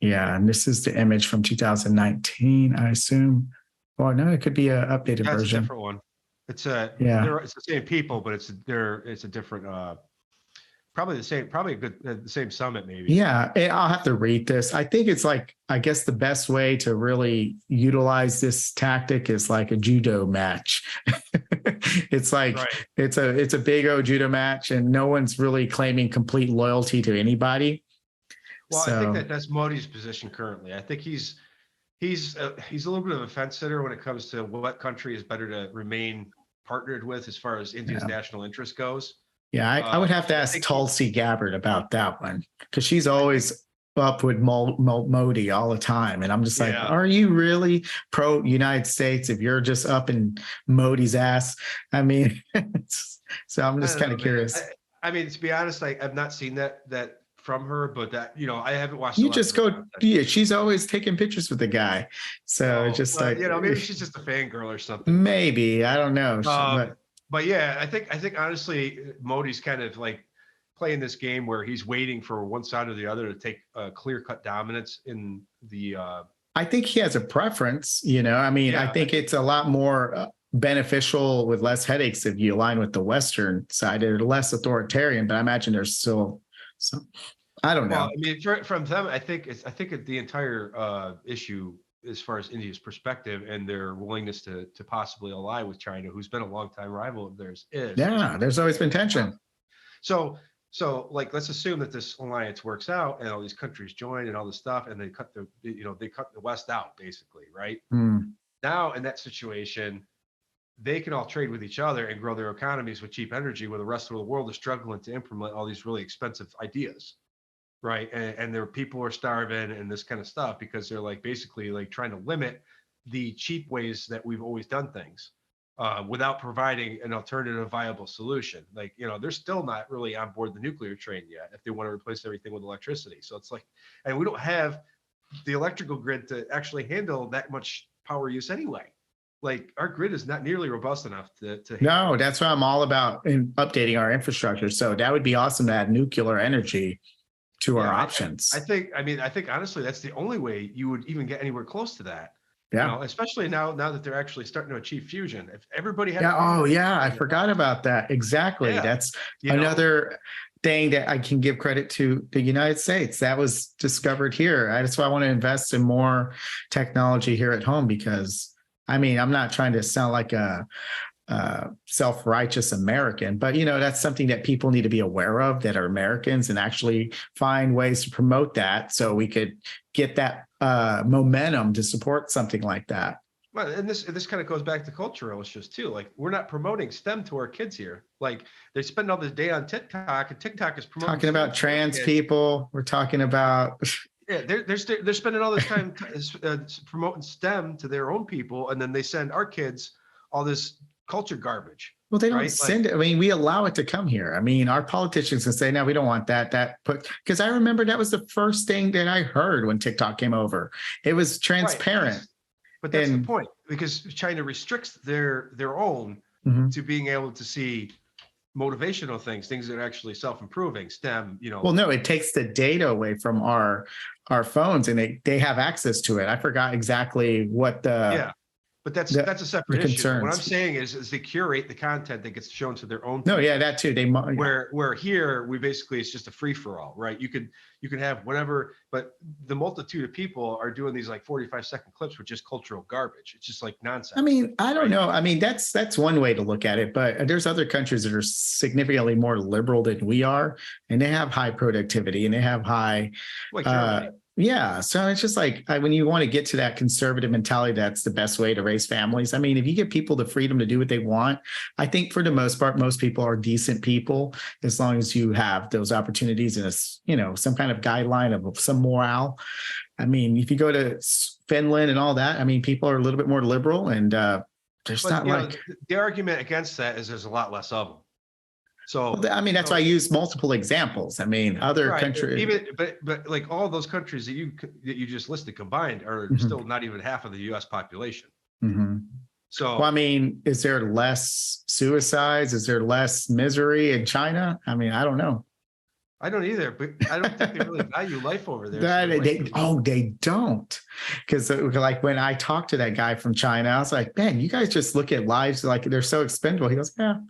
Speaker 1: Yeah, and this is the image from 2019, I assume. Well, no, it could be an updated version.
Speaker 2: It's a different one. It's the same people, but it's a different. Probably the same summit, maybe.
Speaker 1: Yeah, I'll have to read this. I think it's like, I guess the best way to really utilize this tactic is like a judo match. It's like, right. It's a big old judo match, and no one's really claiming complete loyalty to anybody.
Speaker 2: Well, I think that's Modi's position currently. I think he's a little bit of a fence sitter when it comes to what country is better to remain partnered with as far as India's national interest goes.
Speaker 1: Yeah, I would have to ask Tulsi Gabbard about that one, because she's always up with Modi all the time. And I'm just like, are you really pro United States if you're just up in Modi's ass? I mean, so I'm just kind of curious.
Speaker 2: I mean, to be honest, I've not seen that from her, but that, I haven't watched.
Speaker 1: You just go, she's always taking pictures with the guy. So it's just like,
Speaker 2: maybe she's just a fangirl or something.
Speaker 1: Maybe, I don't know.
Speaker 2: But yeah, I think honestly, Modi's kind of like playing this game where he's waiting for one side or the other to take a clear-cut dominance in the.
Speaker 1: I think he has a preference. I mean, I think it's a lot more beneficial with less headaches if you align with the Western side. They're less authoritarian, but I imagine there's still some. I don't know.
Speaker 2: Well, I mean, from them, I think the entire issue, as far as India's perspective and their willingness to possibly ally with China, who's been a longtime rival of theirs, is.
Speaker 1: Yeah, there's always been tension.
Speaker 2: So like, let's assume that this alliance works out and all these countries join and all this stuff, and they cut the West out, basically, right? Now in that situation, they can all trade with each other and grow their economies with cheap energy, where the rest of the world is struggling to implement all these really expensive ideas. Right. And their people are starving and this kind of stuff, because they're like basically like trying to limit the cheap ways that we've always done things without providing an alternative viable solution. Like, they're still not really on board the nuclear train yet if they want to replace everything with electricity. So it's like, and we don't have the electrical grid to actually handle that much power use anyway. Like, our grid is not nearly robust enough to
Speaker 1: No, that's why I'm all about updating our infrastructure. So that would be awesome to add nuclear energy to our options.
Speaker 2: I think honestly, that's the only way you would even get anywhere close to that.
Speaker 1: Yeah.
Speaker 2: especially now that they're actually starting to achieve fusion. If everybody had
Speaker 1: Yeah. Oh,
Speaker 2: fusion,
Speaker 1: yeah. I forgot about that. Exactly.
Speaker 2: yeah,
Speaker 1: That's
Speaker 2: you know,
Speaker 1: another thing that I can give credit to the United States. That was discovered here. That's why I want to invest in more technology here at home because I mean, I'm not trying to sound like a self-righteous American, but that's something that people need to be aware of that are Americans and actually find ways to promote that so we could get that momentum to support something like that.
Speaker 2: well, and this kind of goes back to cultural issues too. Like we're not promoting STEM to our kids here. Like they spend all this day on TikTok, and TikTok is promoting
Speaker 1: Talking
Speaker 2: STEM
Speaker 1: about
Speaker 2: to their
Speaker 1: trans
Speaker 2: kids.
Speaker 1: people, we're talking about
Speaker 2: Yeah, they're spending all this time promoting STEM to their own people, and then they send our kids all this culture garbage,
Speaker 1: well, they don't
Speaker 2: right? Like,
Speaker 1: send it. I mean, we allow it to come here. I mean, our politicians can say, no, we don't want that. Because I remember that was the first thing that I heard when TikTok came over. It was
Speaker 2: right,
Speaker 1: transparent.
Speaker 2: but that's the
Speaker 1: And
Speaker 2: point because China restricts their own
Speaker 1: mhm.
Speaker 2: to being able to see motivational things that are actually self-improving, STEM,
Speaker 1: Well, no, it takes the data away from our phones and they have access to it. I forgot exactly what
Speaker 2: yeah. But that's
Speaker 1: the,
Speaker 2: a
Speaker 1: the
Speaker 2: separate issue. What I'm
Speaker 1: concerns.
Speaker 2: saying is they curate the content that gets shown to their own
Speaker 1: No,
Speaker 2: people.
Speaker 1: yeah, that too. Yeah.
Speaker 2: Where here we basically it's just a free for all, right? You can have whatever, but the multitude of people are doing these like 45-second clips with just cultural garbage. It's just like nonsense.
Speaker 1: I mean, I don't
Speaker 2: right?
Speaker 1: know. I mean, that's one way to look at it, but there's other countries that are significantly more liberal than we are, and they have high productivity and they have high
Speaker 2: Like Germany.
Speaker 1: yeah. So it's just like when you want to get to that conservative mentality, that's the best way to raise families. I mean, if you give people the freedom to do what they want, I think for the most part, most people are decent people as long as you have those opportunities and some kind of guideline of some morale. I mean, if you go to Finland and all that, I mean, people are a little bit more liberal and there's
Speaker 2: But
Speaker 1: not like.
Speaker 2: the argument against that is there's a lot less of them. So
Speaker 1: I mean, that's why I use multiple examples. I mean, other
Speaker 2: right,
Speaker 1: countries.
Speaker 2: even but like all those countries that you just listed combined are still not even half of the U.S. population.
Speaker 1: Mm-hmm.
Speaker 2: So
Speaker 1: well, I mean, is there less suicides? Is there less misery in China? I mean, I don't know.
Speaker 2: I don't either, but I don't think they really value life over there.
Speaker 1: They don't. Because like when I talked to that guy from China, I was like, man, you guys just look at lives like they're so expendable. He goes, yeah,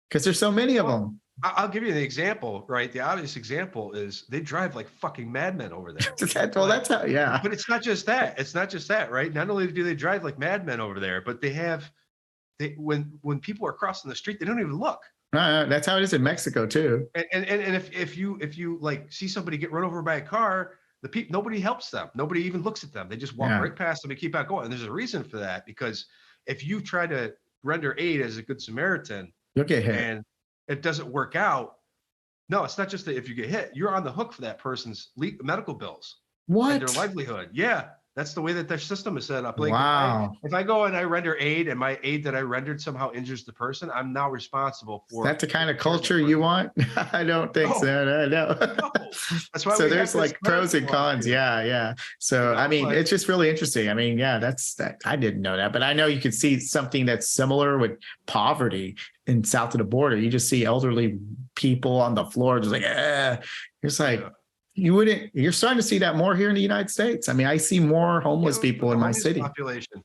Speaker 1: because there's so many of them.
Speaker 2: I'll give you the example, right? The obvious example is they drive like fucking madmen over there.
Speaker 1: That's how, yeah.
Speaker 2: But it's not just that. It's not just that, right? Not only do they drive like madmen over there, but when people are crossing the street, they don't even look.
Speaker 1: That's how it is in Mexico too.
Speaker 2: And if you like see somebody get run over by a car, nobody helps them. Nobody even looks at them. They just walk right past them and keep on going. And there's a reason for that, because if you try to render aid as a good Samaritan,
Speaker 1: you'll get hit.
Speaker 2: And it doesn't work out. No, it's not just that if you get hit, you're on the hook for that person's medical bills.
Speaker 1: What?
Speaker 2: And their livelihood. Yeah. That's the way that their system is set up. Like
Speaker 1: wow.
Speaker 2: If I go and I render aid and my aid that I rendered somehow injures the person, I'm now responsible for.
Speaker 1: That's the kind of culture you want? I don't think so. No.
Speaker 2: That's why.
Speaker 1: So there's like pros and cons. Yeah. So I mean, it's just really interesting. I mean, yeah, that's that. I didn't know that, but I know you could see something that's similar with poverty in south of the border. You just see elderly people on the floor, just like, it's like. Yeah. You're starting to see that more here in the United States. I mean, I see more homeless people in my city.
Speaker 2: Population.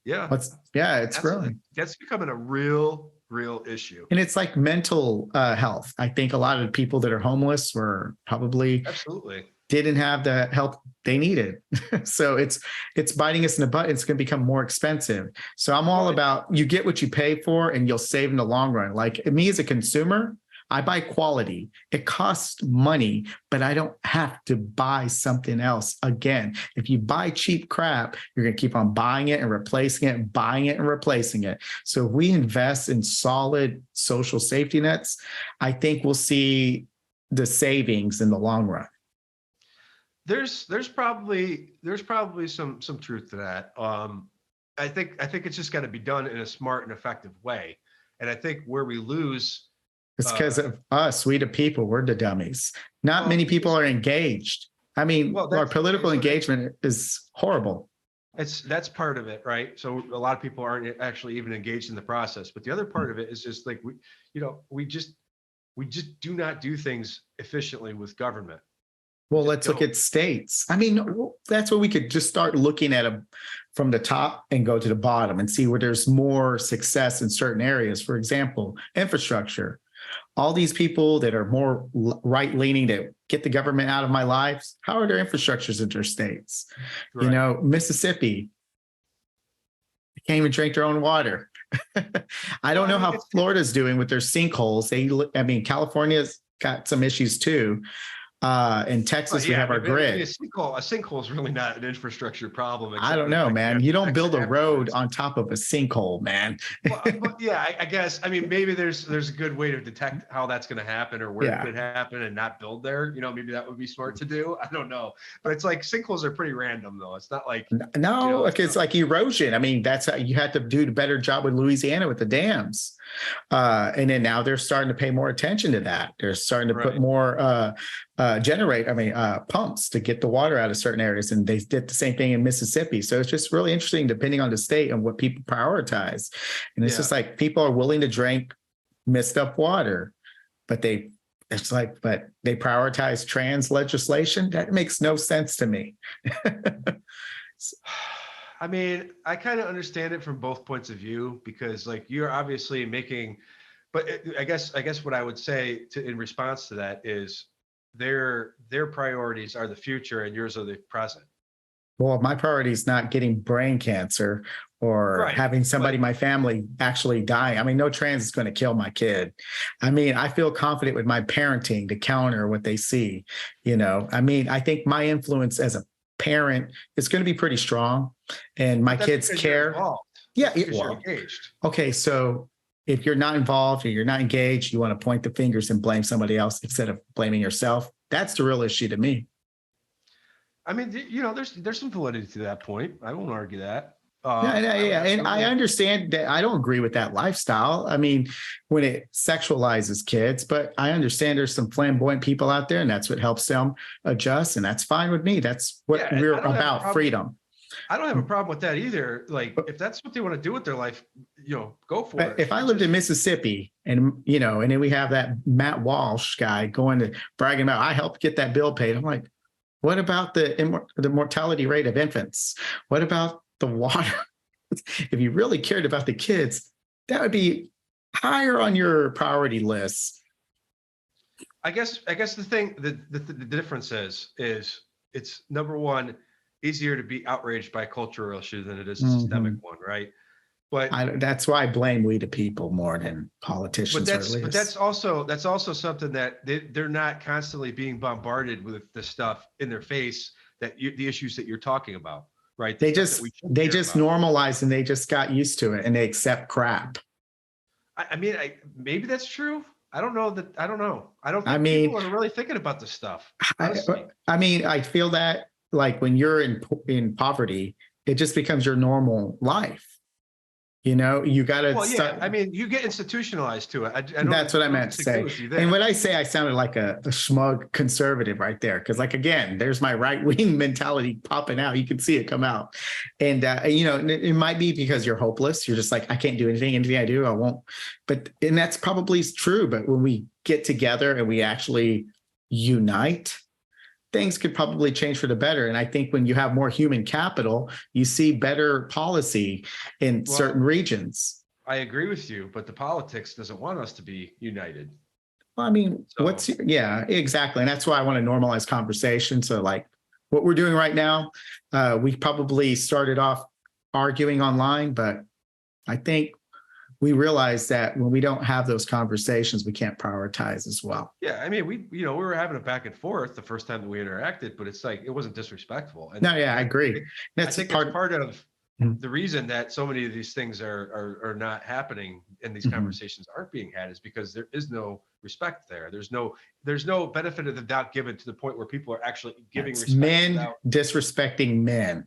Speaker 2: Yeah.
Speaker 1: It's growing.
Speaker 2: That's becoming a real issue.
Speaker 1: And it's like mental health. I think a lot of the people that are homeless were probably
Speaker 2: absolutely
Speaker 1: didn't have the help they needed. So it's biting us in the butt. It's going to become more expensive. So I'm all about you get what you pay for and you'll save in the long run. Like me as a consumer, I buy quality. It costs money, but I don't have to buy something else. Again, if you buy cheap crap, you're going to keep on buying it and replacing it, buying it and replacing it. So if we invest in solid social safety nets, I think we'll see the savings in the long run.
Speaker 2: There's probably some truth to that. I think it's just got to be done in a smart and effective way. And I think where we lose.
Speaker 1: It's because of us, we the people, we're the dummies. Not many people are engaged. I mean, our political engagement is horrible.
Speaker 2: That's part of it, right? So a lot of people aren't actually even engaged in the process. But the other part of it is just like we just do not do things efficiently with government.
Speaker 1: Well,
Speaker 2: Just
Speaker 1: let's look
Speaker 2: don't.
Speaker 1: at states. I mean, that's what we could just start looking at them from the top and go to the bottom and see where there's more success in certain areas. For example, infrastructure. All these people that are more right leaning that get the government out of my lives, how are their infrastructures in their states? You
Speaker 2: Right.
Speaker 1: know, Mississippi, they can't even drink their own water. I
Speaker 2: Well,
Speaker 1: don't
Speaker 2: I
Speaker 1: know
Speaker 2: mean,
Speaker 1: how Florida's doing with their sinkholes. I mean, California's got some issues too. In
Speaker 2: well,
Speaker 1: Texas, we
Speaker 2: yeah,
Speaker 1: have our
Speaker 2: I mean,
Speaker 1: grid.
Speaker 2: a sinkhole is really not an infrastructure problem,
Speaker 1: I
Speaker 2: except
Speaker 1: don't
Speaker 2: for the
Speaker 1: know,
Speaker 2: fact that you
Speaker 1: man.
Speaker 2: have
Speaker 1: You
Speaker 2: to
Speaker 1: don't
Speaker 2: fix
Speaker 1: build
Speaker 2: it
Speaker 1: a road
Speaker 2: afterwards.
Speaker 1: on top of a sinkhole, man.
Speaker 2: Well, but yeah, I guess. I mean, maybe there's a good way to detect how that's going to happen or where it
Speaker 1: Yeah.
Speaker 2: could happen and not build there. You know, maybe that would be smart to do. I don't know, but it's like sinkholes are pretty random though. It's not like
Speaker 1: No,
Speaker 2: it's
Speaker 1: it's
Speaker 2: not,
Speaker 1: like erosion. I mean, that's how you had to do a better job with Louisiana with the dams. And then now they're starting to pay more attention to that. They're starting to put
Speaker 2: right.
Speaker 1: more pumps to get the water out of certain areas. And they did the same thing in Mississippi. So it's just really interesting depending on the state and what people prioritize. And it's
Speaker 2: Yeah.
Speaker 1: just like people are willing to drink messed up water, but they prioritize trans legislation. That makes no sense to me.
Speaker 2: I mean, I kind of understand it from both points of view because like you're obviously making, but I guess what I would say in response to that is their priorities are the future and yours are the present.
Speaker 1: Well, my priority is not getting brain cancer or
Speaker 2: Right.
Speaker 1: having somebody
Speaker 2: But
Speaker 1: in my family actually die. I mean, no trans is going to kill my kid. I mean, I feel confident with my parenting to counter what they see. You know, I mean, I think my influence as a parent is going to be pretty strong, and my
Speaker 2: but that's
Speaker 1: kids
Speaker 2: because you're
Speaker 1: care.
Speaker 2: involved.
Speaker 1: Yeah,
Speaker 2: That's because you're
Speaker 1: well,
Speaker 2: engaged.
Speaker 1: okay. So if you're not involved or you're not engaged, you want to point the fingers and blame somebody else instead of blaming yourself. That's the real issue to me.
Speaker 2: I mean, there's some validity to that point. I won't argue that.
Speaker 1: Yeah, yeah,
Speaker 2: I would
Speaker 1: yeah. And I
Speaker 2: absolutely.
Speaker 1: understand that I don't agree with that lifestyle. I mean, when it sexualizes kids, but I understand there's some flamboyant people out there and that's what helps them adjust. And that's fine with me. That's what
Speaker 2: Yeah,
Speaker 1: we're
Speaker 2: I don't have a
Speaker 1: about,
Speaker 2: problem.
Speaker 1: freedom.
Speaker 2: I don't have a problem with that either. Like, if that's what they want to do with their life, go for
Speaker 1: But
Speaker 2: it.
Speaker 1: if I lived in Mississippi and, you know, and then we have that Matt Walsh guy going to bragging about, I helped get that bill paid. I'm like, what about the mortality rate of infants? What about the water? If you really cared about the kids, that would be higher on your priority list.
Speaker 2: I guess the thing the difference is it's number one easier to be outraged by a cultural issue than it is a systemic one, right? But
Speaker 1: That's why I blame we the people more than politicians or leaders.
Speaker 2: that's also something that they're not constantly being bombarded with the stuff in their face the issues that you're talking about, right?
Speaker 1: They just normalize and they just got used to it and they accept crap.
Speaker 2: I mean, maybe that's true. I don't know. I don't think people are really thinking about this stuff. Honestly.
Speaker 1: I mean, I feel that like when you're in poverty, it just becomes your normal life. You know, you got to.
Speaker 2: Well, yeah. I mean, you get institutionalized to it.
Speaker 1: That's what I meant to say. And when I say I sounded like a smug conservative right there, because like, again, there's my right wing mentality popping out. You can see it come out. And, you know, it might be because you're hopeless. You're just like, I can't do anything. Anything I do, I won't. And that's probably true. But when we get together and we actually unite, things could probably change for the better. And I think when you have more human capital, you see better policy in certain regions.
Speaker 2: I agree with you, but the politics doesn't want us to be united.
Speaker 1: Well, I mean, yeah, exactly. And that's why I want to normalize conversation. So like what we're doing right now, we probably started off arguing online, but I think we realize that when we don't have those conversations, we can't prioritize as well.
Speaker 2: Yeah, I mean, we were having a back and forth the first time that we interacted, but it's like it wasn't disrespectful. And
Speaker 1: no, yeah, I agree.
Speaker 2: That's part of the reason that so many of these things are not happening and these conversations aren't being had is because there is no respect there. There's no benefit of the doubt given to the point where people are actually giving respect.
Speaker 1: Men disrespecting men.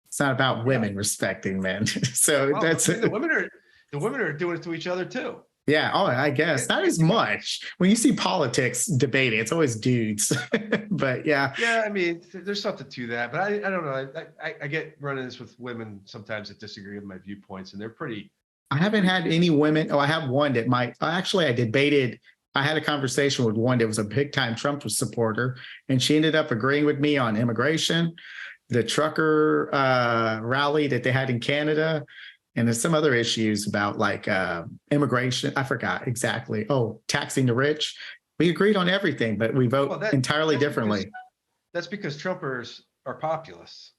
Speaker 1: It's not about women respecting men. So that's
Speaker 2: the women are doing it to each other too.
Speaker 1: Yeah. Oh, I guess not as much. When you see politics debating, it's always dudes. But yeah.
Speaker 2: Yeah. I mean, there's something to that, but I don't know. I get run-ins with women sometimes that disagree with my viewpoints, and they're pretty.
Speaker 1: I haven't had any women. Oh, I have one that might. Actually, I debated I had a conversation with one that was a big time Trump supporter, and she ended up agreeing with me on immigration, the trucker rally that they had in Canada, and there's some other issues about like immigration. I forgot exactly. Oh, taxing the rich. We agreed on everything, but we vote entirely differently.
Speaker 2: That's because Trumpers are populists.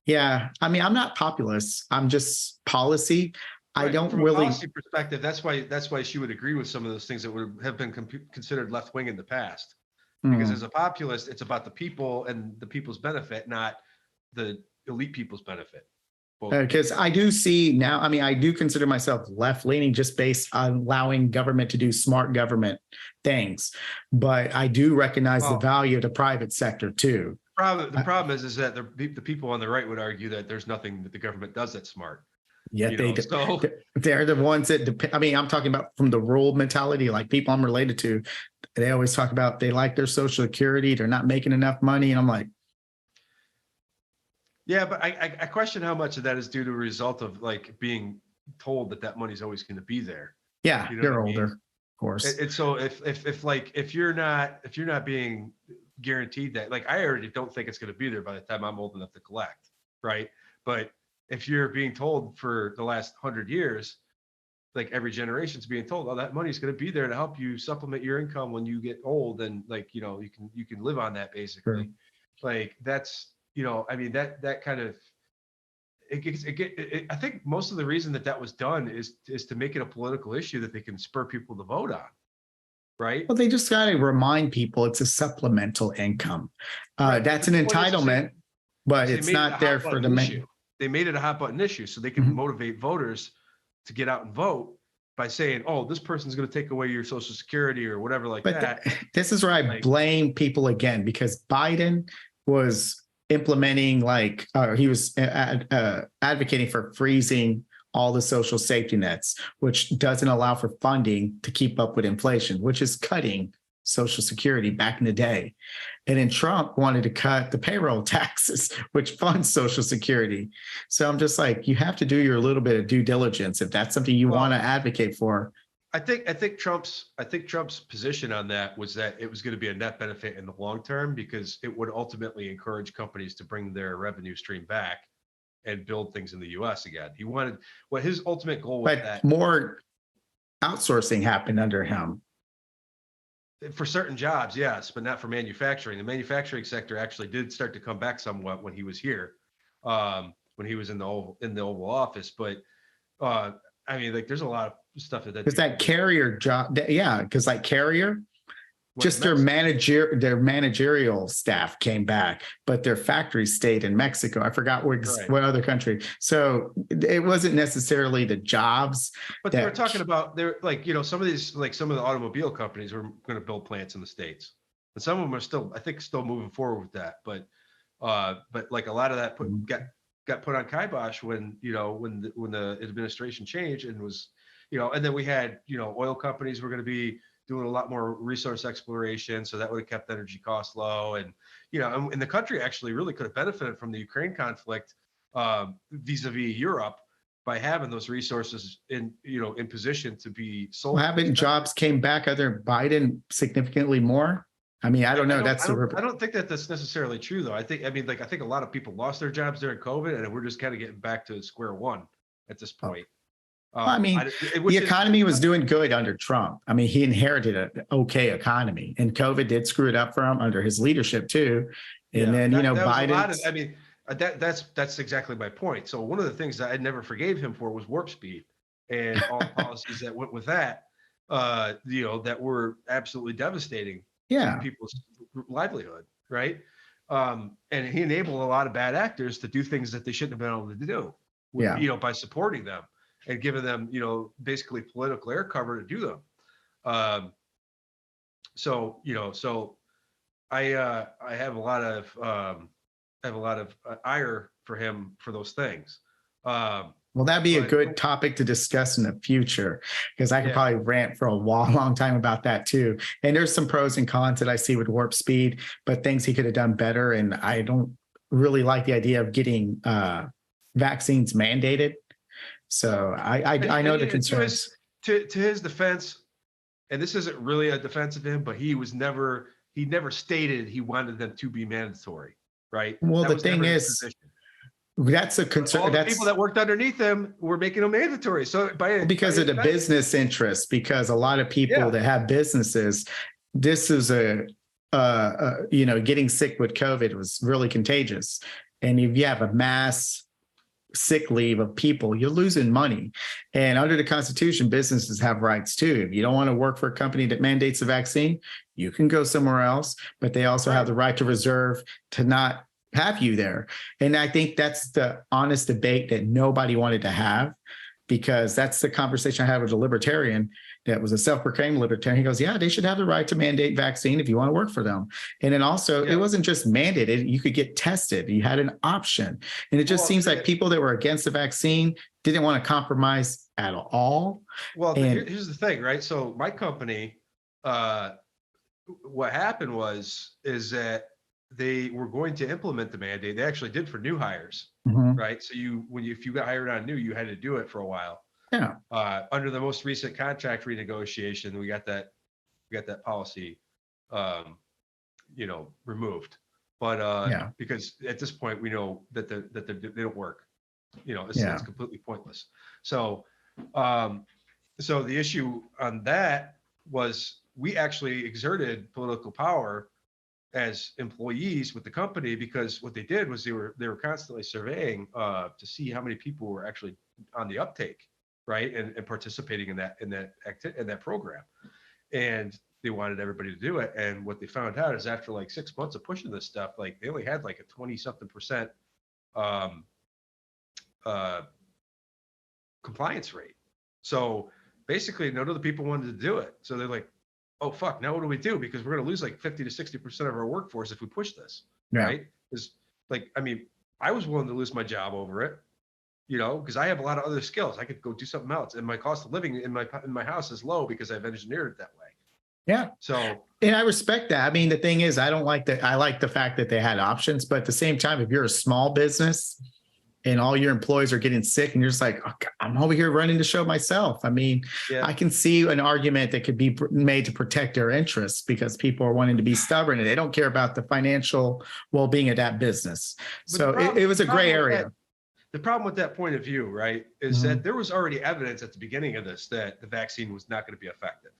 Speaker 1: Yeah, I mean, I'm not populist. I'm just policy. I don't
Speaker 2: From
Speaker 1: really.
Speaker 2: a policy perspective, that's why she would agree with some of those things that would have been considered left wing in the past. Because as a populist, it's about the people and the people's benefit, not the elite people's benefit.
Speaker 1: Because I do see now, I mean, I do consider myself left leaning just based on allowing government to do smart government things. But I do recognize the value of the private sector too.
Speaker 2: The problem is that the people on the right would argue that there's nothing that the government does that's smart.
Speaker 1: Yeah, they're the ones that I mean, I'm talking about from the rural mentality, like people I'm related to, they always talk about they like their Social Security, they're not making enough money. And I'm like,
Speaker 2: yeah, but I question how much of that is due to a result of like being told that money's always going to be there.
Speaker 1: Yeah, they're older, of course.
Speaker 2: And so if you're not being guaranteed that, like, I already don't think it's going to be there by the time I'm old enough to collect, right? But if you're being told for the last 100 years, like every generation's being told, oh, that money's going to be there to help you supplement your income when you get old, and like, you know, you can live on that basically. Sure. Like that's, you know, I mean, that kind of, I think most of the reason that was done is to make it a political issue that they can spur people to vote on. Right.
Speaker 1: Well, they just got to remind people it's a supplemental income. Right. That's an entitlement, but it's not there for the main.
Speaker 2: They made it a hot button issue so they can motivate voters to get out and vote by saying, oh, this person's going to take away your Social Security or whatever like that.
Speaker 1: This is where I blame people again, because Biden was implementing he was advocating for freezing all the social safety nets, which doesn't allow for funding to keep up with inflation, which is cutting Social Security back in the day. And then Trump wanted to cut the payroll taxes, which funds Social Security. So I'm just like, you have to do your little bit of due diligence if that's something you want to advocate for.
Speaker 2: I think Trump's position on that was that it was going to be a net benefit in the long term because it would ultimately encourage companies to bring their revenue stream back and build things in the U.S. again. He wanted his ultimate goal was that
Speaker 1: more outsourcing happened under him.
Speaker 2: For certain jobs, yes, but not for manufacturing. The manufacturing sector actually did start to come back somewhat when he was here, when he was in the Oval Office. But I mean, like, there's a lot of stuff
Speaker 1: because that carrier job, because like carrier, just their managerial staff came back, but their factory stayed in Mexico. I forgot what other country. So it wasn't necessarily the jobs.
Speaker 2: But they were talking about, they're like, you know, some of the automobile companies were going to build plants in the States, and some of them are still, I think, still moving forward with that. But like a lot of that got put on kibosh when the administration changed and was, you know, and then we had, you know, oil companies were going to be doing a lot more resource exploration, so that would have kept energy costs low, and you know, and the country actually really could have benefited from the Ukraine conflict vis-a-vis Europe by having those resources in position to be sold.
Speaker 1: Well, haven't jobs came back under Biden significantly more? I mean, I don't know.
Speaker 2: I don't think that's necessarily true, though. I think a lot of people lost their jobs during COVID, and we're just kind of getting back to square one at this point.
Speaker 1: I mean, the economy was doing good under Trump. I mean, he inherited an okay economy, and COVID did screw it up for him under his leadership too. And then, Biden.
Speaker 2: That's exactly my point. So one of the things that I never forgave him for was warp speed and all the policies that went with that, that were absolutely devastating to people's livelihood, right? And he enabled a lot of bad actors to do things that they shouldn't have been able to do, by supporting them and giving them, basically political air cover to do them. So I have a lot of ire for him for those things.
Speaker 1: Well, that'd be a good topic to discuss in the future, because I could probably rant for a long time about that too. And there's some pros and cons that I see with warp speed, but things he could have done better. And I don't really like the idea of getting vaccines mandated. So I know the concerns.
Speaker 2: To his defense, and this isn't really a defense of him, but he never stated he wanted them to be mandatory, right?
Speaker 1: Well,
Speaker 2: That
Speaker 1: the
Speaker 2: was
Speaker 1: thing
Speaker 2: never his
Speaker 1: is,
Speaker 2: position.
Speaker 1: that's a
Speaker 2: But
Speaker 1: concern.
Speaker 2: all the
Speaker 1: That's
Speaker 2: people that worked underneath him were making them mandatory. So
Speaker 1: because of the
Speaker 2: by
Speaker 1: business interest, because a lot of people
Speaker 2: yeah,
Speaker 1: that have businesses, this is getting sick with COVID was really contagious. And if you have a mass sick leave of people, you're losing money. And under the Constitution, businesses have rights too. If you don't want to work for a company that mandates a vaccine, you can go somewhere else, but they also have the right to reserve to not have you there. And I think that's the honest debate that nobody wanted to have, because that's the conversation I had with a libertarian that was a self-proclaimed libertarian. He goes, yeah, they should have the right to mandate vaccine if you want to work for them. And then also, it wasn't just mandated. You could get tested. You had an option. And it just seems like people that were against the vaccine didn't want to compromise at all.
Speaker 2: Well, here's the thing, right? So my company, what happened is that they were going to implement the mandate. They actually did for new hires, right? So if you got hired on new, you had to do it for a while.
Speaker 1: Yeah.
Speaker 2: Under the most recent contract renegotiation, we got that policy, removed. But because at this point we know that they don't work. It's completely pointless. So, so the issue on that was we actually exerted political power as employees with the company, because what they did was they were constantly surveying to see how many people were actually on the uptake, right, and participating in that program, and they wanted everybody to do it. And what they found out is after like 6 months of pushing this stuff, like they only had like a 20-something% compliance rate. So basically none of the people wanted to do it. So they're like, oh fuck, now what do we do? Because we're going to lose like 50 to 60% of our workforce if we push this, right? Because I was willing to lose my job over it, because I have a lot of other skills. I could go do something else, and my cost of living in my house is low because I've engineered it that way.
Speaker 1: Yeah.
Speaker 2: So,
Speaker 1: and I respect that. I mean, the thing is, I like the fact that they had options, but at the same time, if you're a small business and all your employees are getting sick and you're just like, oh, I'm over here running the show myself. I mean, I can see an argument that could be made to protect their interests, because people are wanting to be stubborn and they don't care about the financial well-being of that business. So it was a gray area.
Speaker 2: The problem with that point of view, right, is that there was already evidence at the beginning of this that the vaccine was not going to be effective,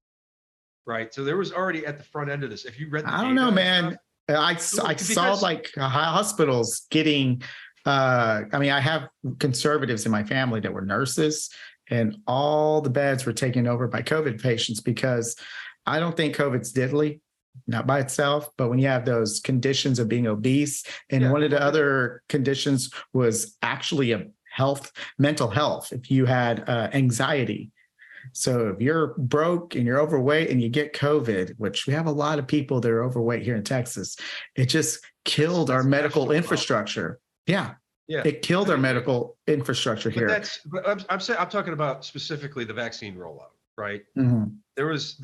Speaker 2: right? So there was already at the front end of this. If you read the
Speaker 1: I don't know, man. I saw like hospitals getting, I have conservatives in my family that were nurses, and all the beds were taken over by COVID patients, because I don't think COVID's deadly, not by itself, but when you have those conditions of being obese, and one of the other conditions was actually mental health, if you had anxiety. So if you're broke and you're overweight and you get COVID, which we have a lot of people that are overweight here in Texas, it just killed our medical infrastructure. Yeah. It killed our medical infrastructure here.
Speaker 2: But I'm talking about specifically the vaccine rollout, right? There was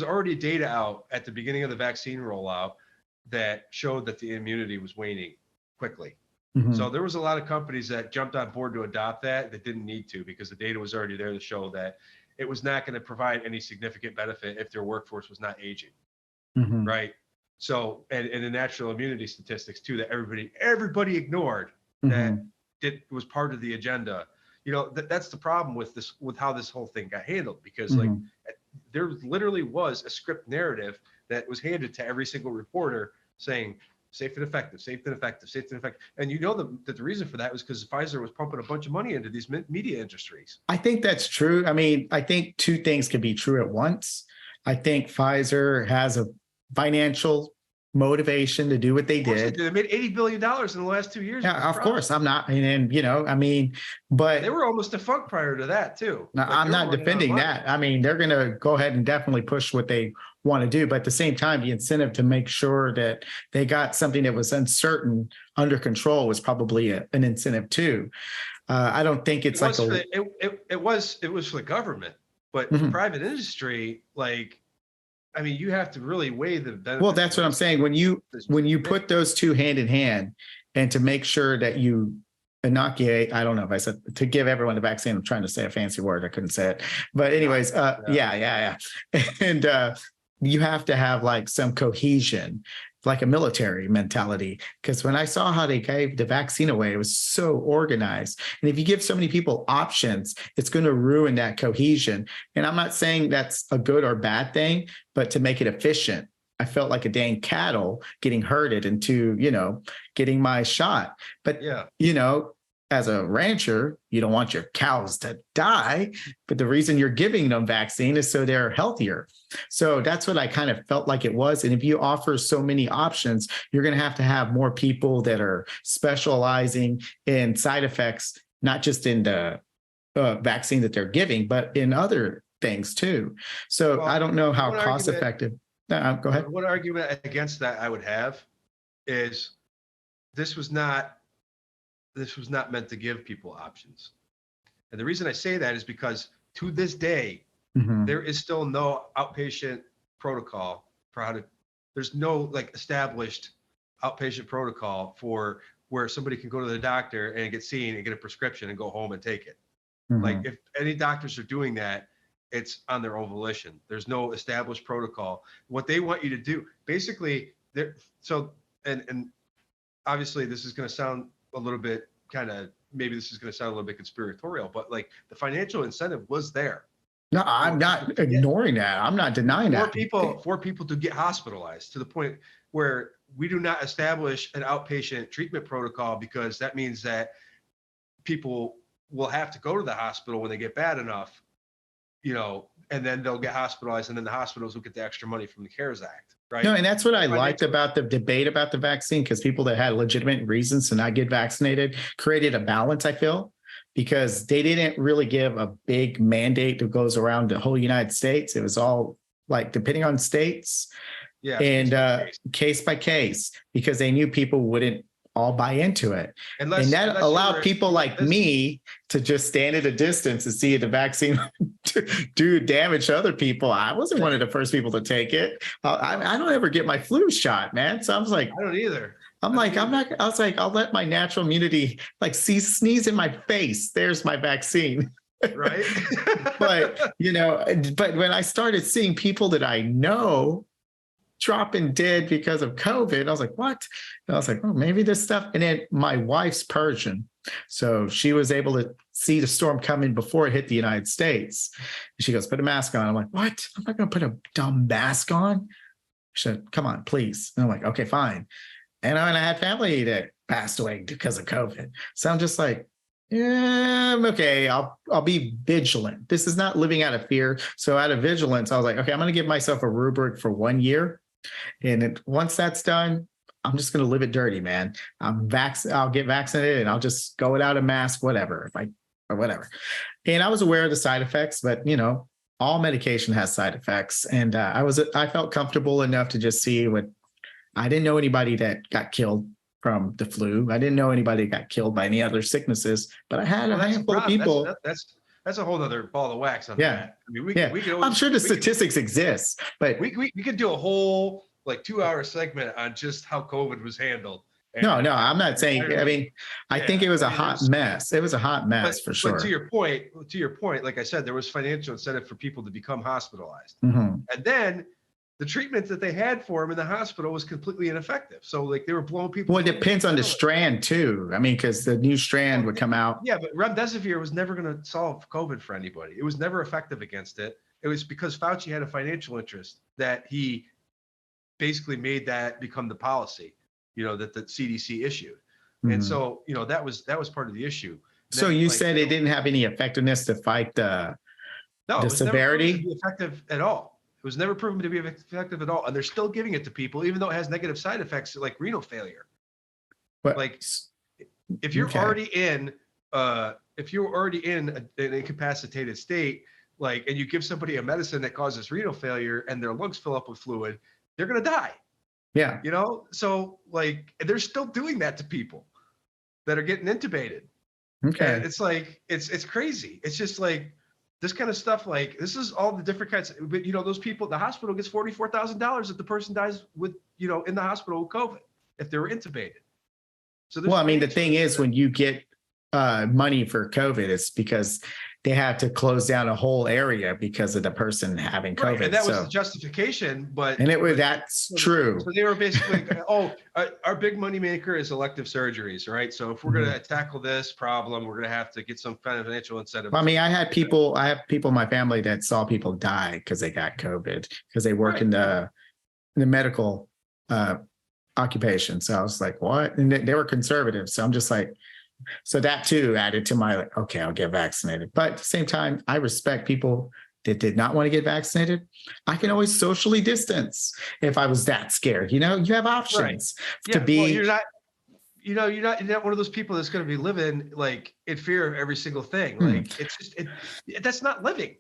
Speaker 2: already data out at the beginning of the vaccine rollout that showed that the immunity was waning quickly. So there was a lot of companies that jumped on board to adopt that didn't need to, because the data was already there to show that it was not going to provide any significant benefit if their workforce was not aging, right? So, and the natural immunity statistics too, that everybody ignored, that was part of the agenda. That's the problem with how this whole thing got handled, because like there literally was a script narrative that was handed to every single reporter saying safe and effective, safe and effective, safe and effective. And that the reason for that was because Pfizer was pumping a bunch of money into these media industries.
Speaker 1: I think that's true. I mean, I think two things can be true at once. I think Pfizer has a financial motivation to do what they did.
Speaker 2: They made $80 billion in the last 2 years.
Speaker 1: Yeah, of course. I'm not, but
Speaker 2: they were almost defunct prior to that too.
Speaker 1: No, I'm not defending that. I mean, they're going to go ahead and definitely push what they want to do, but at the same time, the incentive to make sure that they got something that was uncertain under control was probably an incentive too. I don't think it was
Speaker 2: for the government, but for private industry, you have to really weigh the benefits.
Speaker 1: Well, that's what I'm saying. When you put those two hand in hand, and to make sure that you inoculate. I don't know if I said to give everyone the vaccine. I'm trying to say a fancy word. I couldn't say it. But anyways, yeah. And you have to have like some cohesion, like a military mentality. Because when I saw how they gave the vaccine away, it was so organized. And if you give so many people options, it's going to ruin that cohesion. And I'm not saying that's a good or bad thing, but to make it efficient. I felt like a dang cattle getting herded into, getting my shot. But, as a rancher, you don't want your cows to die. But the reason you're giving them vaccine is so they're healthier. So that's what I kind of felt like it was. And if you offer so many options, you're going to have more people that are specializing in side effects, not just in the vaccine that they're giving, but in other things too. So I don't know how cost effective. Go ahead.
Speaker 2: One argument against that I would have is this was not meant to give people options. And the reason I say that is because to this day, there is still no outpatient protocol for there's no like established outpatient protocol for where somebody can go to the doctor and get seen and get a prescription and go home and take it. Like if any doctors are doing that, it's on their own volition. There's no established protocol. What they want you to do, basically, and obviously this is going to sound a little bit maybe this is going to sound a little bit conspiratorial, but like the financial incentive was there.
Speaker 1: No, I'm not ignoring that. I'm not denying that.
Speaker 2: For people to get hospitalized to the point where we do not establish an outpatient treatment protocol, because that means that people will have to go to the hospital when they get bad enough, and then they'll get hospitalized, and then the hospitals will get the extra money from the CARES Act, right?
Speaker 1: No, and that's what I liked about the debate about the vaccine, because people that had legitimate reasons to not get vaccinated created a balance, I feel, because they didn't really give a big mandate that goes around the whole United States. It was all like depending on states and case by case, because they knew people wouldn't all buy into it. And that allowed people like me to just stand at a distance and see the vaccine do damage to other people. I wasn't one of the first people to take it. I don't ever get my flu shot, man. So I was like,
Speaker 2: I don't either.
Speaker 1: I was like, I'll let my natural immunity sneeze in my face. There's my vaccine.
Speaker 2: Right.
Speaker 1: But when I started seeing people that I know dropping dead because of COVID, I was like, what? And I was like, oh, maybe this stuff. And then my wife's Persian, so she was able to see the storm coming before it hit the United States. And she goes, put a mask on. I'm like, what? I'm not going to put a dumb mask on. She said, come on, please. And I'm like, okay, fine. And I had family that passed away because of COVID. So I'm just like, yeah, okay, I'll be vigilant. This is not living out of fear. So out of vigilance, I was like, okay, I'm going to give myself a rubric for 1 year. And once that's done, I'm just going to live it dirty, man. I'll get vaccinated and I'll just go without a mask, whatever. Or whatever. And I was aware of the side effects, but all medication has side effects. And I felt comfortable enough to just see I didn't know anybody that got killed from the flu. I didn't know anybody that got killed by any other sicknesses, but I had a handful of people.
Speaker 2: That's a whole other ball of wax on that. I mean, we could always,
Speaker 1: I'm sure the statistics exist, but
Speaker 2: we could do a whole 2-hour segment on just how COVID was handled.
Speaker 1: No, I'm not saying. I mean, I think it was a hot mess. It was a hot mess for sure.
Speaker 2: But to your point, like I said, there was financial incentive for people to become hospitalized, and then the treatment that they had for them in the hospital was completely ineffective. So they were blowing people.
Speaker 1: Well, it depends on the strand too. I mean, because the new strand would come out.
Speaker 2: Yeah, but remdesivir was never going to solve COVID for anybody. It was never effective against it. It was because Fauci had a financial interest that he basically made that become the policy, that the CDC issued. And so, that was part of the issue.
Speaker 1: So you said it didn't have any effectiveness to fight the severity?
Speaker 2: Never to be effective at all. It was never proven to be effective at all, and they're still giving it to people, even though it has negative side effects like renal failure. But if you're already in, an incapacitated state, and you give somebody a medicine that causes renal failure and their lungs fill up with fluid, they're gonna die.
Speaker 1: Yeah.
Speaker 2: So they're still doing that to people that are getting intubated.
Speaker 1: Okay.
Speaker 2: And it's crazy. It's just this kind of stuff, this is all the different kinds. But those people, the hospital gets $44,000 if the person dies with, in the hospital with COVID, if they were intubated. So
Speaker 1: the thing is, when you get money for COVID is because they had to close down a whole area because of the person having COVID.
Speaker 2: Right, and that was the justification,
Speaker 1: that's true.
Speaker 2: So they were basically, our big money maker is elective surgeries, right? So if we're going to tackle this problem, we're going to have to get some kind of financial incentive.
Speaker 1: Well, I mean, I have people in my family that saw people die because they got COVID because they work in the medical occupation. So I was like, what? And they were conservative. So I'm just like, so that too added to my, okay, I'll get vaccinated. But at the same time, I respect people that did not want to get vaccinated. I can always socially distance if I was that scared. You have options to be.
Speaker 2: Well, you're not one of those people that's going to be living like in fear of every single thing. Like it's just, that's not living.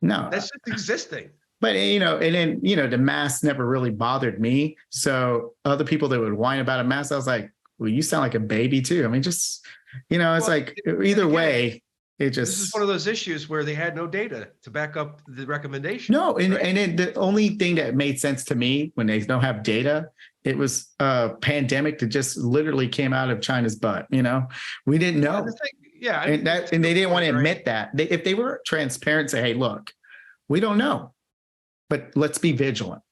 Speaker 1: No,
Speaker 2: that's just existing.
Speaker 1: But, and then, the mask never really bothered me. So other people that would whine about a mask, I was like, well, you sound like a baby too. I mean, just, it's like either way, this
Speaker 2: is one of those issues where they had no data to back up the recommendation.
Speaker 1: No. And then the only thing that made sense to me when they don't have data, it was a pandemic that just literally came out of China's butt. We didn't know. And they didn't want to admit that. If they were transparent, say, hey, look, we don't know, but let's be vigilant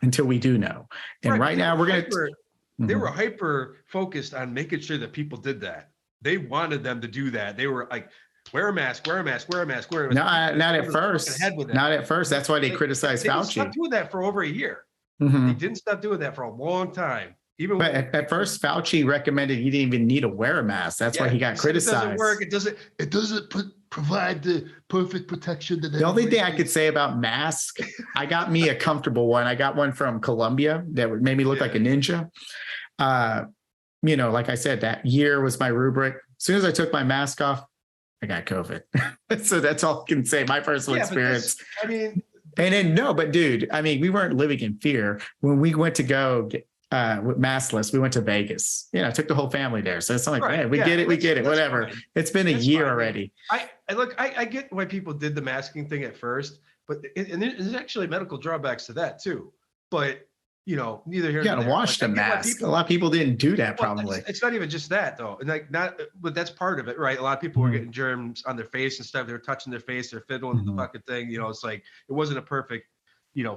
Speaker 1: until we do know. And right now we're going to.
Speaker 2: They were hyper focused on making sure that people did that. They wanted them to do that. They were like, wear a mask, wear a mask, wear a mask, wear a mask.
Speaker 1: No, not at first. Not at first. That's why they criticized Fauci.
Speaker 2: They didn't stop doing that for over a year. They didn't stop doing that for a long time.
Speaker 1: But at first, Fauci recommended you didn't even need to wear a mask. That's why he got criticized.
Speaker 2: It doesn't work. It doesn't provide the perfect protection.
Speaker 1: The only thing I could say about masks, I got me a comfortable one. I got one from Colombia that made me look like a ninja. Like I said, that year was my rubric. As soon as I took my mask off, I got COVID. So that's all I can say. My personal experience. But dude, we weren't living in fear when we went to go get maskless. We went to Vegas. I took the whole family there. So it's not like, hey, we get it, whatever. Fine. It's been a year already.
Speaker 2: I get why people did the masking thing at first, but there's actually medical drawbacks to that too. But neither here.
Speaker 1: You got to wash the mask. A lot of people didn't do that. Probably.
Speaker 2: It's not even just that though, and but that's part of it, right? A lot of people were getting germs on their face and stuff. They were touching their face. They're fiddling with the fucking thing. It's like it wasn't a perfect,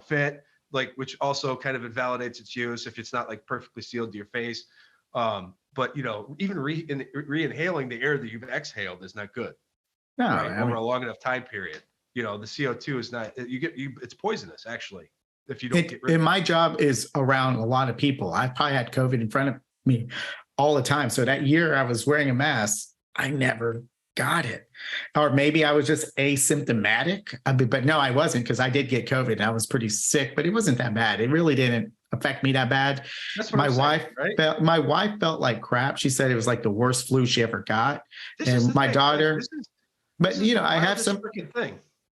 Speaker 2: fit. Like, which also kind of invalidates its use if it's not like perfectly sealed to your face. But even re-inhaling the air that you've exhaled is not good.
Speaker 1: No,
Speaker 2: right? Over a long enough time period. The CO2 is not. It's poisonous actually. If you don't get rid of it.
Speaker 1: And my job is around a lot of people. I probably had COVID in front of me all the time. So that year I was wearing a mask, I never got it. Or maybe I was just asymptomatic. But no, I wasn't, because I did get COVID. I was pretty sick, but it wasn't that bad. It really didn't affect me that bad.
Speaker 2: That's what
Speaker 1: my wife felt like crap. She said it was like the worst flu she ever got. And my daughter, I have some
Speaker 2: freaking thing.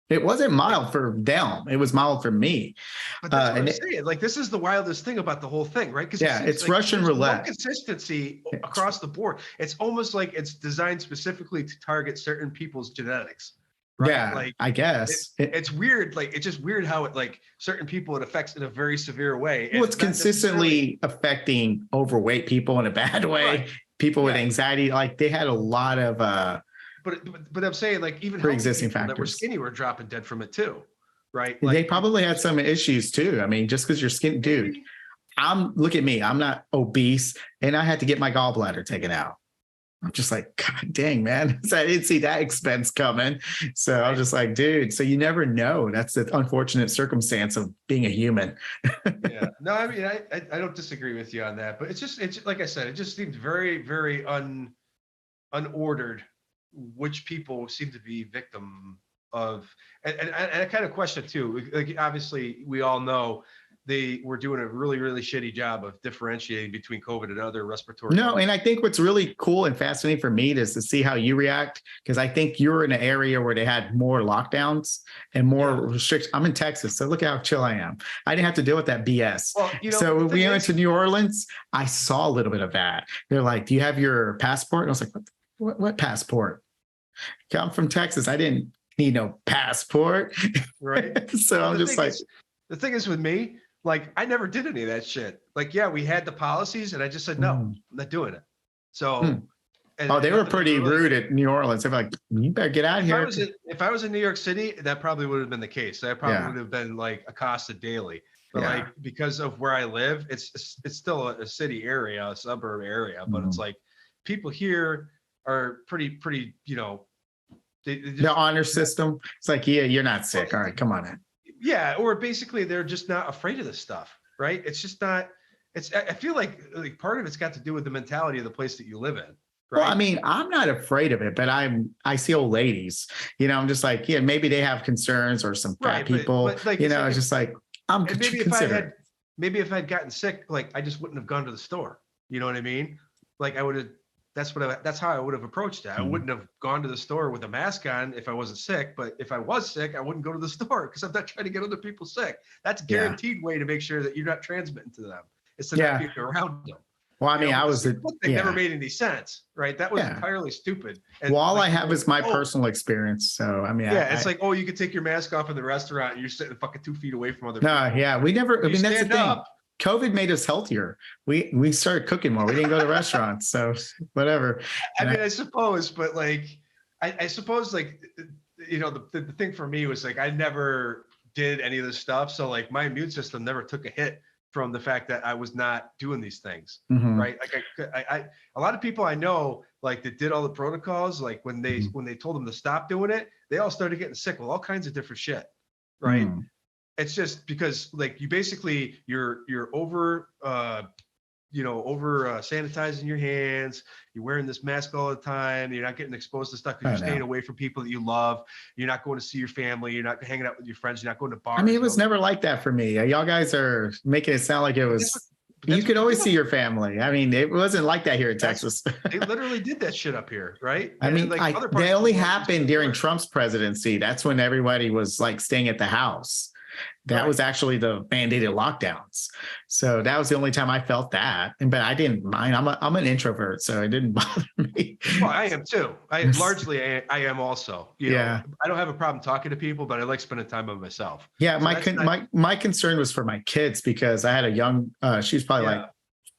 Speaker 1: It wasn't mild for them. It was mild for me.
Speaker 2: But that's what I'm saying. Like, this is the wildest thing about the whole thing, right? Because
Speaker 1: it's like Russian roulette.
Speaker 2: No consistency across the board. It's almost like it's designed specifically to target certain people's genetics. Right?
Speaker 1: Yeah, like, I guess
Speaker 2: it's weird. Like, it's just weird how certain people it affects in a very severe way.
Speaker 1: Well, it's consistently affecting overweight people in a bad way. Right. People with anxiety, like they had a lot of.
Speaker 2: But I'm saying, like, even
Speaker 1: pre-existing factors
Speaker 2: that were skinny were dropping dead from it too, right?
Speaker 1: They probably had some issues too. Just because you're skinny, dude. Look at me. I'm not obese, and I had to get my gallbladder taken out. I'm just like, God dang, man. So I didn't see that expense coming. So I was just like, dude. So you never know. That's the unfortunate circumstance of being a human.
Speaker 2: Yeah. No, I don't disagree with you on that, but it's like I said, it just seemed very, very unordered. Which people seem to be victim of, and I kind of question too. Like, obviously, we all know they were doing a really, really shitty job of differentiating between COVID and other respiratory.
Speaker 1: No, and I think what's really cool and fascinating for me is to see how you react, because I think you're in an area where they had more lockdowns and more restrictions. I'm in Texas, so look how chill I am. I didn't have to deal with that BS. Well, so when we went to New Orleans, I saw a little bit of that. They're like, "Do you have your passport?" And I was like, "What passport? I'm from Texas. I didn't need no passport."
Speaker 2: Right.
Speaker 1: So I'm just like,
Speaker 2: the thing is with me, like, I never did any of that shit. Like, yeah, we had the policies and I just said, no, I'm not doing it. So And
Speaker 1: Oh, they
Speaker 2: not
Speaker 1: were
Speaker 2: that
Speaker 1: pretty
Speaker 2: really,
Speaker 1: rude at New Orleans. They're like, you better get out of here.
Speaker 2: if I was in New York City, that probably would have been the case. I probably
Speaker 1: Yeah.
Speaker 2: would have been like accosted daily. But
Speaker 1: Yeah.
Speaker 2: like because of where I live, it's still a city area, a suburb area. But it's like people here are pretty, they
Speaker 1: The
Speaker 2: just
Speaker 1: honor system. It's like, yeah, you're not sick. All right, come on in.
Speaker 2: yeah, or basically they're just not afraid of this stuff, right? It's just not. I feel like part of it's got to do with the mentality of the place that you live in. Right?
Speaker 1: Well, I mean, I'm not afraid of it, but I see old ladies, I'm just like, yeah, maybe they have concerns or some fat people,
Speaker 2: but like,
Speaker 1: it's just like, I'm
Speaker 2: and maybe
Speaker 1: considerate.
Speaker 2: Maybe if I'd gotten sick, like I just wouldn't have gone to the store. You know what I mean? Like I would have, that's how I would have approached it. I wouldn't have gone to the store with a mask on if I wasn't sick, but if I was sick, I wouldn't go to the store because I'm not trying to get other people sick. That's a guaranteed way to make sure that you're not transmitting to them. It's to not be around them.
Speaker 1: Well, I mean,
Speaker 2: they never made any sense, right? That was entirely stupid. And
Speaker 1: well, all
Speaker 2: like,
Speaker 1: I have is my personal experience. So, I mean,
Speaker 2: it's like, oh, you could take your mask off in the restaurant and you're sitting fucking 2 feet away from other people.
Speaker 1: Yeah, we never, I mean, that's the thing.
Speaker 2: Up.
Speaker 1: COVID made us healthier. We started cooking more. We didn't go to restaurants. So whatever.
Speaker 2: I mean, I suppose, but like, I suppose like, the thing for me was like, I never did any of this stuff. So like my immune system never took a hit from the fact that I was not doing these things, right? Like a lot of people I know, like that did all the protocols, like when they told them to stop doing it, they all started getting sick with all kinds of different shit, right? It's just because like you're over sanitizing your hands, you're wearing this mask all the time, you're not getting exposed to stuff because you're staying away from people that you love, you're not going to see your family, you're not hanging out with your friends, you're not going to bars.
Speaker 1: I mean, it was never like that for me. Y'all guys are making it sound like it was, you could always see your family. I mean, it wasn't like that here in Texas.
Speaker 2: They literally did that shit up here, right?
Speaker 1: I mean,
Speaker 2: like
Speaker 1: they only happened during Trump's presidency. That's when everybody was like staying at the house. That was actually the mandated lockdowns. So that was the only time I felt that. But I didn't mind. I'm an introvert, so it didn't bother me.
Speaker 2: Well, I am too. I am also. I don't have a problem talking to people, but I like spending time by myself.
Speaker 1: Yeah, so my concern was for my kids because I had a young, she was probably like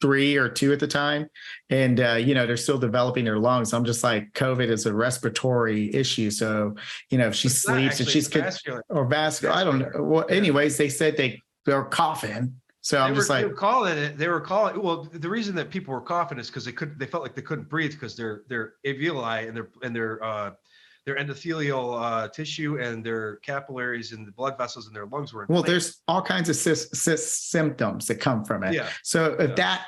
Speaker 1: 3 or 2 at the time. And, they're still developing their lungs. I'm just like, COVID is a respiratory issue. So, if she sleeps and she's vascular, I don't know. Well, anyways, they said they were coughing. So I'm just like,
Speaker 2: they were calling. Well, the reason that people were coughing is because they felt like they couldn't breathe because their alveoli and their endothelial tissue and their capillaries and the blood vessels in their lungs were inflamed.
Speaker 1: Well, there's all kinds of symptoms that come from it.
Speaker 2: Yeah.
Speaker 1: So if that,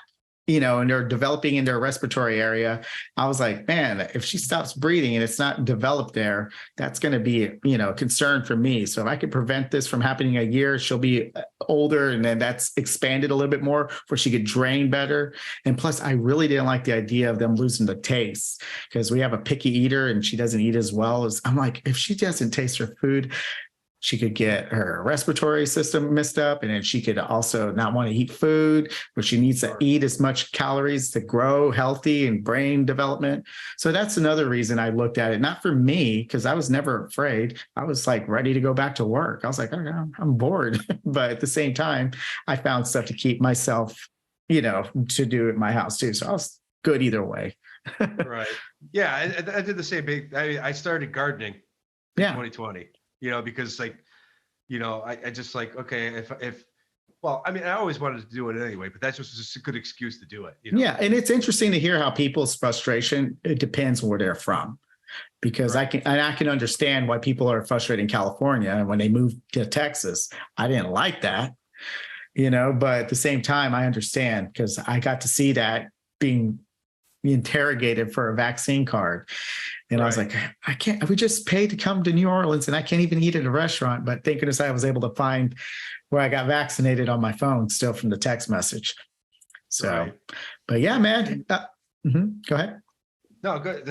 Speaker 1: and they're developing in their respiratory area, I was like, man, if she stops breathing and it's not developed there, that's going to be, a concern for me. So if I could prevent this from happening a year, she'll be older and then that's expanded a little bit more where she could drain better. And plus, I really didn't like the idea of them losing the taste because we have a picky eater and she doesn't eat as well as I'm like, if she doesn't taste her food, she could get her respiratory system messed up, and then she could also not want to eat food, but she needs to eat as much calories to grow healthy and brain development. So that's another reason I looked at it, not for me, because I was never afraid. I was like ready to go back to work. I was like, okay, I'm bored. But at the same time, I found stuff to keep myself, to do at my house too. So I was good either way.
Speaker 2: Right. Yeah, I did the same thing. I started gardening in 2020. Because like, I just like, okay, well, I mean, I always wanted to do it anyway, but that's just a good excuse to do it. Yeah.
Speaker 1: And it's interesting to hear how people's frustration, it depends where they're from, because I can understand why people are frustrated in California. And when they moved to Texas, I didn't like that, but at the same time, I understand because I got to see that being interrogated for a vaccine card. And I was like, we just paid to come to New Orleans and I can't even eat at a restaurant. But thank goodness I was able to find where I got vaccinated on my phone still from the text message. So, but yeah, man, go ahead.
Speaker 2: No, good.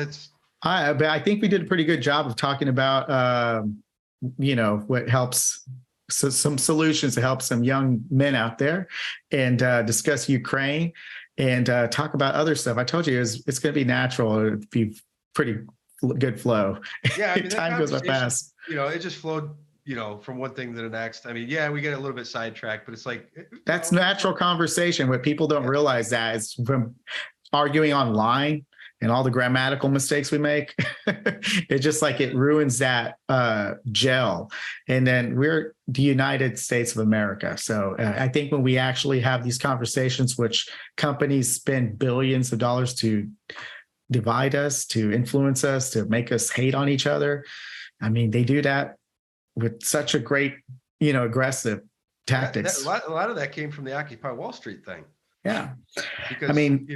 Speaker 2: But
Speaker 1: I think we did a pretty good job of talking about, what helps, so some solutions to help some young men out there and discuss Ukraine and talk about other stuff. I told you it's going to be natural. It'll be pretty good flow.
Speaker 2: Yeah, I mean,
Speaker 1: time goes by fast.
Speaker 2: It just flowed, from one thing to the next. I mean, we get a little bit sidetracked, but it's like
Speaker 1: that's natural conversation. What people don't realize that is from arguing online, and all the grammatical mistakes we make, it's just like it ruins that gel. And then we're the United States of America. So I think when we actually have these conversations, which companies spend billions of dollars to divide us, to influence us, to make us hate on each other. I mean, they do that with such a great, aggressive tactics.
Speaker 2: A lot of that came from the Occupy Wall Street thing.
Speaker 1: Yeah.
Speaker 2: Because,
Speaker 1: I mean,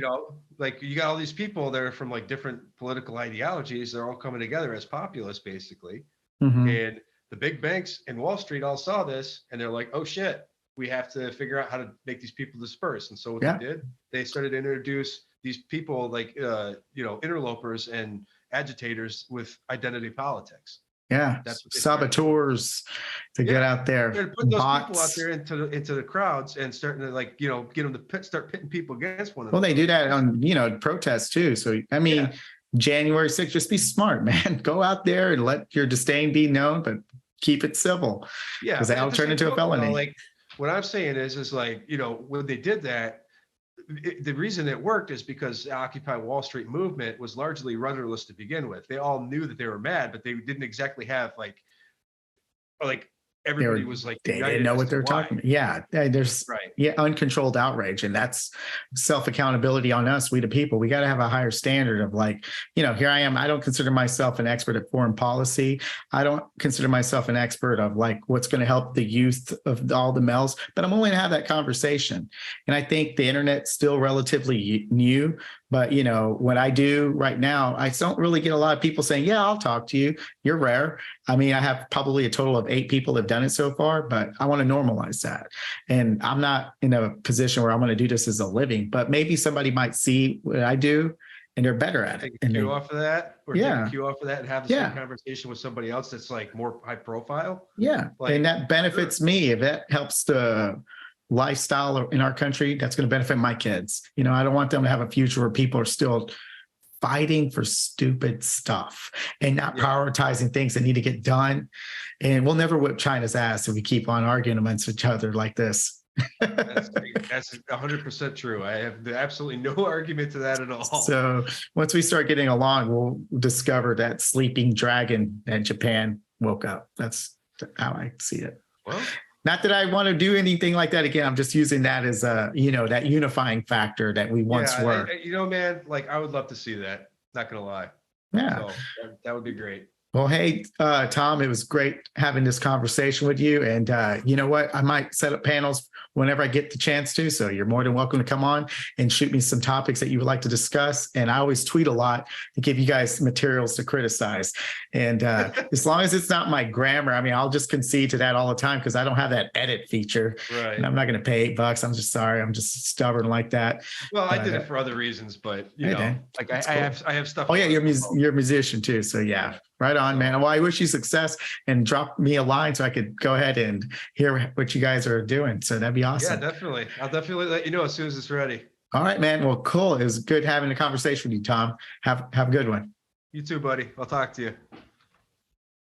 Speaker 2: like you got all these people that are from like different political ideologies. They're all coming together as populists, basically. And the big banks in Wall Street all saw this and they're like, oh shit, we have to figure out how to make these people disperse. And so what they did, they started to introduce these people like, interlopers and agitators with identity politics.
Speaker 1: Yeah, saboteurs to get out there.
Speaker 2: Put those people out there into the crowds and starting to get them to start pitting people against one another.
Speaker 1: Well, they do that on protests too. So I mean, January 6th, just be smart, man. Go out there and let your disdain be known, but keep it civil. Yeah, because that'll turn into a felony.
Speaker 2: Like what I'm saying is like when they did that. The reason it worked is because the Occupy Wall Street movement was largely rudderless to begin with. They all knew that they were mad, but they didn't exactly have like everybody was like
Speaker 1: they didn't know what they were talking about. Yeah, there's uncontrolled outrage, and that's self accountability on us. We the people, we got to have a higher standard of here I am. I don't consider myself an expert at foreign policy. I don't consider myself an expert of what's going to help the youth of all the males, but I'm only going to have that conversation. And I think the internet's still relatively new. But, what I do right now, I don't really get a lot of people saying, yeah, I'll talk to you. You're rare. I mean, I have probably a total of 8 people that have done it so far, but I want to normalize that. And I'm not in a position where I'm going to do this as a living, but maybe somebody might see what I do and they're better at it.
Speaker 2: Take a cue off of that, or take a cue off of that and have the same conversation with somebody else that's more high profile.
Speaker 1: Yeah. And that benefits me. If that helps the lifestyle in our country, that's going to benefit my kids. I don't want them to have a future where people are still fighting for stupid stuff and not prioritizing things that need to get done. And we'll never whip China's ass if we keep on arguing amongst each other like this.
Speaker 2: That's 100% true. I have absolutely no argument to that at all.
Speaker 1: So once we start getting along, we'll discover that sleeping dragon that Japan woke up. That's how I see it.
Speaker 2: Well,
Speaker 1: not that I want to do anything like that again. I'm just using that as that unifying factor that we once were.
Speaker 2: Man, I would love to see that. Not going to lie.
Speaker 1: Yeah.
Speaker 2: So that would be great.
Speaker 1: Well, hey, Tom, it was great having this conversation with you. And you know what? I might set up panels whenever I get the chance to. So you're more than welcome to come on and shoot me some topics that you would like to discuss. And I always tweet a lot to give you guys materials to criticize. And as long as it's not my grammar, I mean, I'll just concede to that all the time because I don't have that edit feature.
Speaker 2: Right.
Speaker 1: And I'm not going to pay $8. I'm just sorry. I'm just stubborn like that.
Speaker 2: Well, I did it for other reasons, but I have stuff.
Speaker 1: Oh yeah, you're a musician too. So yeah. Right on, man. Well, I wish you success and drop me a line so I could go ahead and hear what you guys are doing. So that'd be awesome.
Speaker 2: Yeah, definitely. I'll definitely let you know as soon as it's ready.
Speaker 1: All right, man. Well, cool. It was good having a conversation with you, Tom. Have a good one.
Speaker 2: You too, buddy. I'll talk to you.